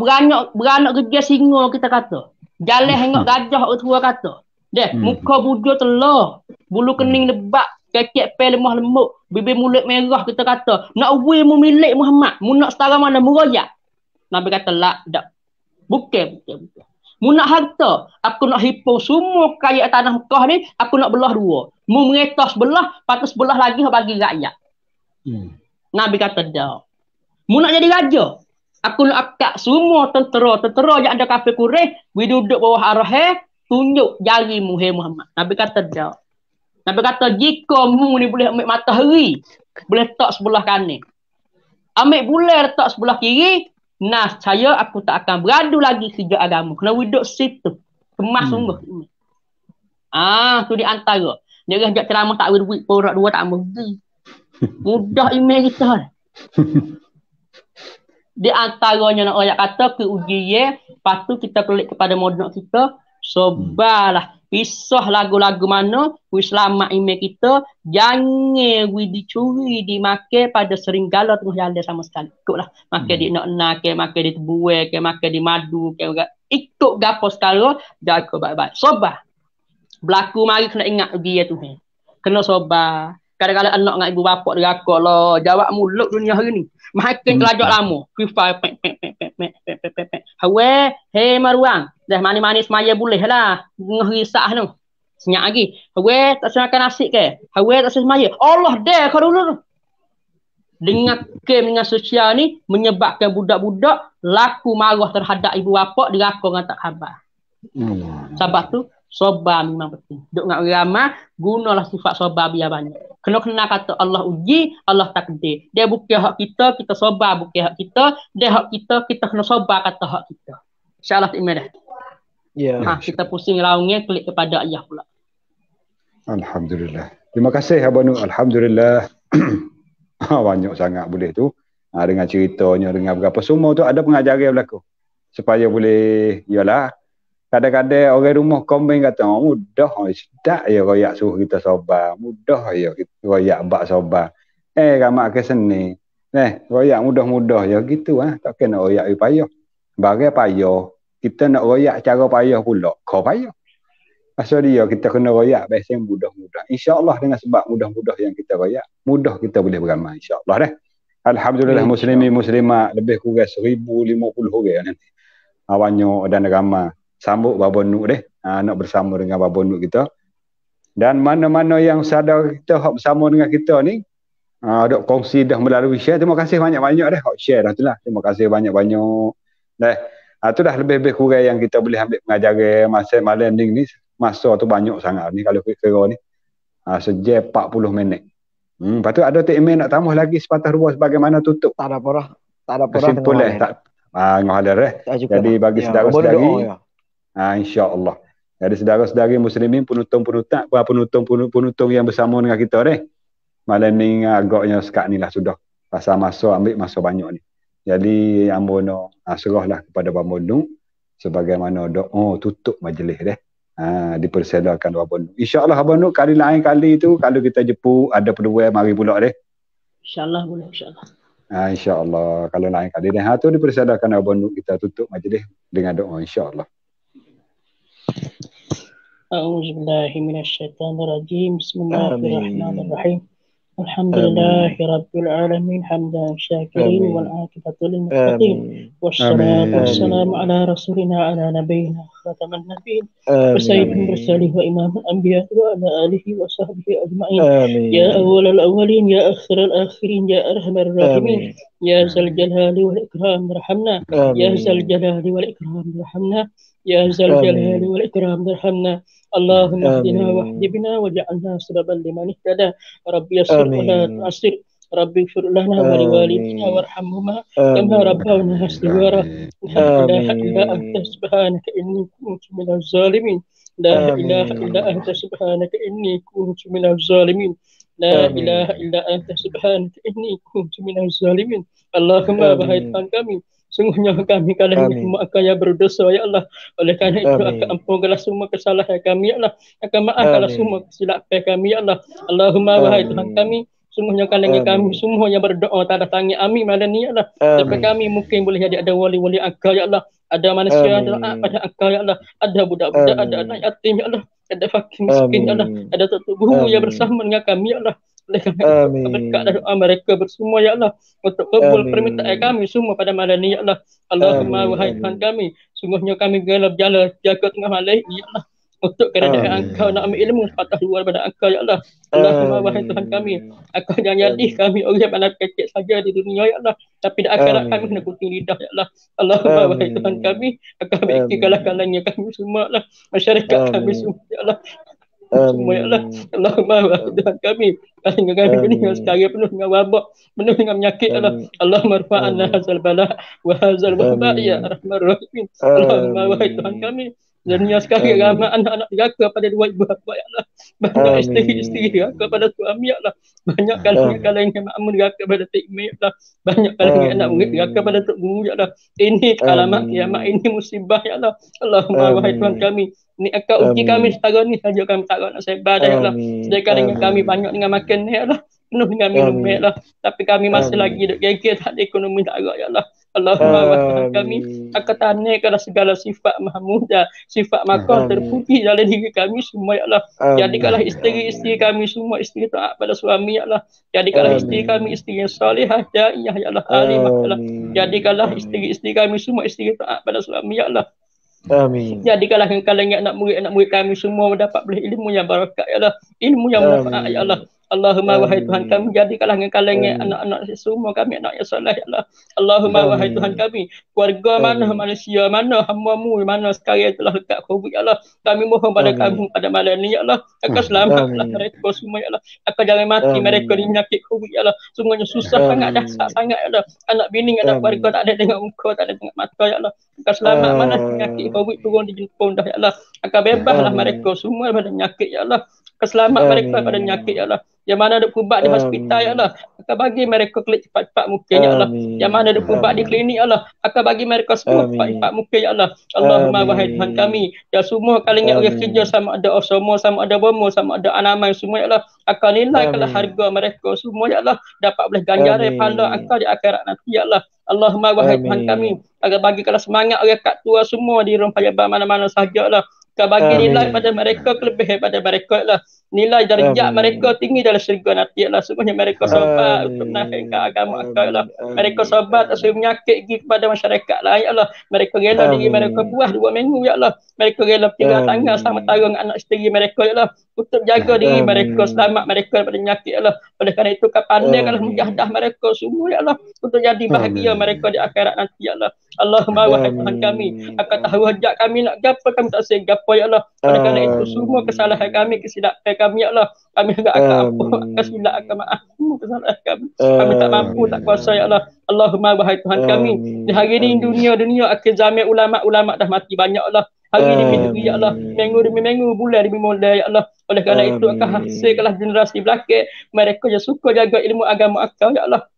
beranak kerja singa kita kata. Jalan hengok gajah orang tua kata. Dah, muka bujur telur, bulu kening lebat, kekek pe lemah lemuk, bibir mulut merah kita kata. Nak uwi mu milik Muhammad, mu nak setara mana mu royak. Nabi kata lah, tak. Bukan. Mu nak harta, aku nak hipo semua kaya tanah Mekah ni, aku nak belah 2. Mu mengetas sebelah, patut sebelah lagi bagi rakyat. Nabi kata dah. Mu nak jadi raja, aku nak akak semua tentera yang ada kafir Quraisy, we duduk bawah arah tunjuk jari mu hai Muhammad. Nabi kata dah. Nabi kata jika mu ni boleh ambil matahari, boleh letak sebelah kanan. Ambil bulan letak sebelah kiri, nah saya aku tak akan beradu lagi sejak agama. Kena duduk situ. Kemas sungguh. Tu di antara. Dia kata ceramah tak duit porak 2 tak pergi. Mudah email kita. Di antaranya nak ayat kata ke uji lepas tu kita klik kepada modal kita. Sobalah pisah lagu-lagu mana we selamat email kita, jangan we dicuri dimakai pada seringgala tengah jalan sama sekali. Ikutlah makan di nak ke makan di tebuai ke makan di madu ke ikut gapo sekali jaga baik-baik. Sobar berlaku mari kena ingat dia tu kena sobar. Kadang-kadang anak dengan ibu bapa derakak lah jawab mulut dunia hari ni makan kelajak lama FIFA hawe hei maruang dah mani-mani semaya boleh lah ngerisah tu senyap lagi hawe tak semakan nasi ke hawe tak semaya Allah deh kau dulu dengan kem dengan sosial ni menyebabkan budak-budak laku marah terhadap ibu bapa derakak dengan tak khabar. Sebab tu sobar memang penting. Duk dengan orang ramai, gunalah sifat sobar biar banyak. Kena kata Allah uji, Allah takdir. Dia bukan hak kita, kita sobar bukan hak kita. Dia hak kita, kita kena sobar kata hak kita. InsyaAllah tak dah. Ya. Kita pusing raungnya, klik kepada ayah pula. Alhamdulillah. Terima kasih Abang Nur. Alhamdulillah. Banyak sangat boleh tu. Dengan ceritanya, dengan berapa semua tu ada pengajaran berlaku. Supaya boleh, yalah. Kadang-kadang orang rumah komen kata, mudah sedap ya royak suruh kita sobar. Mudah ya royak bak sobar. Ramak ke seni. Royak mudah-mudah ya gitu tak kena royak payah. Bagai payah, kita nak royak cara payah pula. Kau payah. Pasal dia kita kena royak biasa mudah-mudah. InsyaAllah dengan sebab mudah-mudah yang kita royak, mudah kita boleh beramal insyaAllah Alhamdulillah muslimin muslimat lebih kurang 1050 orang nanti. Banyak dan ramai. Sambut Baba Nur nak bersama dengan Baba Nur kita. Dan mana-mana yang sadar kita hak bersama dengan kita ni dok kongsi dah melalui share. Terima kasih banyak-banyak hak share dah itulah. Terima kasih banyak-banyak. Tu dah lebih-lebih kurang yang kita boleh ambil pengajaran masa malam ni. Masa tu banyak sangat ni kalau kira ni. Sejak 40 minit. Lepas tu ada email nak tambah lagi sepatah dua sebagaimana tutup. Tak ada porah. Kesimpulan tak. Jadi bagi saudara-saudari InsyaAllah. Jadi saudara-saudari muslimin, penonton yang bersama dengan kita ni. Malam ni agaknya sekat ni lah sudah. Pasal masa ambil masa banyak ni. Jadi ambo serahlah kepada Abang Nur sebagaimana doa tutup majlis deh. Dipersilakan Abang Nur. InsyaAllah Abang Nur kali lain kali tu kalau kita jemput ada peluang mari pula deh. InsyaAllah boleh, insyaAllah. InsyaAllah kalau lain kali deh. Tu dipersilakan Abang Nur kita tutup majlis dengan doa insyaAllah. A'udzubillahi minasyaitonirrajim. Bismillahirrahmanirrahim. Alhamdulillahi Rabbil Alamin. Hamdan syakirin wal aqibatu lil muttaqin. Wassalatu wassalamu ala rasulina ala nabiyyina khataman nabiyyin wa sayyidil mursalin wa imamul anbiya wa ala alihi wa sahbihi ajma'in. Ya awwalal awwalin ya akhiral akhirin ya arhamar rahimin. Ya zal jalali wal ikram irhamna. Ya zal jalali wal ikram irhamna. Ya zal jalali wal ikram irhamna. Allahumma hdina wahdi bina waj'alna sababan liman ihtada. Rabbi yassir wa la tu'assir. Rabbi ighfir lana wa liwalidina warhamhuma kama rabbawna saghira. La ilaha illa anta subhanaka inni kuntu minaz zalimin. La ilaha illa anta subhanaka inni kuntu minaz zalimin. La ilaha illa anta subhanaka inni kuntu minaz zalimin. Allahumma wahai Tuhan kami, sungguhnya kami kalian semua akan yang berdosa ya Allah. Oleh kerana itu akan ampunkanlah semua kesalahan kami ya Allah. Akan maafkanlah semua kesilapan kami ya Allah. Allahumma wahai Tuhan kami, sungguhnya kalian kami semua yang berdoa tanda tangan amin malam ni ya Allah. Tapi kami mungkin boleh jadi ada wali-wali Engkau ya Allah. Ada manusia yang taat pada Engkau ya Allah. Ada budak-budak, ada anak yatim ya Allah. Ada fakir miskin ya Allah. Ada tok guru yang bersama dengan kami ya Allah. Oleh kerana itu berkat doa mereka bersama ya Allah untuk kabul permintaan kami semua pada malam ni ya Allah. Allahumma wahai Tuhan kami, sungguhnya kami gelap jala jaga tengah malam ya Allah untuk keadaan Engkau nak ambil ilmu patah luar pada Engkau ya Allah. Allahumma wahai Tuhan kami, Engkau jangan jadi kami orang yang mana kecil saja di dunia ya Allah, tapi di akhirat kami kena kuting lidah ya Allah. Allahumma wahai Tuhan kami, Engkau baikkanlah kalanya kami semua lah, masyarakat kami semua ya Allah. Semua ya Allah. Allahumma wahai Tuhan kami, kami dengan sekarang penuh dengan wabak, penuh dengan penyakit ya Allah. Allahumma rfa'anna hazal bala wa hazal wabak ya arhamar rahimin. Allahumma wahai Tuhan kami, dunia sekarang ramai anak-anak diraka pada dua ibu bapa ya Allah. Banyak isteri-isteri diraka pada suami ya Allah. Banyak kalangan makmum diraka pada tok imam ya Allah. Banyak kalangan anak murid diraka pada tok guru ya Allah. Ini alamat kiamat, ini musibah ya Allah. Allahumma wahai Tuhan kami, ni Engkau uji kami sekarang ni saja kami tak nak sebar dah ya Allah. Sedangkan dengan kami banyak dengan makan ni ya Allah, penuh dengan minum ya Allah, tapi kami masih lagi duk gigit tak ada ekonomi tak ada ya Allah. Allahumma wahai kami, akan tanyakanlah segala sifat mahmudah, sifat makam terpuji dalam diri kami semua ya Allah. Jadikanlah isteri-isteri kami semua isteri taat pada suami ya Allah. Jadikanlah isteri kami isteri yang salihah daiyah ya Allah, alimah ya Allah. Jadikanlah isteri-isteri kami semua isteri taat pada suami ya Allah. Amin. Jadikanlah kalangan anak murid kami semua mendapat boleh ilmu yang barakat ya Allah, ilmu yang bermanfaat ya Allah. Allahumma wahai Tuhan kami, jadikanlah kalangan anak-anak semua kami anak yang soleh ya Allah. Allahumma wahai Tuhan kami, keluarga mana manusia mana hamba-Mu mana sekarang telah dekat COVID ya Allah, kami mohon pada kamu pada malam ni ya Allah, akan selamatlah mereka semua ya Allah. Akan jangan mati mereka di penyakit COVID ya Allah. Sungguhnya susah sangat, dahsyat sangat ya Allah. Anak bini anak keluarga tak ada tengok muka, tak ada tengok mata ya Allah. Akan selamat mana penyakit COVID turun di Jepun dah ya Allah. Akan bebaslah mereka semua pada penyakit ya Allah. Keselamat mereka pada penyakit ya Allah. Yang mana ada pubat di hospital ya Allah, akan bagi mereka kelik cepat-cepat mungkin ya Allah. Yang mana ada pubat di klinik ya Allah, akan bagi mereka semua cepat-cepat mungkin ya Allah. Allahumma wahai Tuhan kami, ya semua kalinya orang kerja sama ada Osmo, sama ada Bomo, sama ada Anamai semua ya Allah, akan nilai kalau harga mereka semua ya Allah, dapat boleh ganjaran pahala akan di akhirat nanti ya Allah. Allahumma wahai Tuhan kami, agar bagi kalau semangat orang kat tua semua di rumah payabah mana-mana sahaja lah, akan bagi nilai pada mereka kelebihan pada mereka lah. Nilai darjat mereka tinggi dalam syurga nanti ya Allah. Sungguhnya mereka sabar untuk menaikkan agama Engkau ya Allah. Mereka sabar tak suruh penyakit pergi kepada masyarakat lain ya Allah. Mereka rela diri mereka buah 2 minggu ya Allah. Mereka rela tinggal tanggal sama tarung anak isteri mereka ya Allah, untuk jaga diri mereka, selamat mereka daripada penyakit ya Allah. Oleh kerana itu kau pandaikanlah mujahadah mereka semua ya Allah, untuk jadi bahagia mereka di akhirat nanti ya Allah. Allahumma wahai Tuhan kami, akan tahu hajat kami nak gapo kami tak sehingga gapo ya Allah. Oleh kerana itu semua kesalahan kami, kesilapan kami ya Allah, kami enggak akan ampun, kesilap akan maaf semua kesalahan kami. Kami tak mampu, tak kuasa ya Allah. Allahumma wahai Tuhan kami, di hari ini dunia akhir zaman ulama-ulama dah mati banyak Allah. Hari demi hari ya Allah, minggu demi minggu, bulan demi bulan ya Allah. Oleh kerana itu akan hasilkanlah generasi belakang mereka yang suka jaga ilmu agama akal ya Allah.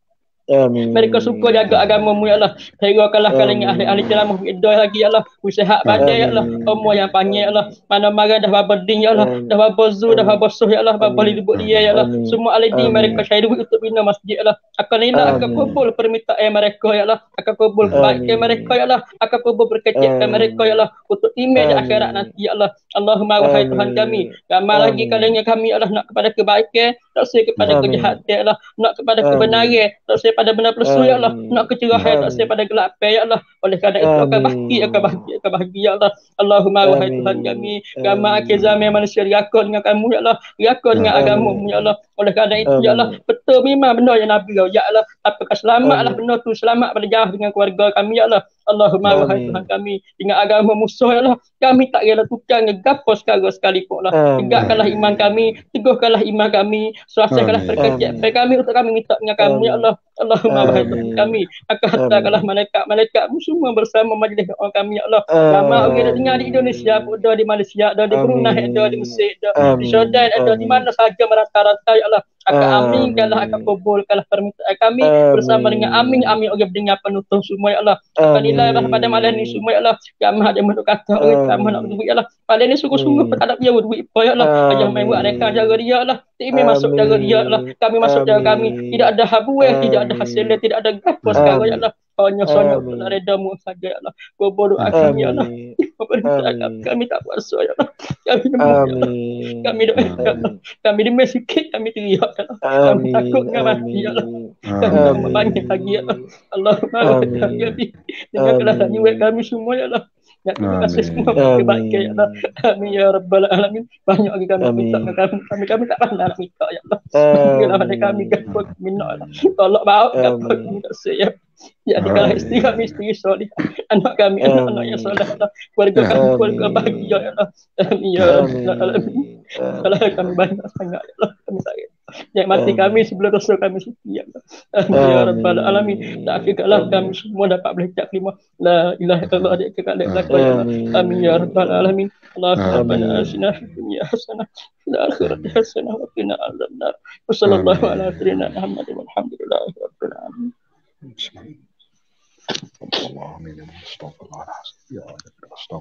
Mereka suka jaga agamamu ya Allah. Hinggakanlah kalian ahli-ahli ceramah hidup lagi ya Allah. Usaha badai ya Allah. Umur yang panjang ya Allah. Mana marah dah babading ya Allah. Dah babazu, dah babosuh ya Allah. Babali dibuk dia ya Allah. Semua ahli din mereka syahid untuk bina masjid ya Allah. Akan inilah akan kubul permintaan mereka ya Allah. Akan kubul kebaikan mereka ya Allah. Akan kubul berkecilkan mereka ya Allah. Untuk timbul di akhirat nanti ya Allah. Allahumma wahai Tuhan kami. Ramai lagi kalian kami ya Allah nak kepada kebaikan. Tak usah kepada kejahatan ya Allah. Nak kepada kebenaran. Tak usah pada benar pelsu ya Allah, nak kecerahan tak saya pada gelap ya Allah. Oleh kerana itu akan bahagia ya Allah. Allahumma wahai Tuhan kami, kama akhir zaman manusia riaka dengan kamu ya Allah, riaka dengan agamamu ya Allah. Oleh kerana itu ya Allah, betul memang benar yang Nabi ya Allah. Apakah selamatlah benar tu, selamat berjauh dengan keluarga kami ya Allah. Allahumma wahai Tuhan kami, dengan agama musuh ya Allah, kami tak rela tukar ngegapo sekalipun lah. Tegakkanlah iman kami, teguhkanlah iman kami, suasanakanlah perkecil kami untuk kami minta dengan kamu ya Allah. Allahumma wahai Tuhan kami, akan hantarkanlah malaikat-malaikatmu semua bersama majlis doa kami ya Allah. Ramai orang yang tinggal di Indonesia, ada di Malaysia, ada di Brunei, ada di Mesir, ada di Jordan, ada di mana saja merata-rata ya Allah. Akan aminkanlah, akan kabulkanlah permintaan kami bersama dengan amin orang dengar penutup semua ya Allah. Akan nilailah pada malam ni semua ya Allah. Ramai ada menurut kata orang ramai nak duit ya Allah. Malam ni sungguh-sungguh tak ada biar duit apa ya Allah. Ajar main buat mereka jaga dia Allah. Ini masuk jaga dia Allah. Kami masuk jaga kami. Tidak ada habuah, tidak ada hasilnya, tidak ada gapo sekarang ya Allah. Hanya untuk redamu saja ya Allah. Kubur doa kami ya Allah. Kami tak puasa ya Allah. Kami demam ya Allah. Kami doa ya Allah. Kami demam sikit, kami teriak ya Allah. Kami takut dengan mati ya Allah. Kami tak banyak lagi ya Allah. Allahumma kami dengarkanlah nyuat kami semua ya Allah. Terima kasih semua kebaikan ya Allah. Amin ya rabbal alamin. Banyak lagi kami minta kami tak pandai nak minta ya Allah. Bagaimana kami gapo minta Allah. Tolong bawa gapo kami tak siap. Jadikanlah isteri kami isteri soleh, anak kami anak-anak yang soleh, keluarga kami keluarga bahagia ya Allah. Amin ya rabbal alamin. Kalau kami banyak sangat ya Allah, kami sakit. Jangan mati kami sebelum rasul kami suci ya Allah. Amin ya rabbal alamin. Akhirkanlah kami semua dapat belajar kalimah la ilaha illallah di akhirat ya Allah. Amin ya rabbal alamin. Allahumma atina fid dunya hasanah wa fil akhirati hasanah wa qina adzabannar. Wassallallahu ala sayyidina Muhammadin walhamdulillahi rabbil alamin. Bismillah. Allahumma amin. Astaghfirullah. Ya Allah. Astaghfirullah.